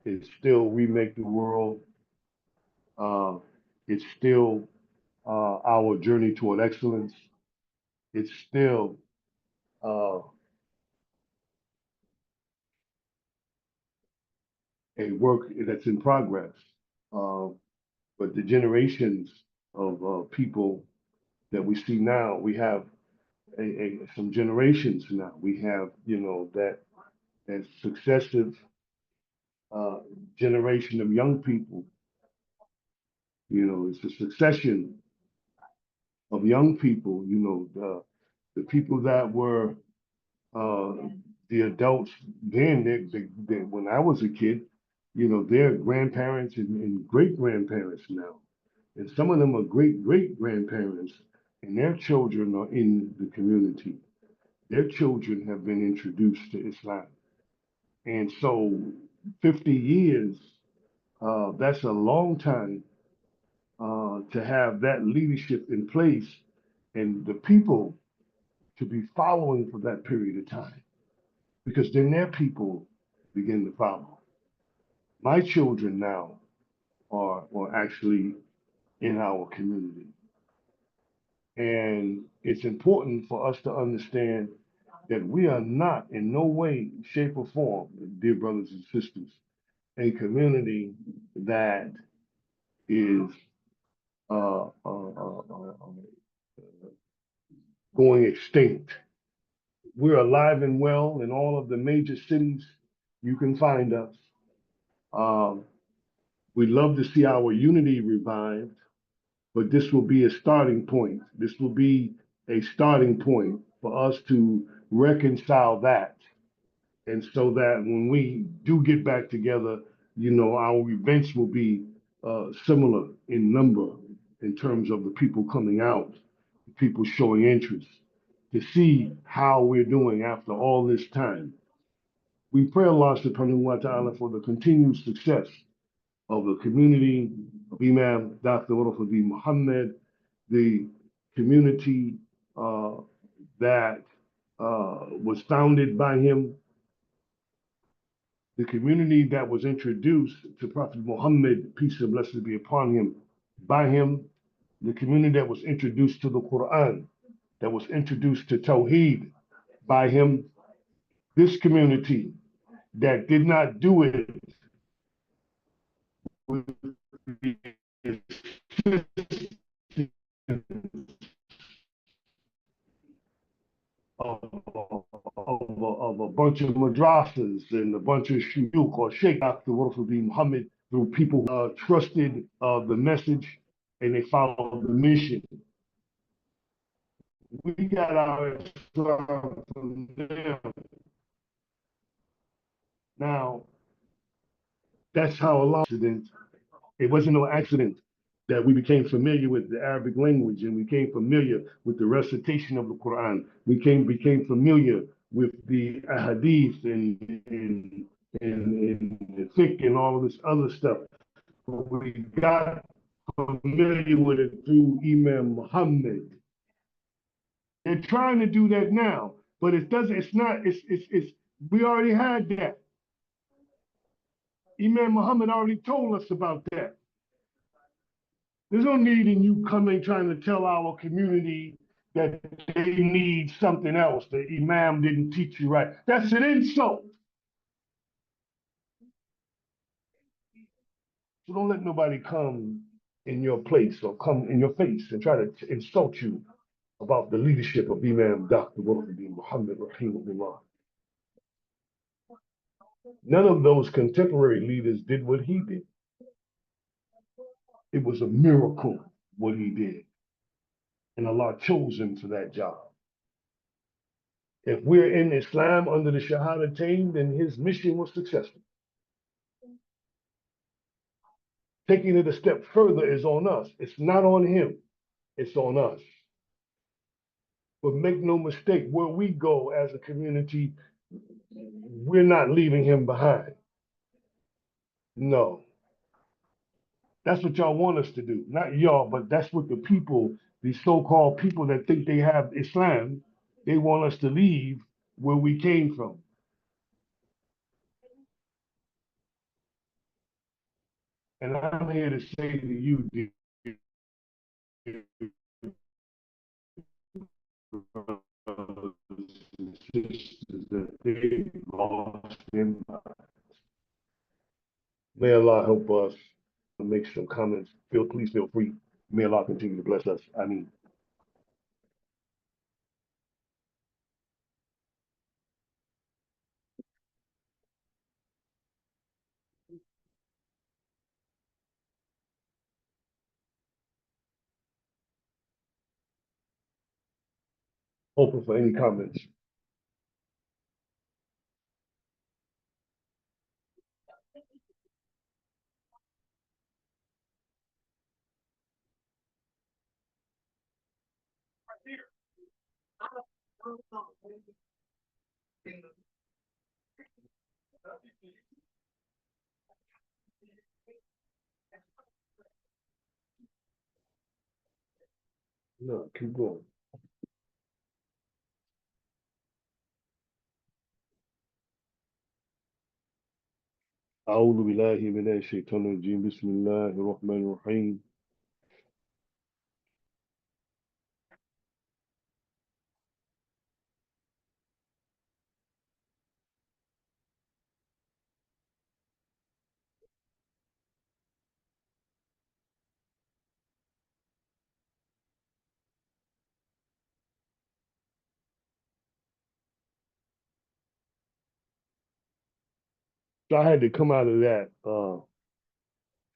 It's still remake the world. It's still our journey toward excellence. It's still a work that's in progress. But the generations of people that we see now, we have some generations now. We have, that successive generation of young people. It's a succession of young people. The people that were the adults then, when I was a kid, they're grandparents and great grandparents now. And some of them are great great grandparents, and their children are in the community. Their children have been introduced to Islam. And so 50 years, that's a long time to have that leadership in place and the people to be following for that period of time, because then their people begin to follow. My children now are actually in our community. And it's important for us to understand that we are not in no way, shape, or form, dear brothers and sisters, a community that is going extinct. We're alive and well in all of the major cities. You can find us. We'd love to see our unity revived, but this will be a starting point. This will be a starting point for us to reconcile that. And so that when we do get back together, our events will be similar in number in terms of the people coming out, people showing interest, to see how we're doing after all this time. We pray Allah subhanahu wa ta'ala for the continued success of the community of Imam Dr. Rafi Muhammad, the community that was founded by him, the community that was introduced to Prophet Muhammad, peace and blessings be upon him, by him, the community that was introduced to the Quran, that was introduced to Tawheed by him, this community that did not do it with the of a bunch of madrasas and a bunch of shuyukh or sheikh after Rafi Muhammad, through people who trusted the message and they followed the mission. We got our Islam from them. Now, that's how Allah accident. It wasn't no accident that we became familiar with the Arabic language and we became familiar with the recitation of the Quran. We became familiar with the ahadith and the fiqh and all of this other stuff. But we got familiar with it through Imam Muhammad. They're trying to do that now, but it doesn't, it's not, it's we already had that. Imam Muhammad already told us about that. There's no need in you coming trying to tell our community that they need something else. The Imam didn't teach you right. That's an insult. So don't let nobody come in your place or come in your face and try to insult you about the leadership of Imam Dr. Rafi Muhammad Rahimahullah. None of those contemporary leaders did what he did. It was a miracle what he did. And Allah chose him for that job. If we're in Islam under the Shahadatain, then his mission was successful. Taking it a step further is on us. It's not on him. It's on us. But make no mistake, where we go as a community, we're not leaving him behind. No. That's what y'all want us to do. Not y'all, but that's what the people, these so-called people that think they have Islam, they want us to leave where we came from. And I'm here to say to you, that they lost their minds. May Allah help us to make some comments. Please feel free. May Allah continue to bless us. I mean. Open for any comments. No, keep going. أعوذ بالله من الشيطان الرجيم بسم الله الرحمن الرحيم So I had to come out of that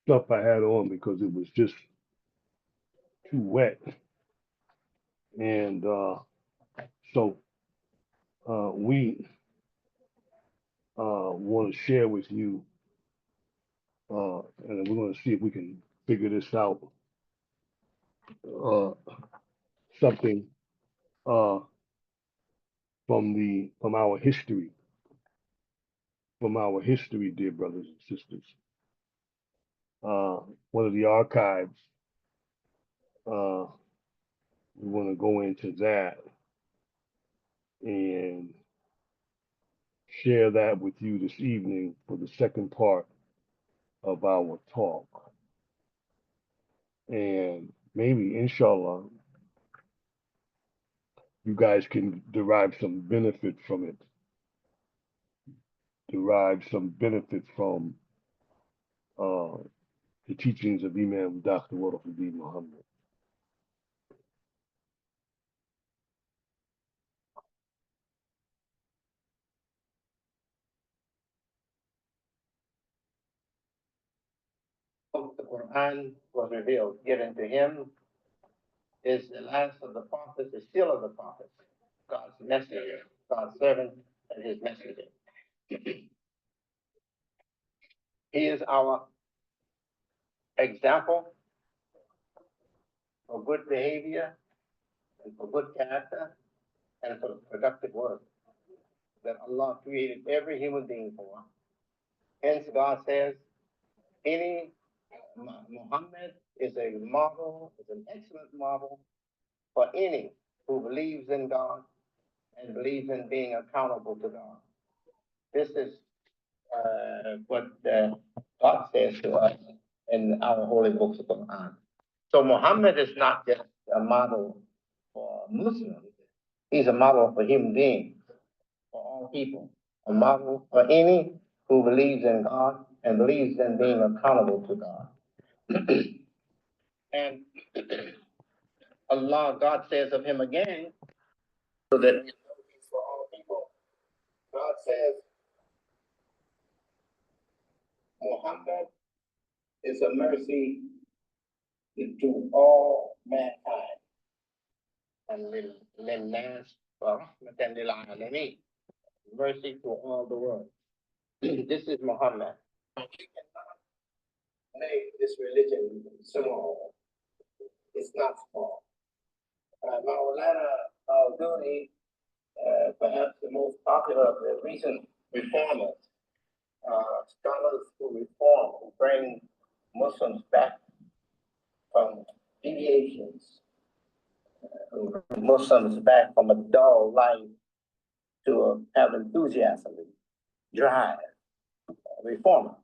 stuff I had on because it was just too wet. And so we want to share with you, and we're going to see if we can figure this out, something from our history. from our history, dear brothers and sisters. One of the archives, we want to go into that and share that with you this evening for the second part of our talk. And maybe, inshallah, you guys can derive some benefit from it. Derive some benefit from the teachings of Imam Dr. Wafiddin Muhammad. The Quran was revealed, given to him, is the last of the prophets, the seal of the prophets, God's messenger, God's servant, and his messenger. He is our example for good behavior and for good character and for productive work that Allah created every human being for. Hence, God says, Muhammad is a model, is an excellent model for any who believes in God and believes in being accountable to God. This is what God says to us in our holy books of Quran. So Muhammad is not just a model for Muslims. He's a model for human beings, for all people. A model for any who believes in God and believes in being accountable to God. And Allah, God says of him again, so that he's for all people. God says, Muhammad is a mercy to all mankind. And mercy to all the world. This is Muhammad. We cannot make this religion small. It's not small. Maulana al-Duni, perhaps the most popular of the recent reformers, scholars who reform, who bring Muslims back from deviations, who bring Muslims back from a dull life to have enthusiasm, drive, reformer.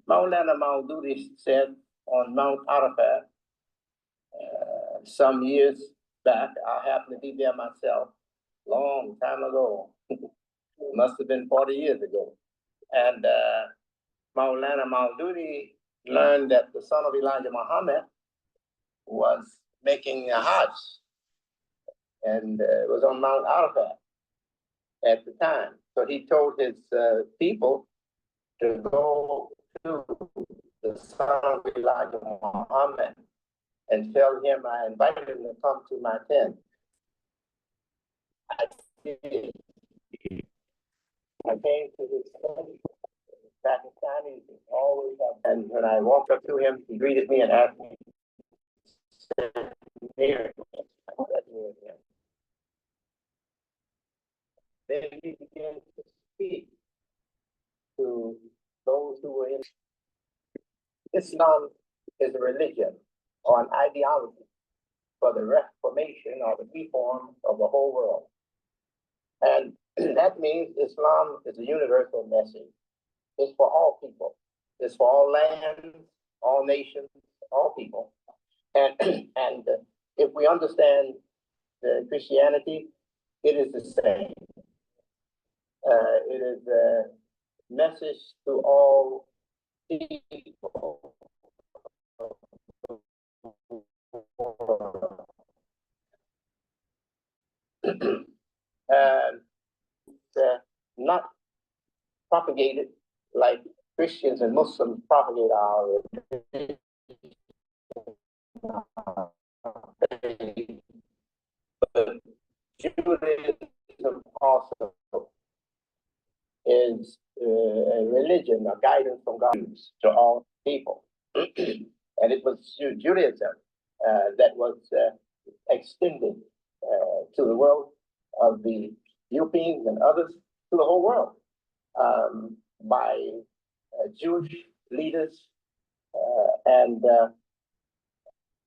Maulana Maududi said on Mount Arafat some years back, I happened to be there myself, long time ago, must have been 40 years ago. And Maulana Maududi learned that the son of Elijah Muhammad was making a Hajj, and it was on Mount Arafat at the time. So he told his people to go to the son of Elijah Muhammad and tell him I invited him to come to my tent. I did. I came to his tent. Pakistani always have, and when I walked up to him, he greeted me and asked me to sit near him. Then he began to speak to those who were in Islam is a religion or an ideology for the reformation or the reform of the whole world. And that means Islam is a universal message. It's for all people. It's for all lands, all nations, all people. And if we understand the Christianity, it is the same. It is a message to all people. And not propagated like Christians and Muslims propagate our religion. But Judaism also is a religion, a guidance from God to all people. And it was Judaism that was extended to the world of the Europeans and others, to the whole world. by Jewish leaders, and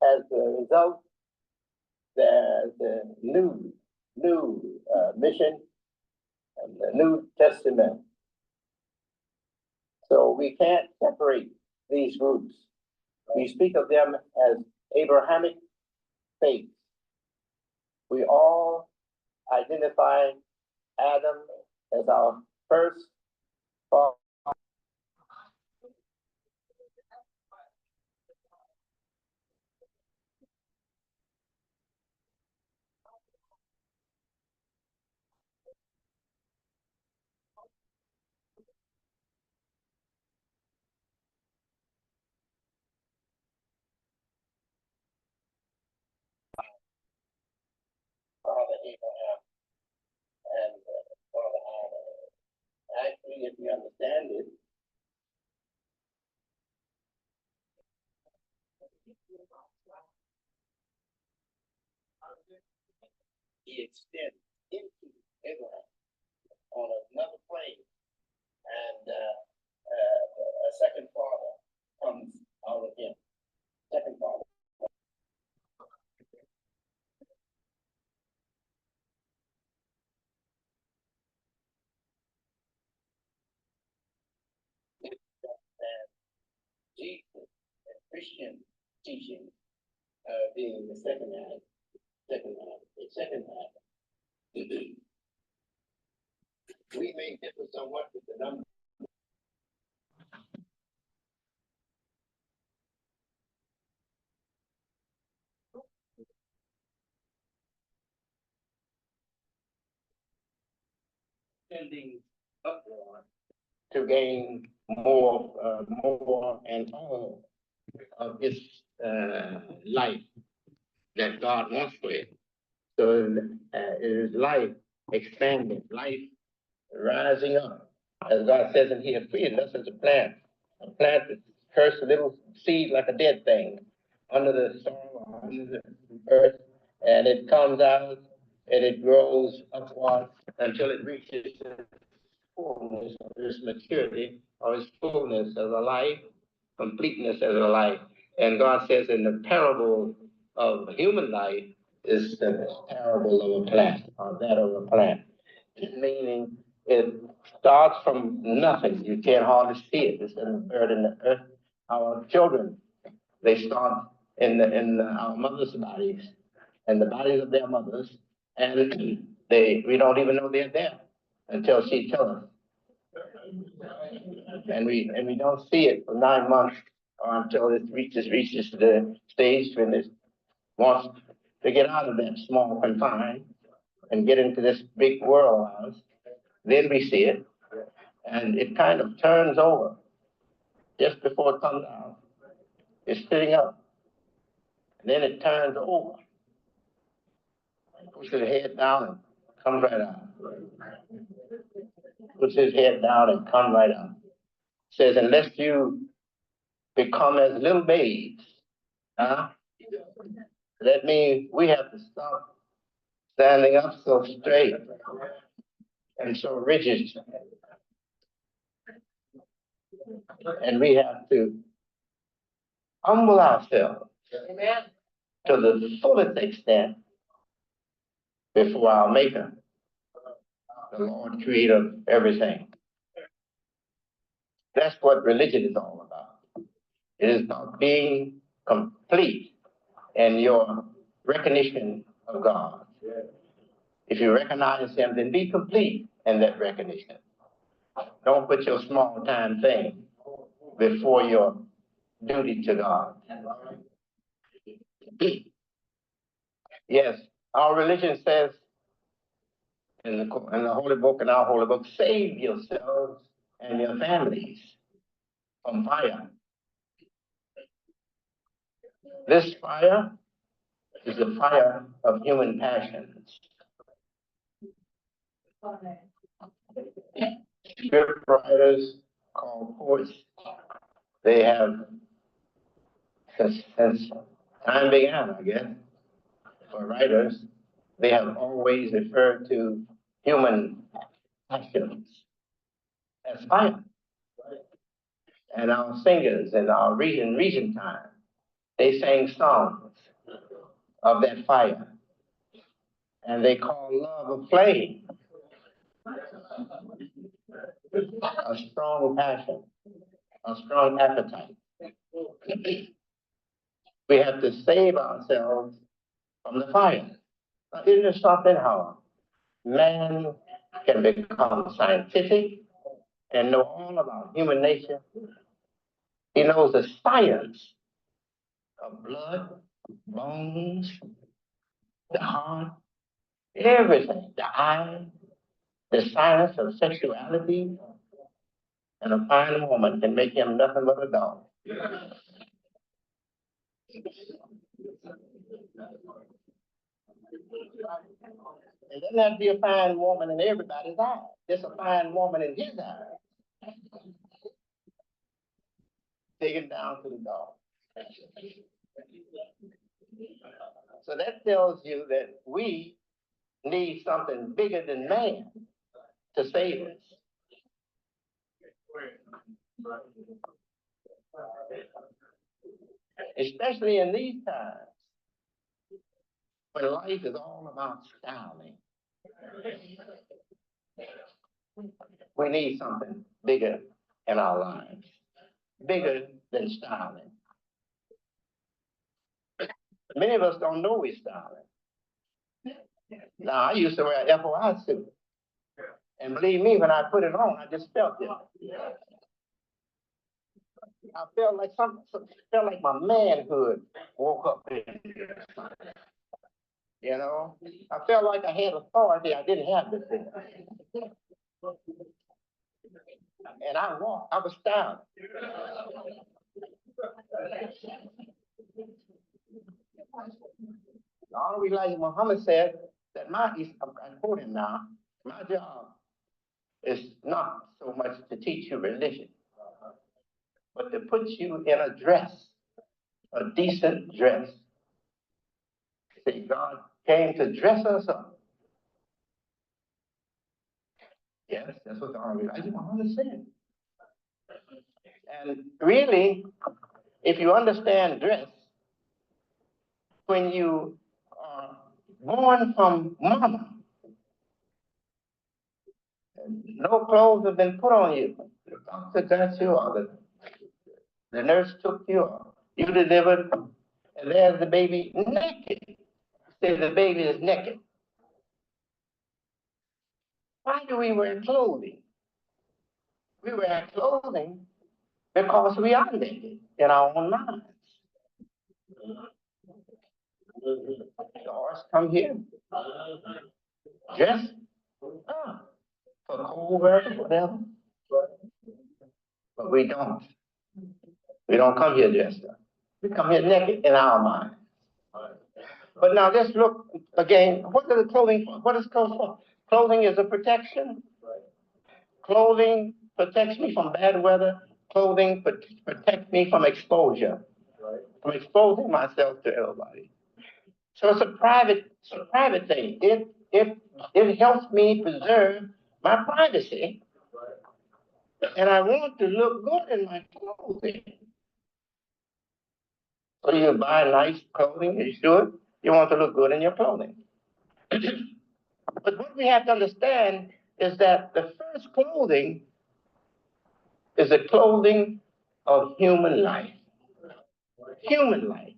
as a result, there's a new mission and the New Testament. So we can't separate these groups. We speak of them as Abrahamic faith. We all identify Adam as our first father. Father Abraham and Father Adam. Actually, if you understand it, he extends into Abraham on another plane, and a second father comes out of him. Second father. And Jesus and Christian teaching being the second half. We may differ somewhat with the number. Tending upward to gain more and all of its life that God wants for it. So it is life expanding, life rising up. As God says, and He has created us as a plant that cursed a little seed like a dead thing under the soil, under the earth, and it comes out and it grows upward until it reaches its fullness, or its maturity, or its fullness as a life, completeness as a life. And God says in the parable of human life is the parable of a plant, or that of a plant, meaning it starts from nothing. You can't hardly see it. It's in the bird in the earth. Our children, they start in our mothers' bodies and the bodies of their mothers, and we don't even know they're there until she tells us. And we don't see it for 9 months or until it reaches the stage when it wants to get out of that small confine and get into this big world of ours. Then we see it, and it kind of turns over just before it comes out. It's sitting up, and then it turns over, puts its head down and comes right out. Puts his head down and comes right out. Says, unless you become as little babes, that means we have to stop standing up so straight and so rigid. And we have to humble ourselves to the fullest extent before our Maker, the Lord, creator of everything. That's what religion is all about. It is about being complete in your recognition of God. If you recognize Him, then be complete in that recognition. Don't put your small time thing before your duty to God. Yes, our religion says in the holy book, in our holy book, save yourselves and your families from fire. This fire is the fire of human passions. Script writers called poets, they have, since time began, I guess, for writers, they have always referred to human passions as fire. And our singers in our region time, they sang songs of that fire. And they call love a flame, a strong passion, a strong appetite. We have to save ourselves from the fire. Now, isn't it something how man can become scientific and know all about human nature? He knows the science of blood, bones, the heart, everything, the eye, the science of sexuality, and a fine woman can make him nothing but a dog. It doesn't have to be a fine woman in everybody's eye. Just a fine woman in his eye. Take it down to the dog. So that tells you that we need something bigger than man to save us. Especially in these times when life is all about styling. We need something bigger in our lives, bigger than styling. Many of us don't know we're styling. Now, I used to wear a FOI suit. And believe me, when I put it on, I just felt it. I felt like my manhood woke up in here. You know, I felt like I had authority I didn't have before. And I was styling. The Honorable Elijah Muhammad said that I quote him now, my job is not so much to teach you religion, but to put you in a dress, a decent dress. See, God came to dress us up. Yes, that's what the Honorable Elijah Muhammad said. And really, if you understand dress, when you are born from mama, no clothes have been put on you. The doctor got you, or the nurse took you, or you delivered, and there's the baby naked. Say the baby is naked. Why do we wear clothing? We wear clothing because we are naked in our own minds. The horse come here, dressed for cold weather, whatever. But we don't. We don't come here dressed up. We come here naked in our mind. But now let's look again. What is clothing for? What is clothes for? Clothing is a protection. Clothing protects me from bad weather. Clothing protects me from exposure, from exposing myself to everybody. So it's a private thing. It helps me preserve my privacy. And I want to look good in my clothing. So you buy nice clothing, you should. You want to look good in your clothing. But what we have to understand is that the first clothing is the clothing of human life. Human life.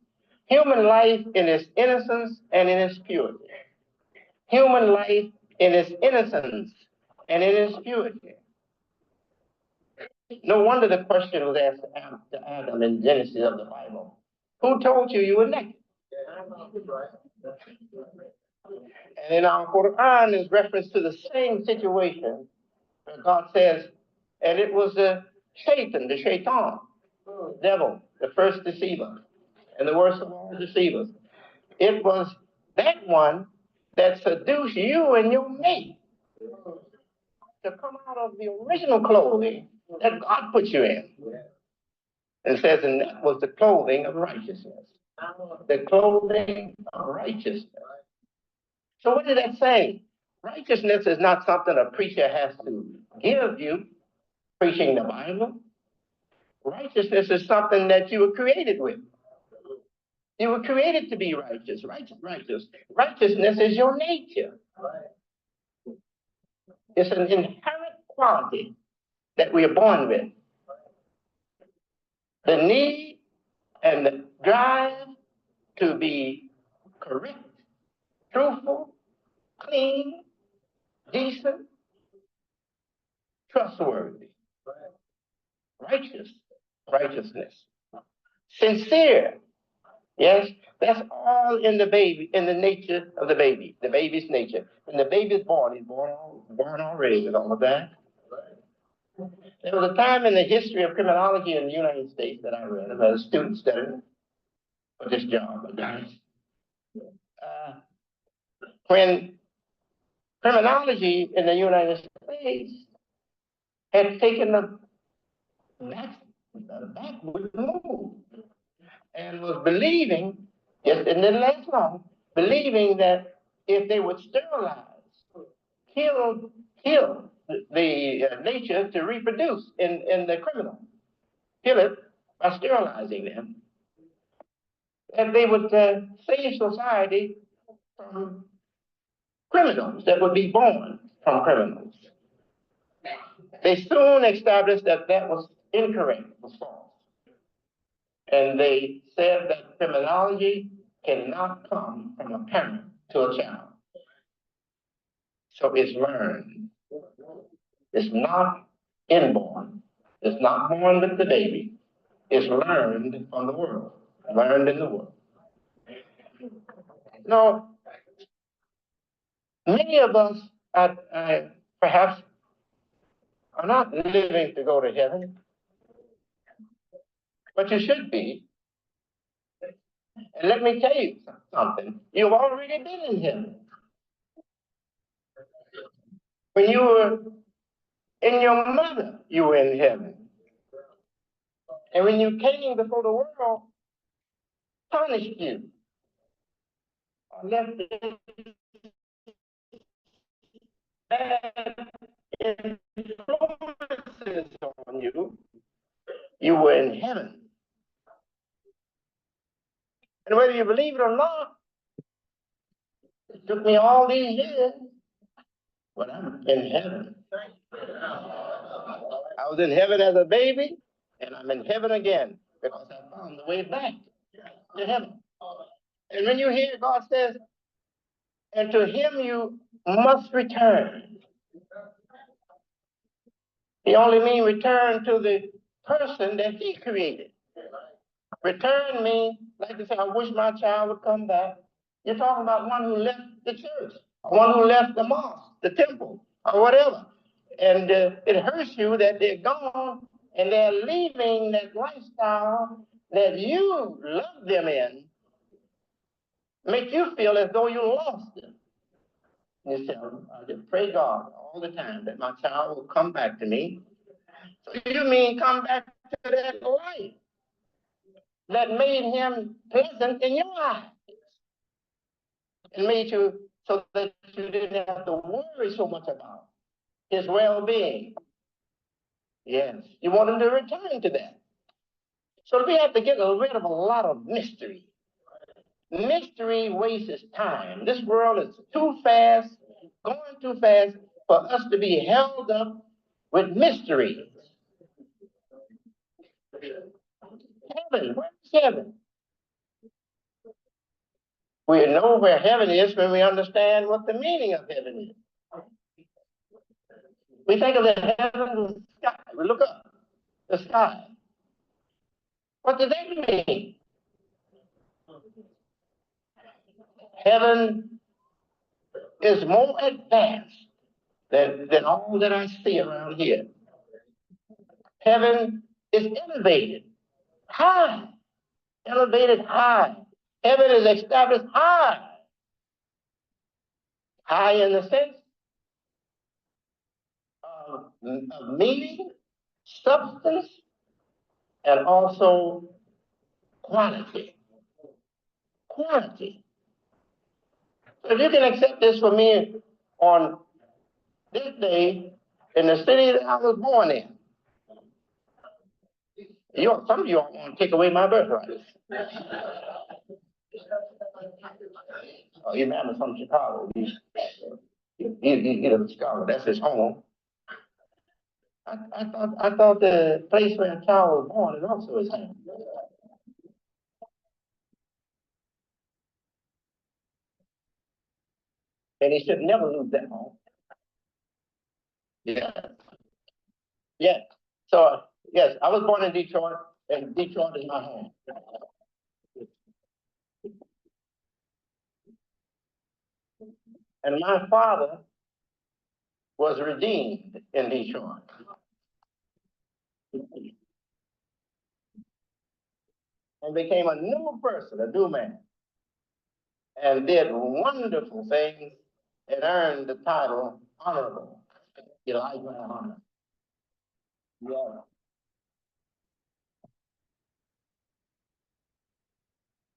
Human life in its innocence and in its purity. Human life in its innocence and in its purity. No wonder the question was asked to Adam in Genesis of the Bible. Who told you you were naked? And in our Quran is reference to the same situation where God says, and it was the Satan, the shaitan, devil, the first deceiver, and the worst of all deceivers. It was that one that seduced you and your mate to come out of the original clothing that God put you in. And says, and that was the clothing of righteousness. The clothing of righteousness. So what is that saying? Righteousness is not something a preacher has to give you. preaching the Bible. Righteousness is something that you were created with. You were created to be righteous. Righteousness is your nature. It's an inherent quality that we are born with. The need and the drive to be correct, truthful, clean, decent, trustworthy, righteousness, sincere. Yes, that's all in the baby, in the nature of the baby's nature. When the baby's born, he's born already with all of that. There was a time in the history of criminology in the United States that I read as a student studying for this job, when criminology in the United States had taken a backward move and was believing, yes, it didn't last long, believing that if they would sterilize, kill the nature to reproduce in the criminal, kill it by sterilizing them, and they would save society from criminals that would be born from criminals. They soon established that that was incorrect, was false. And they said that criminology cannot come from a parent to a child. So it's learned. It's not inborn. It's not born with the baby. It's learned from the world, learned in the world. Now, many of us perhaps are not living to go to heaven, but you should be. And let me tell you something. You've already been in heaven. When you were in your mother, you were in heaven. And when you came before the world, punished you, or left bad influences on you, you were in heaven. And whether you believe it or not, it took me all these years, but I'm in heaven. I was in heaven as a baby, and I'm in heaven again because I found the way back to heaven. And when you hear God says, and to him you must return, he only means return to the person that he created. Return means, like they say, I wish my child would come back. You're talking about one who left the church, one who left the mosque, the temple, or whatever. And it hurts you that they're gone and they're leaving that lifestyle that you love them in, make you feel as though you lost them. You say, I just pray God all the time that my child will come back to me. So you mean come back to that life that made him pleasant in your eyes and made you so that you didn't have to worry so much about his well-being. Yes, you want him to return to that. So we have to get rid of a lot of mystery. Mystery wastes time. This world is too fast, going too fast for us to be held up with mysteries. Heaven, where's heaven? We know where heaven is when we understand what the meaning of heaven is. We think of the heaven sky. We look up the sky. What does that mean? Heaven is more advanced than all that I see around here. Heaven is elevated high, elevated high. Heaven is established high. High in the sense of meaning, substance, and also quality. Quality. So if you can accept this from me on this day in the city that I was born in, Some of you all want to take away my birthright. Oh, your man was from Chicago. He's a scholar. That's his home. I thought the place where a child was born is also his home. And he should never lose that home. Yeah. Yeah. So, yes, I was born in Detroit, and Detroit is my home. And my father was redeemed in Detroit. And became a new person, a new man. And did wonderful things and earned the title honorable. Elijah Honor. Yeah.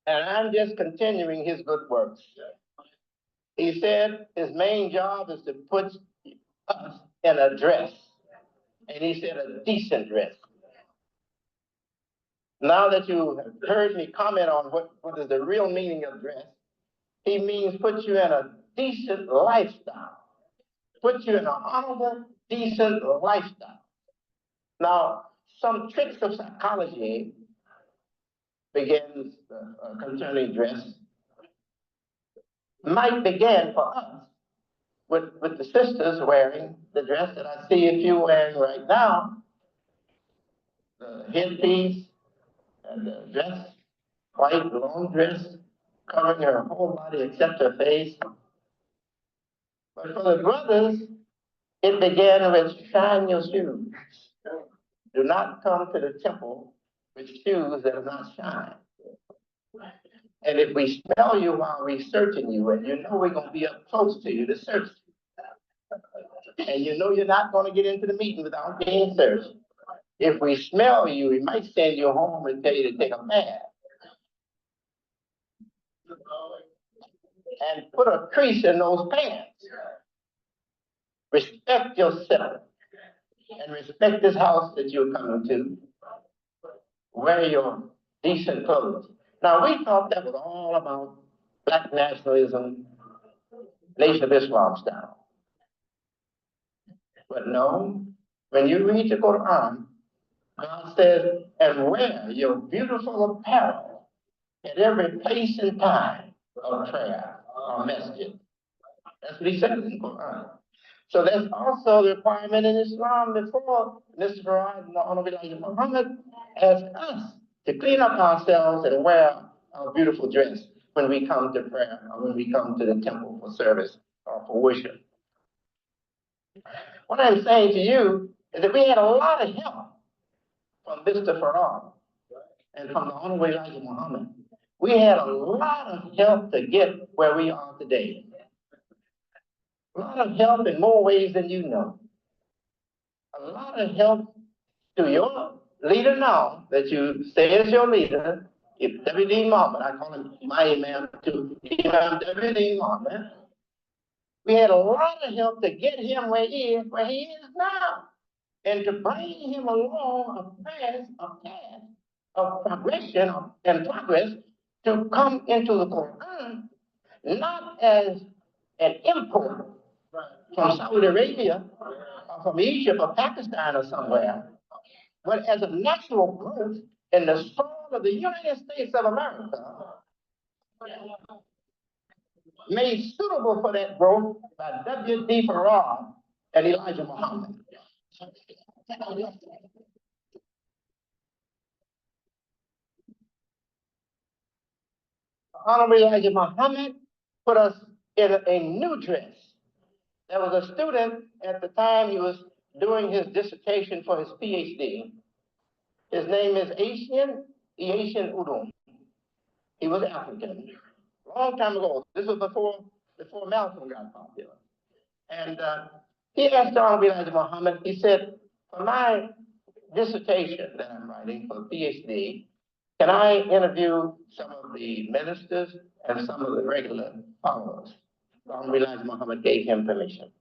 And I'm just continuing his good works. He said his main job is to put us in a dress. And he said a decent dress. Now that you have heard me comment on what is the real meaning of dress, he means put you in a decent lifestyle. Put you in an honorable, decent lifestyle. Now, some tricks of psychology begins concerning dress. Might begin for us with the sisters wearing the dress that I see a few wearing right now, the headpiece and the dress, white long dress, covering her whole body except her face. But for the brothers, it began with shine your shoes. Do not come to the temple with shoes that are not shined. And if we smell you while we're searching you, and you know we're going to be up close to you to search you, and you know you're not going to get into the meeting without being searched, if we smell you, we might send you home and tell you to take a bath. And put a crease in those pants. Respect yourself and respect this house that you're coming to. Wear your decent clothes. Now, we thought that was all about black nationalism, Nation of Islam style. But no, when you read the Quran, God says, and wear your beautiful apparel at every place and time of prayer or masjid. That's what he says in the Quran. So there's also the requirement in Islam before Mr. Farad and the Honorable Elijah Muhammad asked us to clean up ourselves and wear our beautiful dress when we come to prayer or when we come to the temple for service or for worship. What I'm saying to you is that we had a lot of help from Mr. Farad and from the Honorable Elijah Muhammad. We had a lot of help to get where we are today. A lot of help in more ways than you know. A lot of help to your leader now that you say is your leader, if W.D. Muhammad, I call him my imam too, Imam W.D. Muhammad. We had a lot of help to get him where he is now, and to bring him along a path of progression and progress to come into the Quran, not as an import from Saudi Arabia, or from Egypt or Pakistan or somewhere, but as a natural growth in the soul of the United States of America, made suitable for that growth by W.D. Farad and Elijah Muhammad. Honorable Elijah Muhammad put us in a new dress. There was a student at the time he was doing his dissertation for his PhD. His name is Asian Udum. He was African. Long time ago. This was before Malcolm got popular. And he asked Honorable Elijah Muhammad, he said, for my dissertation that I'm writing for PhD, can I interview some of the ministers and some of the regular followers? Honorable Elijah Muhammad gave him permission.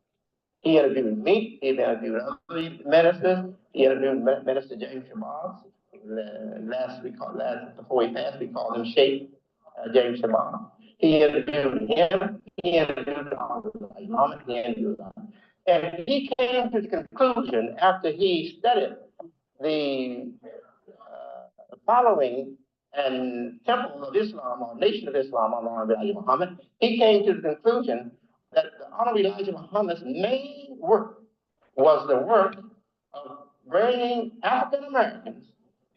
He interviewed me, he interviewed other ministers, he interviewed Minister James Shabazz, before he passed, we called him Sheikh James Shabbat. He interviewed him, he interviewed Muhammad, and he came to the conclusion after he studied the following and temple of Islam or nation of Islam on Elijah Muhammad, he came to the conclusion that the Honorable Elijah Muhammad's main work was the work of bringing African Americans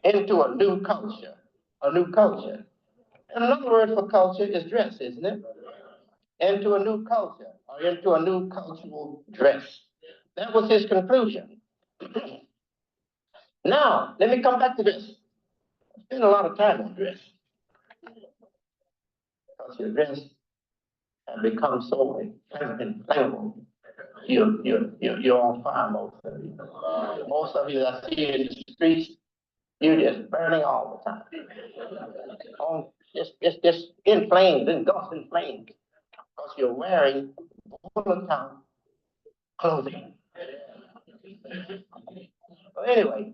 into a new culture, And another word for culture is dress, isn't it? Into a new culture or into a new cultural dress. That was his conclusion. Now, let me come back to this. I spent a lot of time on dress. Because your dress has become so inflammable. You're on fire, most of you. Most of you that I see in the streets, you're just burning all the time. Just inflamed, engulfed in flames. Because you're wearing volatile clothing. Well, anyway,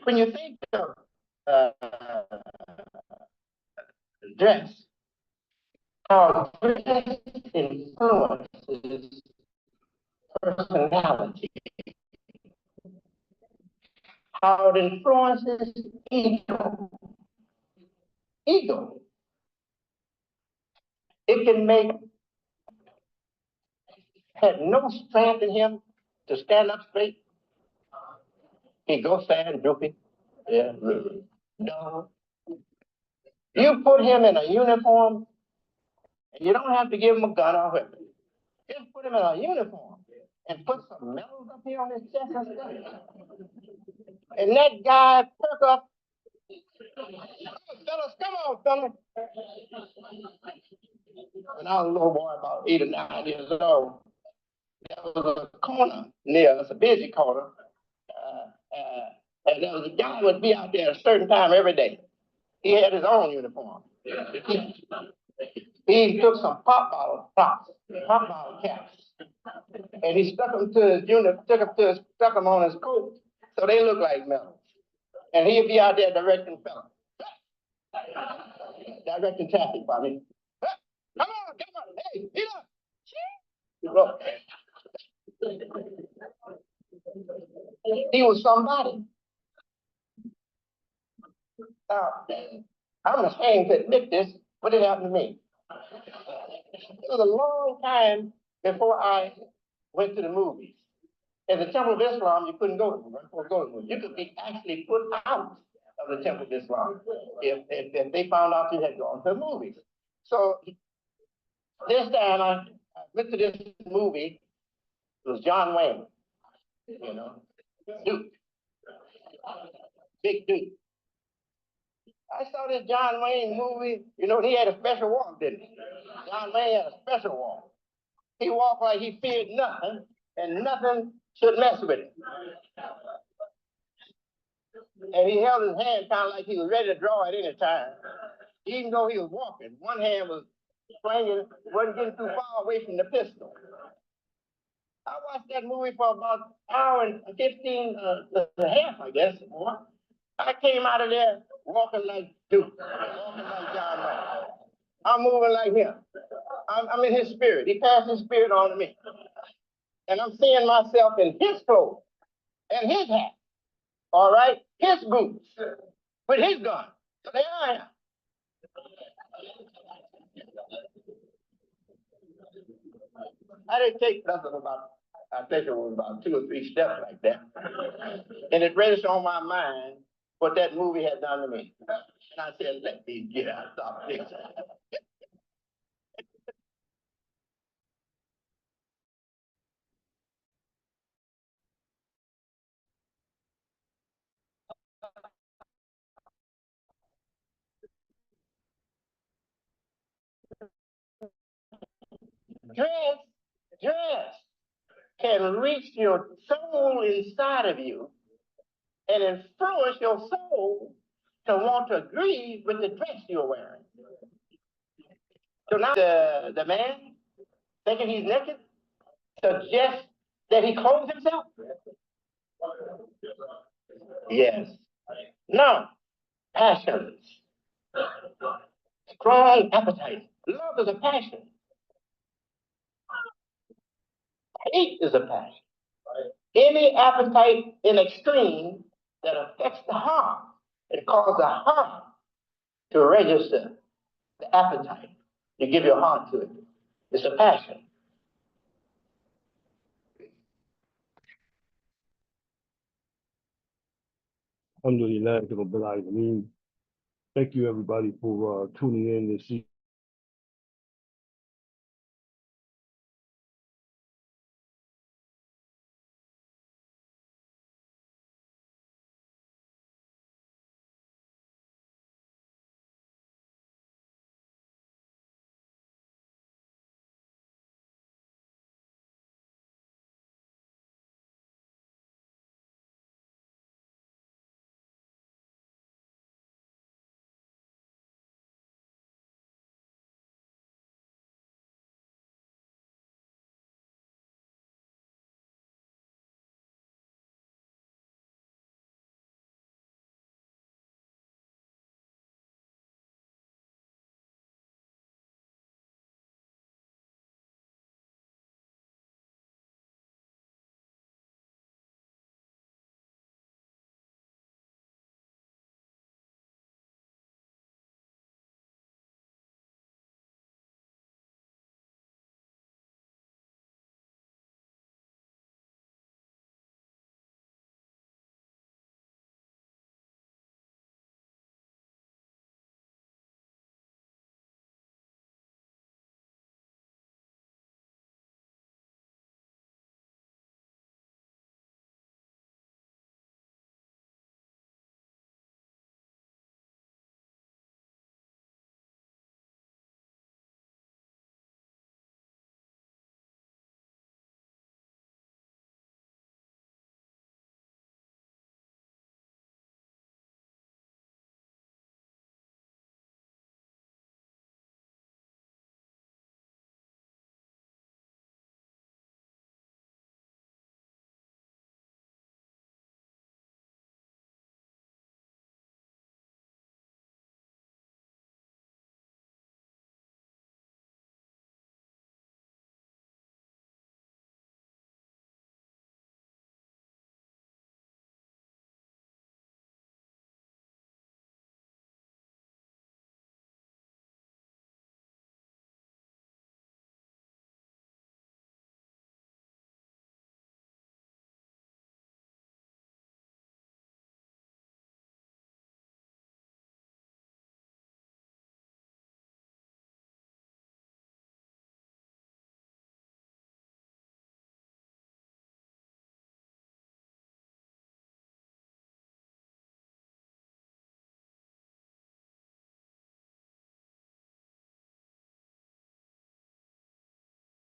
when you think of dress, how dress influences personality, how it influences ego. It can make, had no strength in him to stand up straight. He goes sad, droopy. Yeah, no. You put him in a uniform, and you don't have to give him a gun or a weapon. Just put him in a uniform and put some medals up here on his chest and stuff. And that guy perk up. Fellas, come on, fellas. When I was a little boy, about 8 or 9 years old, there was a corner near us, a busy corner, and there was a guy would be out there at a certain time every day. He had his own uniform. He took some pop bottle caps, and he stuck them to his stuck them on his coat, so they look like medals. And he'd be out there directing fellas. Directing traffic, I mean. Come on, hey, get up. He was somebody. Now, I'm ashamed to admit this, but it happened to me. It was a long time before I went to the movies. In the Temple of Islam, you couldn't go to the movies. You could be actually put out of the Temple of Islam if they found out you had gone to the movies. So this time I went to this movie. It was John Wayne, you know, Duke, big Duke. I saw this John Wayne movie. You know, he had a special walk, didn't he? John Wayne had a special walk. He walked like he feared nothing, and nothing should mess with him. And he held his hand kind of like he was ready to draw at any time. Even though he was walking, one hand was swinging, wasn't getting too far away from the pistol. I watched that movie for about an hour and 15 and a half, I guess, more. I came out of there walking like Duke, walking like John Wayne. I'm moving like him. I'm in his spirit. He passed his spirit on to me. And I'm seeing myself in his clothes and his hat, all right? His boots with his gun. So there I am. I didn't take nothing about, I think it was about 2 or 3 steps like that. And it registered on my mind what that movie had done to me. And I said, let me get out of this. Dress can reach your soul inside of you and influence your soul to want to agree with the dress you're wearing. So now the man, thinking he's naked, suggests that he clothes himself. Yes. Now, passions. Strong appetite. Love is a passion. Hate is a passion. Any appetite in extreme that affects the heart and causes the heart to register the appetite. You give your heart to it. It's a passion. Alhamdulillah, Rabbil Alameen. Thank you, everybody, for tuning in this evening.